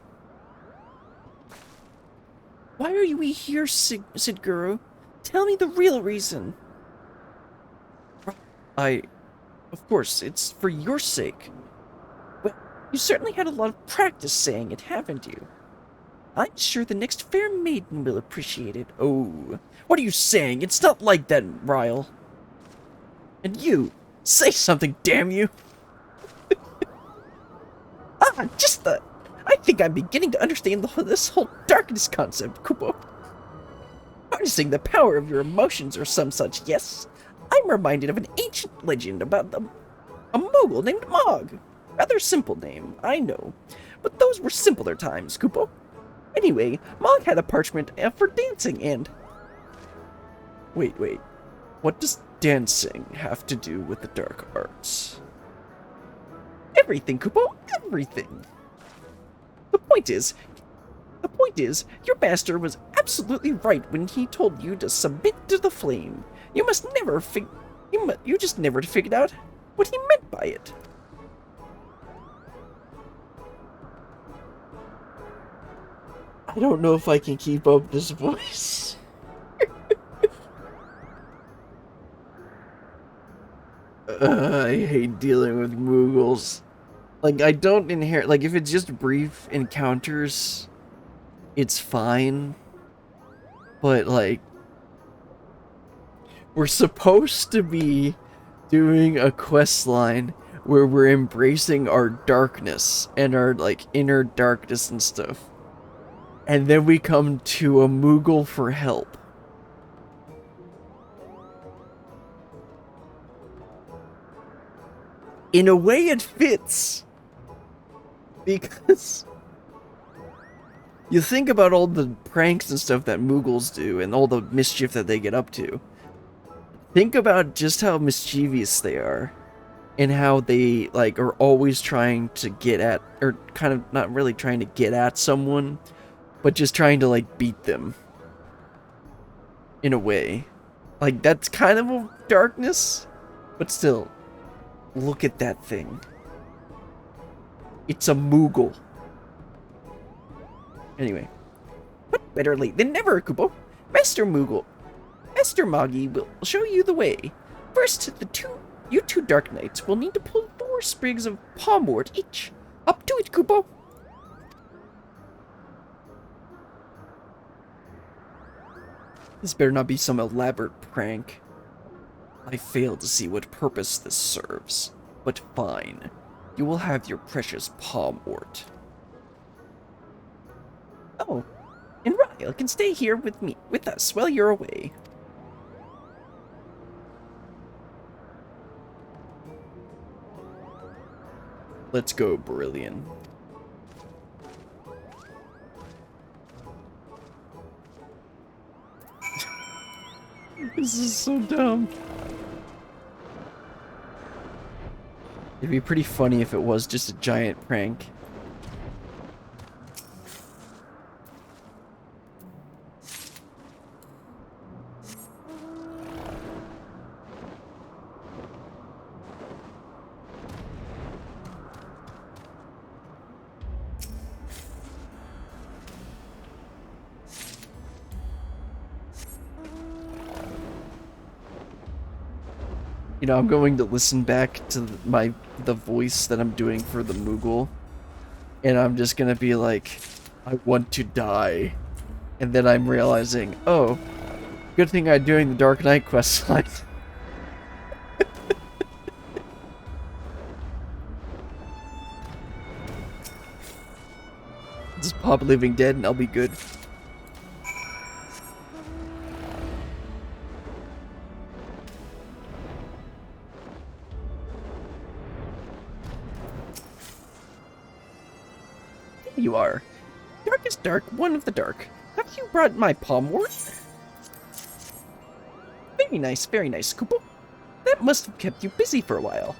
Why are we here, Sidguru? Tell me the real reason. Of course, it's for your sake. Well, you certainly had a lot of practice saying it, haven't you? I'm sure the next fair maiden will appreciate it. Oh, what are you saying? It's not like that, Ryle. And you, say something, damn you! I think I'm beginning to understand this whole darkness concept, Kupo. Harnessing the power of your emotions or some such, yes. I'm reminded of an ancient legend about a mogul named Mog. Rather simple name, I know. But those were simpler times, Kupo. Anyway, Mog had a parchment for dancing and... Wait. What does dancing have to do with the dark arts? Everything, Kupo, everything. The point is, your master was absolutely right when he told you to submit to the flame. You just never figured out what he meant by it. I don't know if I can keep up this voice. I hate dealing with Moogles. Like, I don't inherit... Like, if it's just brief encounters, it's fine. But, like... We're supposed to be doing a quest line where we're embracing our darkness and our, like, inner darkness and stuff. And then we come to a Moogle for help. In a way, it fits. Because you think about all the pranks and stuff that Moogles do and all the mischief that they get up to. Think about just how mischievous they are and how they, like, are always trying to get at, or kind of not really trying to get at someone, but just trying to, like, beat them. In a way. Like, that's kind of a darkness, but still, look at that thing. It's a Moogle. Anyway. But better late than never, Kupo. Master Moggy will show you the way. First, you two Dark Knights will need to pull 4 sprigs of palmwort each. Up to it, Kupo. This better not be some elaborate prank. I fail to see what purpose this serves, but fine. You will have your precious palmwort. Oh, and Ryle can stay here with us while you're away. Let's go, Brilliant. This is so dumb. It'd be pretty funny if it was just a giant prank. You know, I'm going to listen back to the voice that I'm doing for the Moogle, and I'm just gonna be like, I want to die. And then I'm realizing, oh, good thing I'm doing the Dark Knight quest line. Just pop Living Dead and I'll be good. You are. Darkest dark, one of the dark. Have you brought my palmwort? Very nice, Kupo. That must have kept you busy for a while.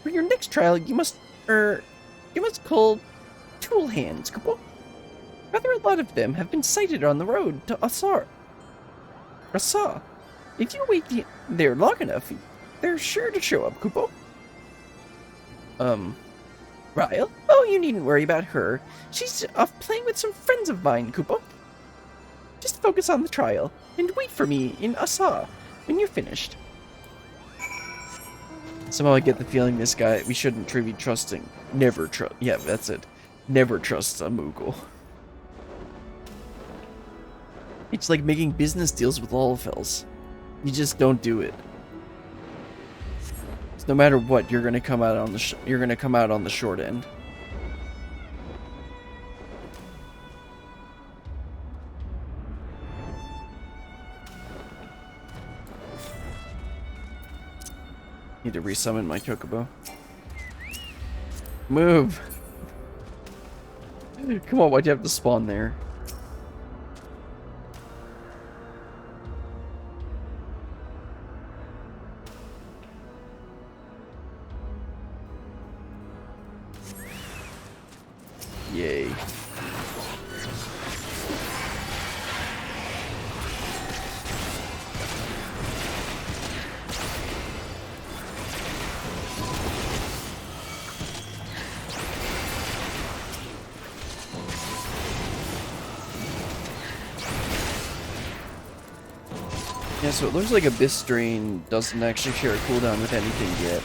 For your next trial, you must call tool hands, Kupo. Rather a lot of them have been sighted on the road to Asar. If you wait there long enough, they're sure to show up, Kupo. Ryle? Oh, you needn't worry about her. She's off playing with some friends of mine, Kupo. Just focus on the trial, and wait for me in Asa when you're finished. Somehow I get the feeling this guy, we shouldn't be trusting. Yeah, that's it. Never trust a Moogle. It's like making business deals with Lalfels. You just don't do it. So no matter what, you're gonna come out on the short end. Need to resummon my Chocobo. Move! Come on, why'd you have to spawn there? Yay. Yeah, so it looks like Abyss Drain doesn't actually share a cooldown with anything yet.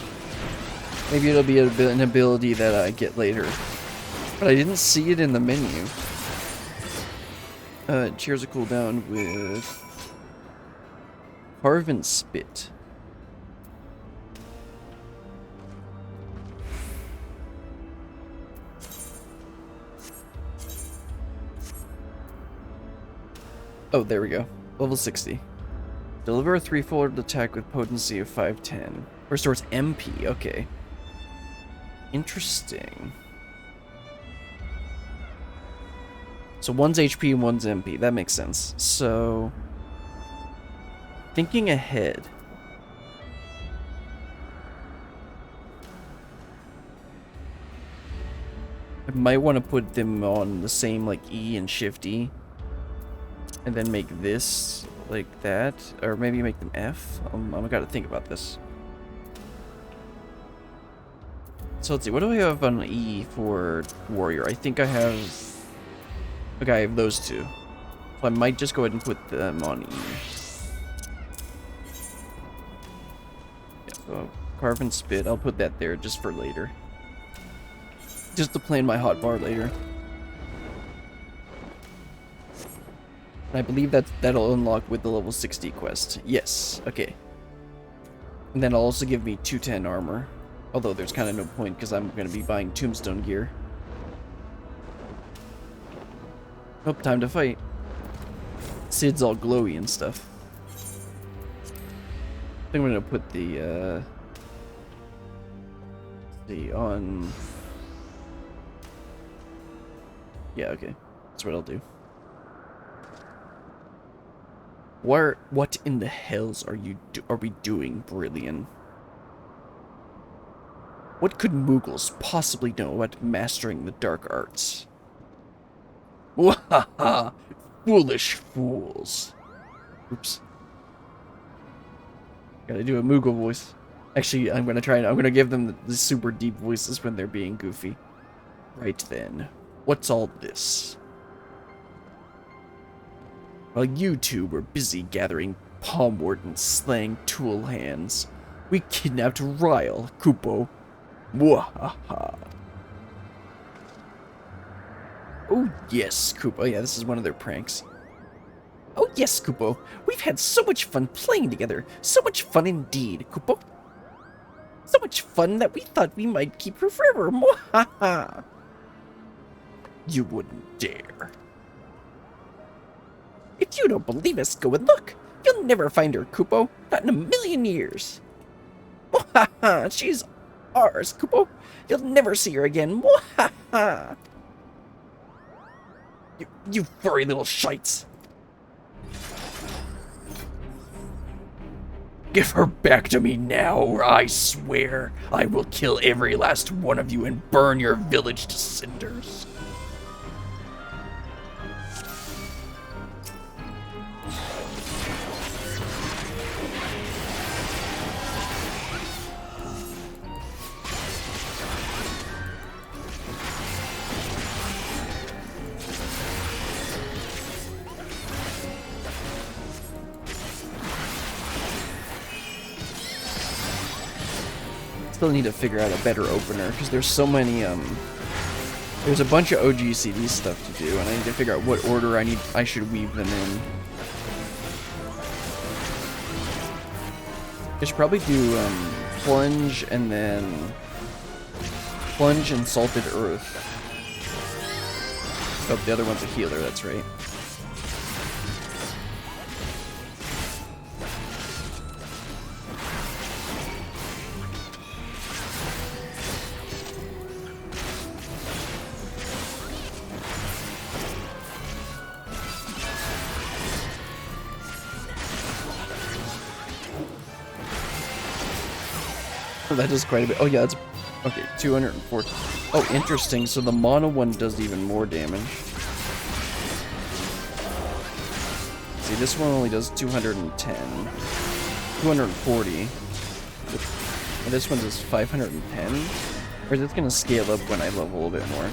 Maybe it'll be an ability that I get later. But I didn't see it in the menu. It shares a cooldown with Carven Spit. Oh, there we go. Level 60. Deliver a threefold attack with potency of 510. Restores MP, okay. Interesting. So one's HP and one's MP, that makes sense. So, thinking ahead. I might want to put them on the same like E and Shift E. And then make this like that, or maybe make them F. I gotta think about this. So let's see, what do I have on E for Warrior? I think I have... Okay, I have those two. So I might just go ahead and put them on E. Yeah, so Carven Spit, I'll put that there just for later. Just to plan my hotbar later. And I believe that'll unlock with the level 60 quest. Yes, okay. And then it'll also give me 210 armor. Although there's kind of no point because I'm going to be buying tombstone gear. Oh, time to fight. Sid's all glowy and stuff. I think I'm going to put the on... Yeah, okay. That's what I'll do. What in the hells are we doing, Brilliant? What could Moogles possibly know about mastering the dark arts? Wahaha! Foolish fools! Oops. Gotta do a Moogle voice. Actually, I'm gonna give them the super deep voices when they're being goofy. Right then, what's all this? While you two were busy gathering palmwort and slaying tool hands, we kidnapped Ryle, Kupo. Mwahaha. Oh yes, Kupo. Yeah, this is one of their pranks. Oh yes, Kupo. We've had so much fun playing together. So much fun indeed, Kupo. So much fun that we thought we might keep her forever. Mwahaha. You wouldn't dare. If you don't believe us, go and look. You'll never find her, Kupo. Not in a million years. Mwahaha. She's ours, Kupo. You'll never see her again. Mwahaha. You furry little shites. Give her back to me now, or I swear I will kill every last one of you and burn your village to cinders. Still need to figure out a better opener because there's so many there's a bunch of OGCD stuff to do and I need to figure out what order I should weave them in. I should probably do plunge and then plunge and salted earth. Oh, the other one's a healer, that's right. Oh, that does quite a bit. Oh yeah, that's okay. 204. Oh, interesting. So the mono one does even more damage. See, this one only does 210, 240. And this one does 510. Or is it gonna scale up when I level a bit more?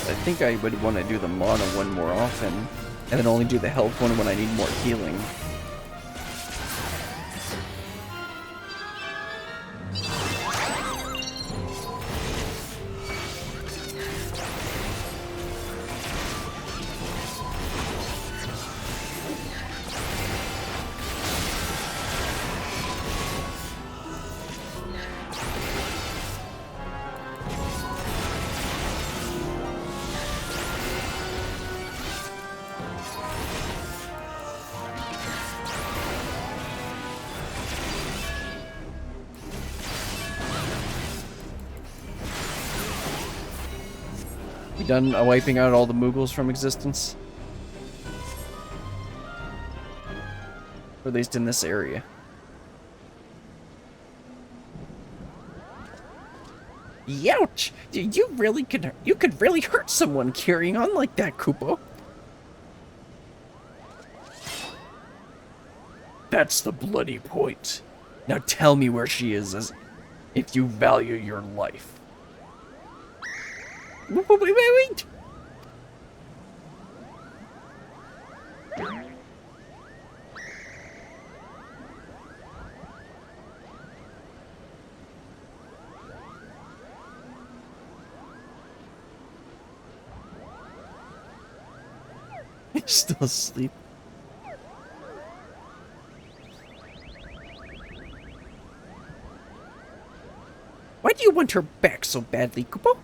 I think I would want to do the mono one more often, and then only do the health one when I need more healing. Done wiping out all the Moogles from existence? Or at least in this area. Youch! You could really hurt someone carrying on like that, Kupo. That's the bloody point. Now tell me where she is, as if you value your life. Wait! He's still asleep. Why do you want her back so badly, Kupo?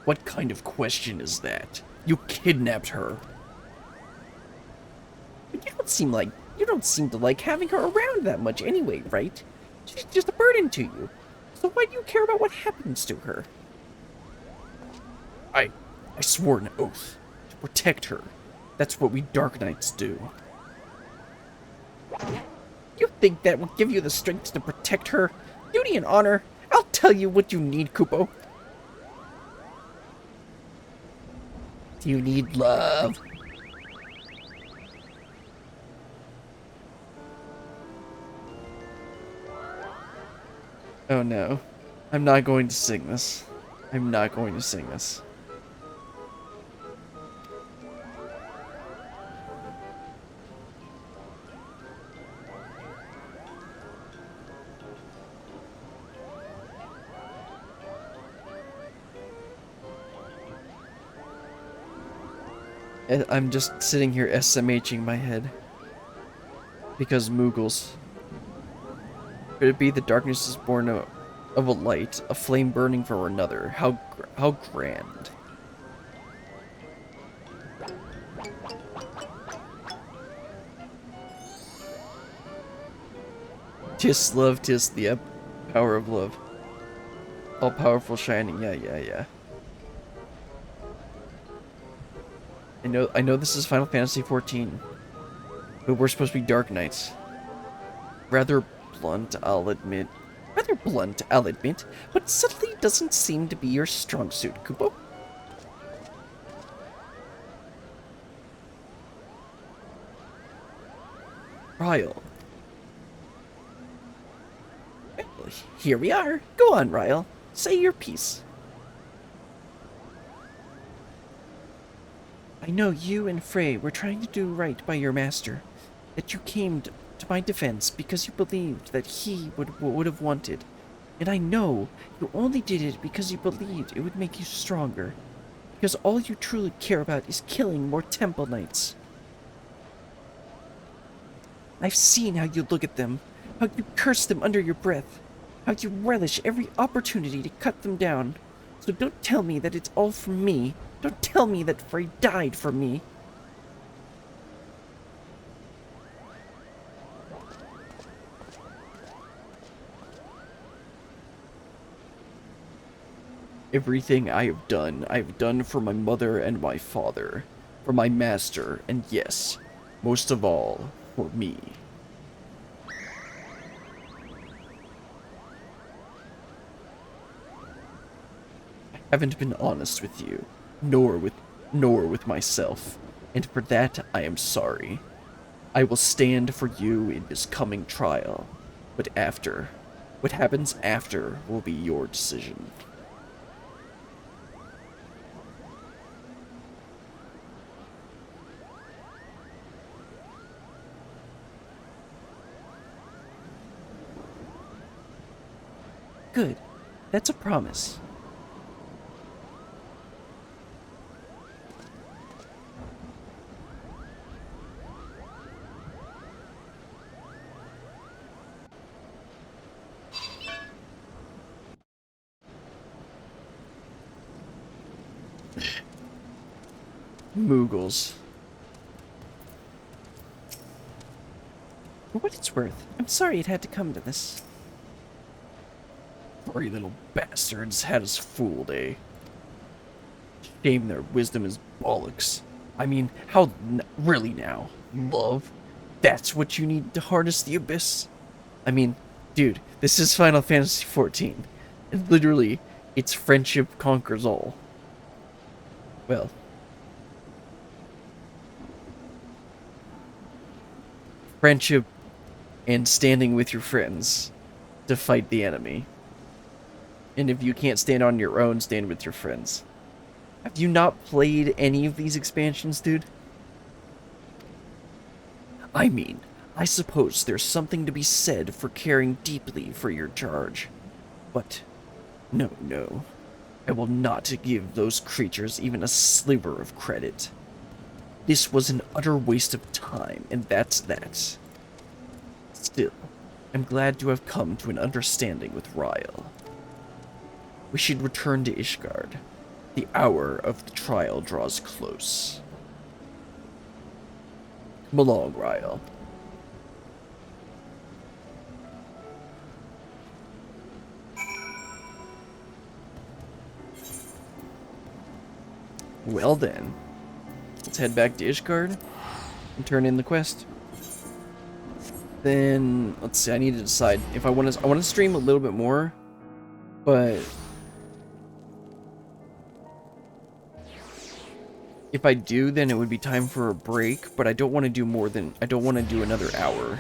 What kind of question is that? You kidnapped her. But you don't seem to like having her around that much anyway, right? She's just a burden to you. So why do you care about what happens to her? I swore an oath to protect her. That's what we Dark Knights do. You think that will give you the strength to protect her? Duty and honor? I'll tell you what you need, Kupo. You need love. Oh no. I'm not going to sing this. I'm not going to sing this. I'm just sitting here SMHing my head. Because Moogles. Could it be the darkness is born of a light, a flame burning for another? How grand. Tis love, tis the power of love. All powerful shining, yeah. I know this is Final Fantasy XIV, but we're supposed to be Dark Knights. Rather blunt, I'll admit, but subtly doesn't seem to be your strong suit, Kupo. Ryle. Well, here we are. Go on, Ryle. Say your piece. I know you and Frey were trying to do right by your master, that you came to my defense because you believed that he would have wanted. And I know you only did it because you believed it would make you stronger. Because all you truly care about is killing more Temple Knights. I've seen how you look at them, how you curse them under your breath, how you relish every opportunity to cut them down. So don't tell me that it's all for me. Don't tell me that Frey died for me. Everything I've done for my mother and my father, for my master, and yes, most of all, for me. I haven't been honest with you, nor with myself, and for that I am sorry. I will stand for you in this coming trial, but what happens after will be your decision. Good. That's a promise. Moogles. For what it's worth, I'm sorry it had to come to this. Furry little bastards had us fooled, eh? Shame their wisdom is bollocks. I mean, really now? Love? That's what you need to harness the abyss? I mean, dude, this is Final Fantasy XIV. And literally, it's friendship conquers all. Well. Friendship and standing with your friends to fight the enemy. And if you can't stand on your own, stand with your friends. Have you not played any of these expansions, dude? I mean, I suppose there's something to be said for caring deeply for your charge. But, no. I will not give those creatures even a sliver of credit. This was an utter waste of time, and that's that. Still, I'm glad to have come to an understanding with Ryle. We should return to Ishgard. The hour of the trial draws close. Come along, Ryle. Well then, let's head back to Ishgard and turn in the quest. Then, let's see, I need to decide if I want to stream a little bit more, but if I do, then it would be time for a break, but I don't want to do another hour.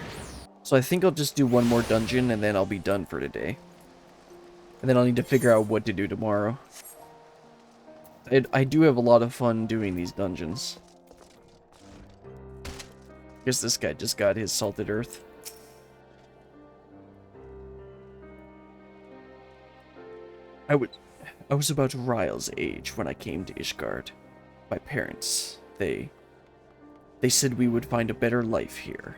So I think I'll just do one more dungeon, and then I'll be done for today. And then I'll need to figure out what to do tomorrow. I do have a lot of fun doing these dungeons. Guess this guy just got his Salted Earth. I was about Ryle's age when I came to Ishgard. My parents, they said we would find a better life here.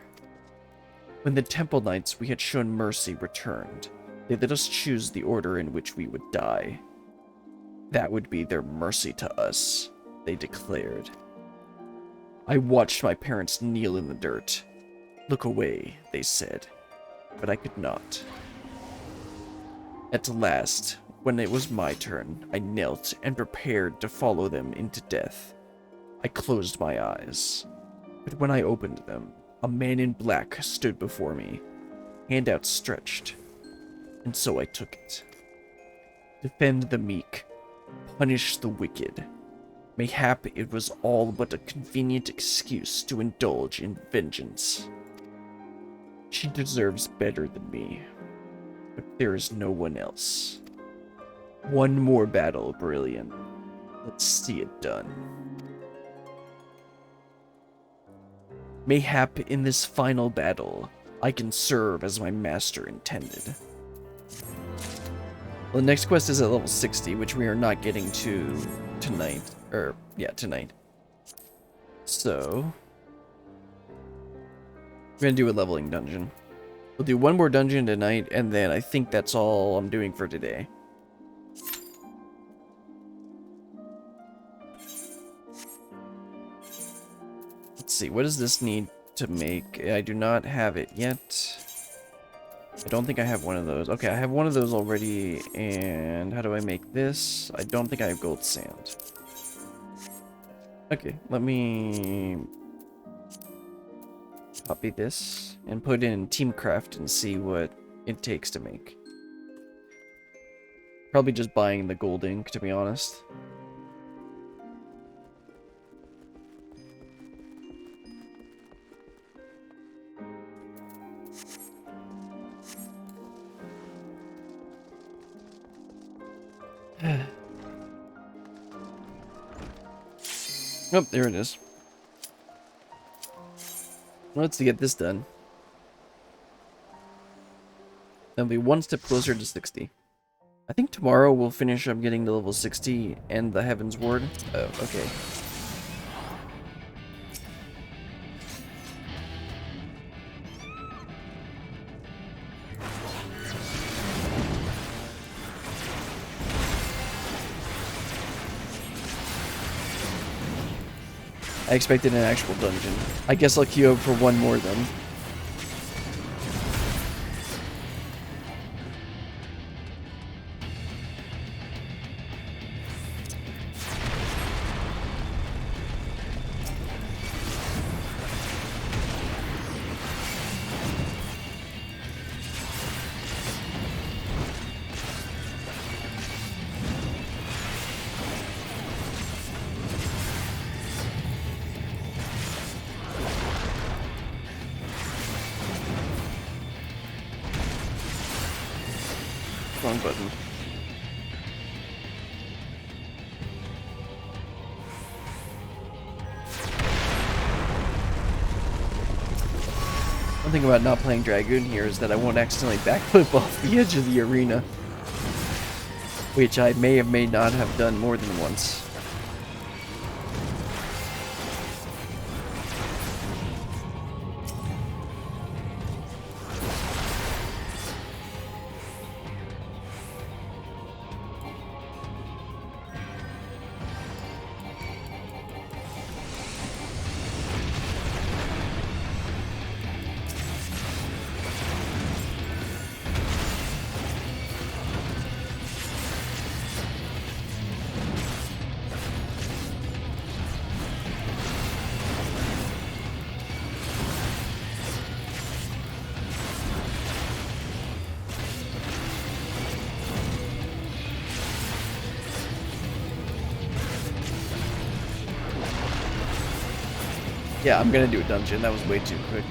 When the Temple Knights we had shown mercy returned, they let us choose the order in which we would die. That would be their mercy to us, they declared. I watched my parents kneel in the dirt. Look away, they said, but I could not. At last, when it was my turn, I knelt and prepared to follow them into death. I closed my eyes, but when I opened them, a man in black stood before me, hand outstretched, and so I took it. Defend the meek, punish the wicked. Mayhap it was all but a convenient excuse to indulge in vengeance. She deserves better than me, but there is no one else. One more battle, Brilliant. Let's see it done. Mayhap in this final battle, I can serve as my master intended. Well, the next quest is at level 60, which we are not getting to tonight. Tonight. So, we're gonna do a leveling dungeon. We'll do one more dungeon tonight, and then I think that's all I'm doing for today. Let's see, what does this need to make? I do not have it yet. I don't think I have one of those. Okay, I have one of those already, and how do I make this? I don't think I have gold sand. Okay, let me copy this and put it in Teamcraft and see what it takes to make. Probably just buying the gold ink, to be honest. Oh, there it is. Let's get this done. That'll be one step closer to 60. I think tomorrow we'll finish up getting to level 60 and the Heaven's Ward. Oh, okay. I expected an actual dungeon. I guess I'll queue up for one more then. Wrong button. One thing about not playing Dragoon here is that I won't accidentally backflip off the edge of the arena. Which I may or may not have done more than once. Yeah, I'm gonna do a dungeon. That was way too quick.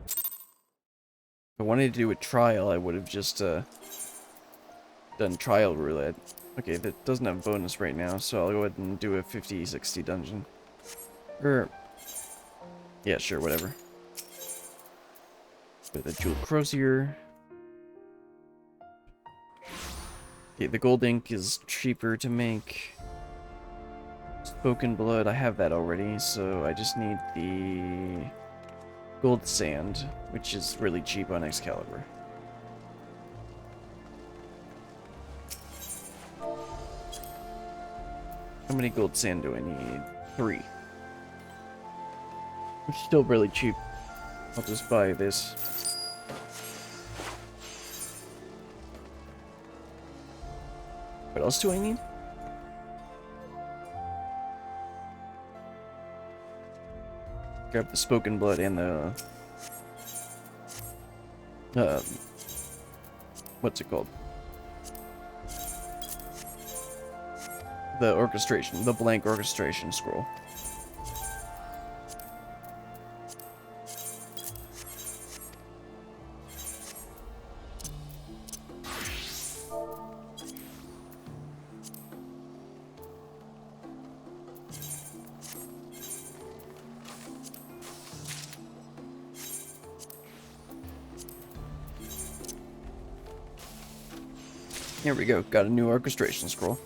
If I wanted to do a trial, I would have just done trial roulette. Okay, that doesn't have bonus right now, so I'll go ahead and do a 50-60 dungeon. Yeah, sure, whatever. With a jewel crozier. Okay, the gold ink is cheaper to make. Spoken blood, I have that already, so I just need the gold sand, which is really cheap on Excalibur. How many gold sand do I need? 3. Which is still really cheap. I'll just buy this. What else do I need? Grab the spoken blood and the what's it called? The orchestration, the blank orchestration scroll. Here we go. Got a new orchestration scroll.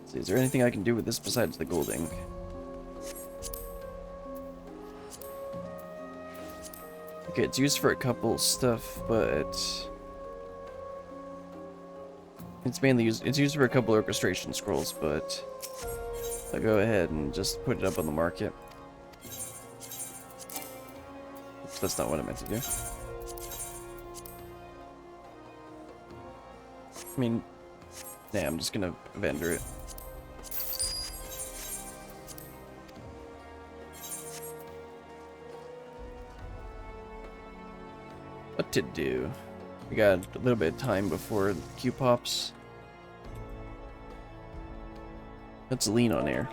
Let's see, is there anything I can do with this besides the gold ink? Okay, it's used for a couple stuff, but it's mainly used. It's used for a couple orchestration scrolls, but I'll go ahead and just put it up on the market. Oops, that's not what I meant to do. I mean, yeah, I'm just gonna vendor it. What to do? We got a little bit of time before the Q pops. Let's lean on air.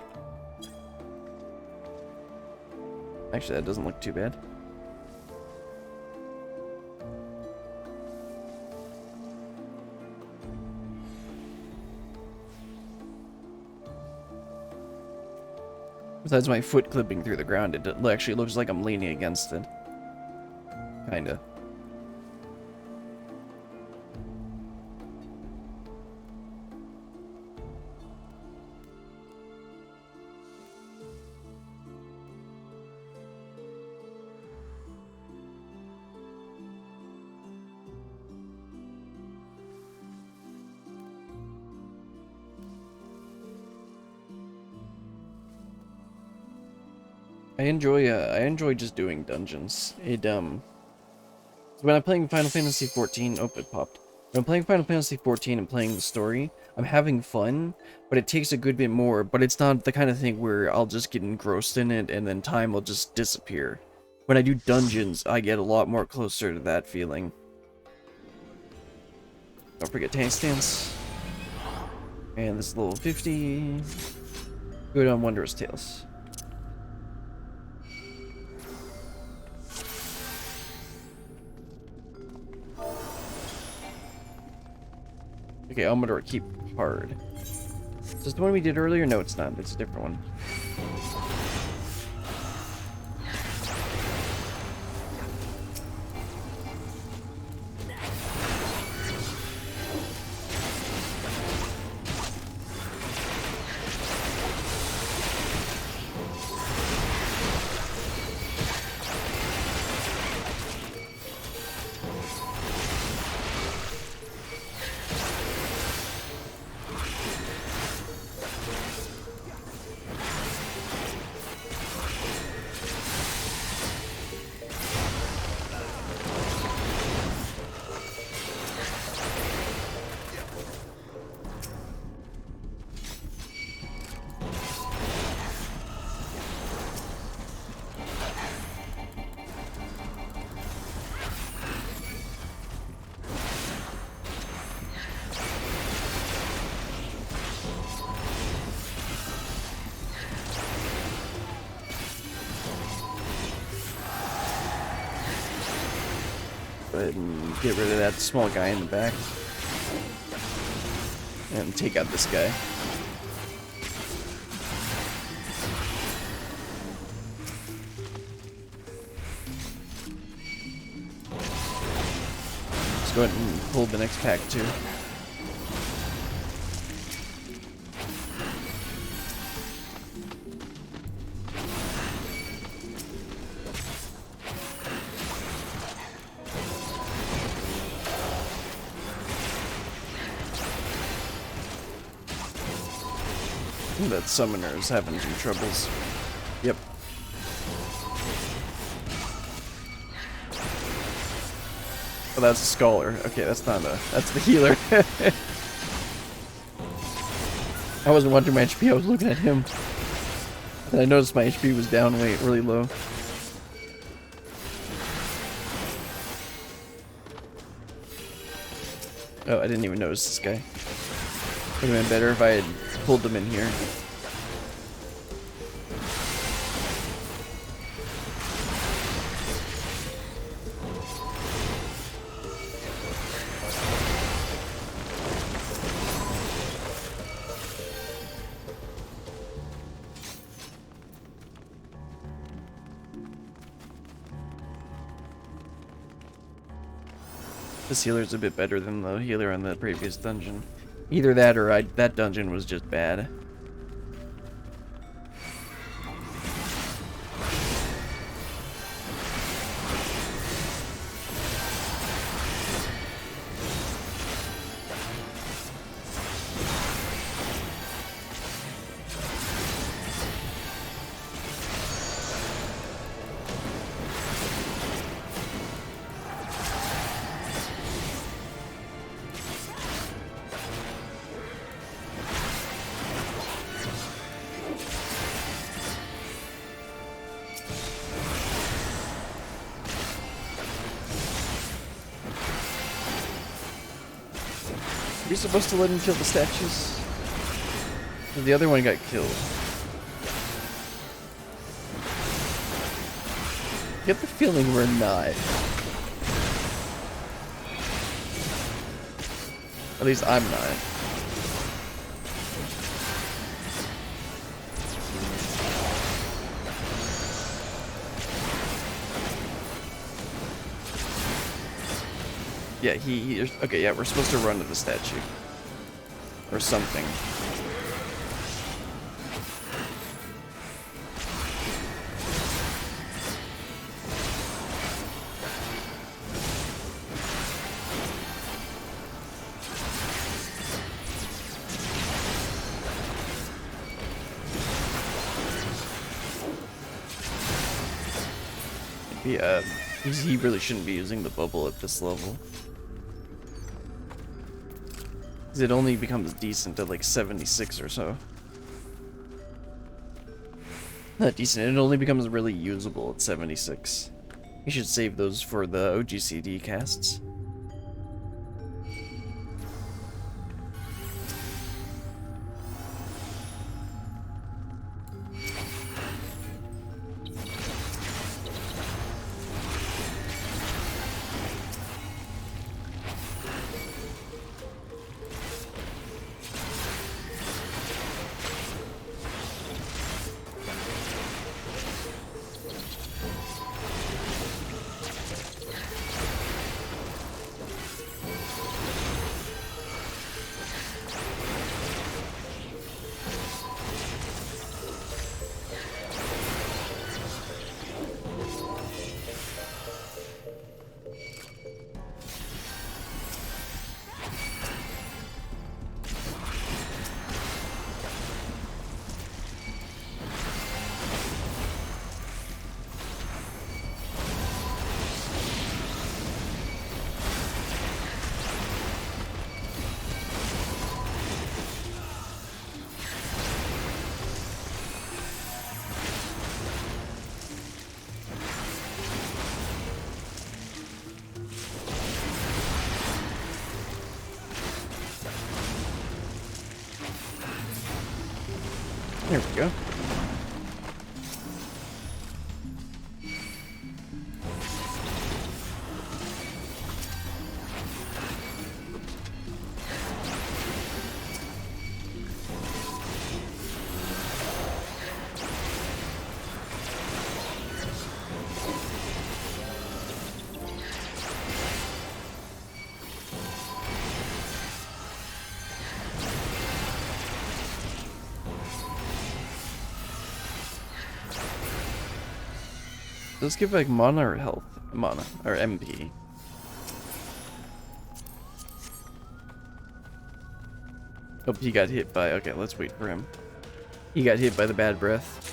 Actually, that doesn't look too bad. Besides my foot clipping through the ground, it actually looks like I'm leaning against it. Kinda. I enjoy just doing dungeons. When I'm playing Final Fantasy XIV, oh, it popped. When I'm playing Final Fantasy XIV and playing the story, I'm having fun, but it takes a good bit more, but it's not the kind of thing where I'll just get engrossed in it and then time will just disappear. When I do dungeons, I get a lot more closer to that feeling. Don't forget tank stance. And this level 50. Good on Wondrous Tales. Okay, Almador, keep hard. Is this the one we did earlier? No, it's not. It's a different one. Go ahead and get rid of that small guy in the back. And take out this guy. Let's go ahead and pull the next pack too. That summoner is having some troubles. Yep. Oh, that's a scholar. Okay, that's not a... That's the healer. I wasn't watching my HP, I was looking at him. And I noticed my HP was down really low. Oh, I didn't even notice this guy. Would have been better if I had pulled them in here. this healer's a bit better than the healer in the previous dungeon. Either that or that dungeon was just bad. Are we supposed to let him kill the statues? The other one got killed. I get the feeling we're not. At least I'm not. Yeah, okay, yeah, we're supposed to run to the statue. Or something. Yeah, he really shouldn't be using the bubble at this level. It only becomes decent at like 76 or so. Not decent, it only becomes really usable at 76. You should save those for the OGCD casts. There we go. Let's give like mana or health. Mana. Or MP. Oh, he got hit by... Okay, let's wait for him. He got hit by the bad breath.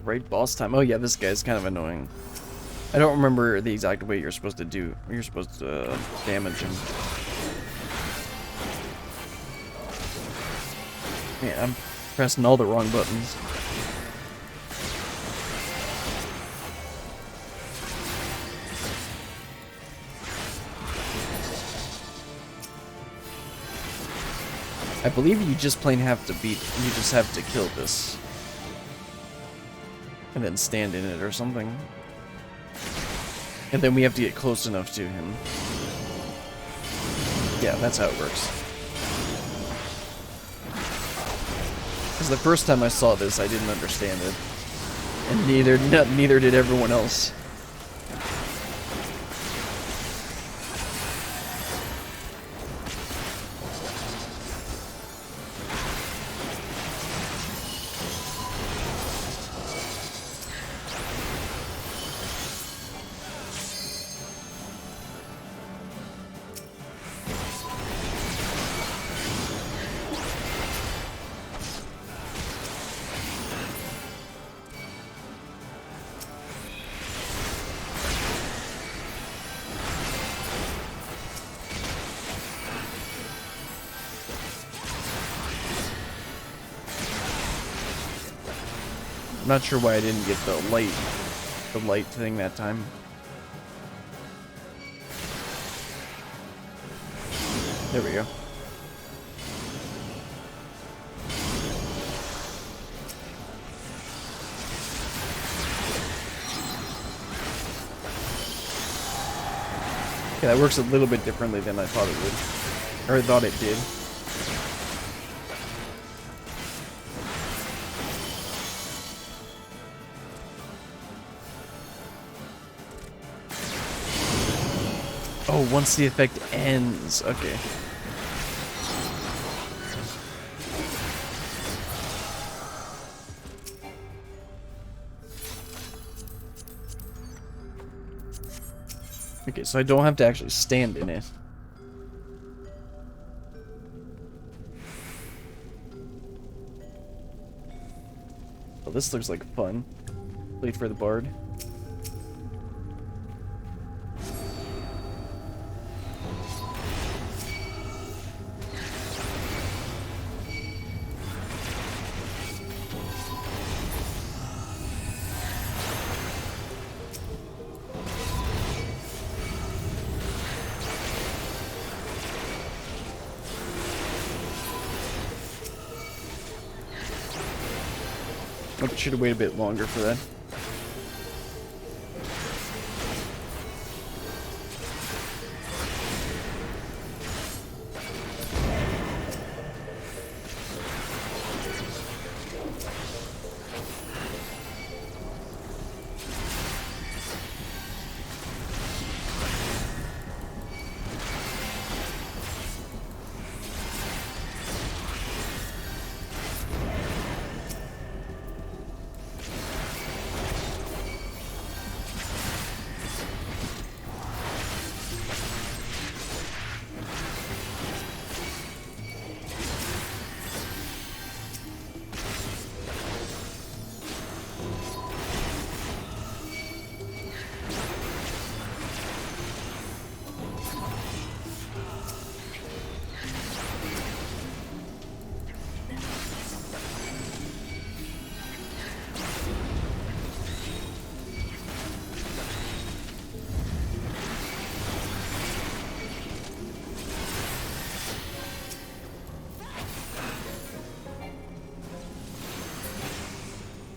Right, boss time. Oh yeah, this guy's kind of annoying. I don't remember the exact way you're supposed to do. You're supposed to damage him. Man, I'm pressing all the wrong buttons. I believe you just plain have to beat, you just have to kill this. And then stand in it or something. And then we have to get close enough to him. Yeah, that's how it works. Because the first time I saw this, I didn't understand it. And neither did everyone else. I'm not sure why I didn't get the light thing that time. There we go. Yeah, that works a little bit differently than I thought it would. Or I thought it did. Oh, once the effect ends. Okay. Okay, so I don't have to actually stand in it. Well, this looks like fun. Wait for the bard. Oh, should have waited a bit longer for that.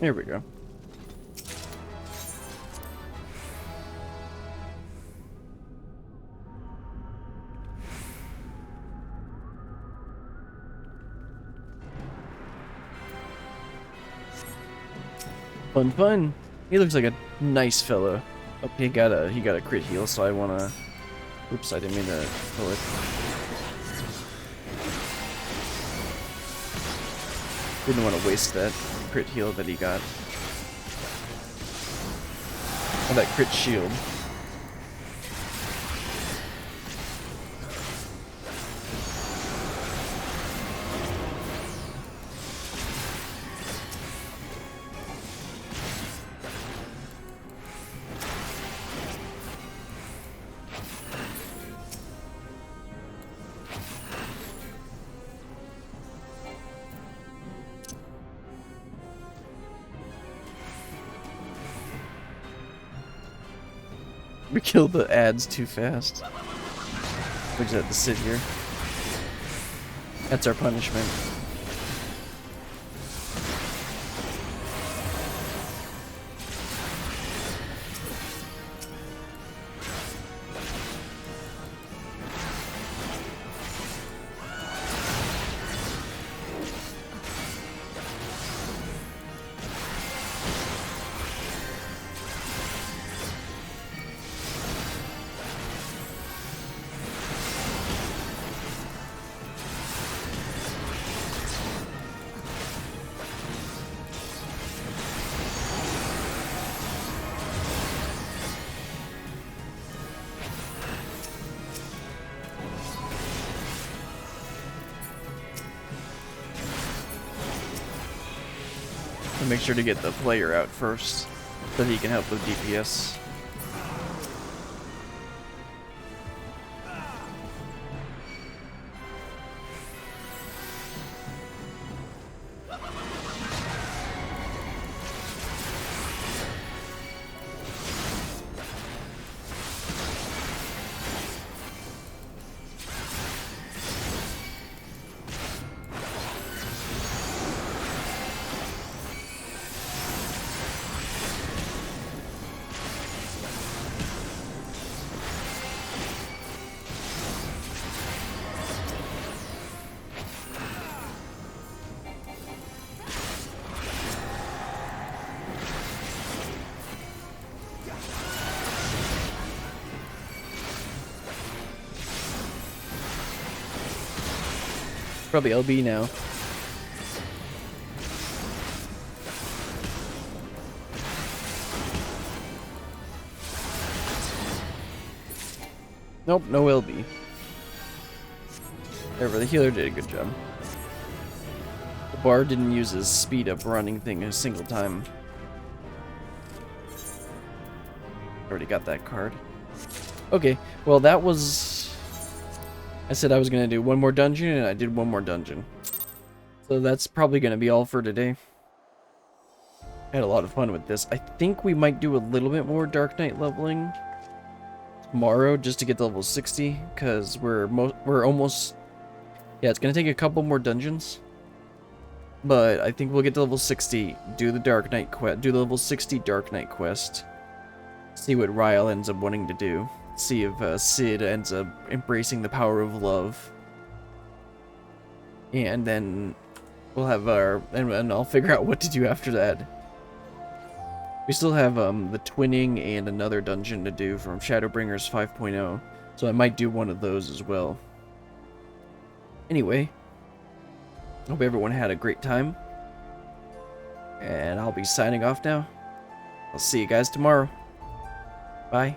Here we go. Fun, fun. He looks like a nice fellow. Oh, he got a crit heal, so I wanna. Oops, I didn't mean to pull it. Didn't want to waste that crit heal that he got. Oh, that crit shield. We killed the ads too fast. We just have to sit here. That's our punishment. And make sure to get the player out first, so that he can help with DPS. Probably LB now. Nope, no LB. However, the healer did a good job. The bard didn't use his speed up running thing a single time. Already got that card. Okay, well that was... I said I was going to do one more dungeon, and I did one more dungeon. So that's probably going to be all for today. I had a lot of fun with this. I think we might do a little bit more Dark Knight leveling tomorrow, just to get to level 60, because we're almost... Yeah, it's going to take a couple more dungeons. But I think we'll get to level 60, do the Dark Knight quest, do the level 60 Dark Knight quest, see what Ryle ends up wanting to do. See if Cid ends up embracing the power of love. And then we'll have our... And I'll figure out what to do after that. We still have the twinning and another dungeon to do from Shadowbringers 5.0. So I might do one of those as well. Anyway. Hope everyone had a great time. And I'll be signing off now. I'll see you guys tomorrow. Bye.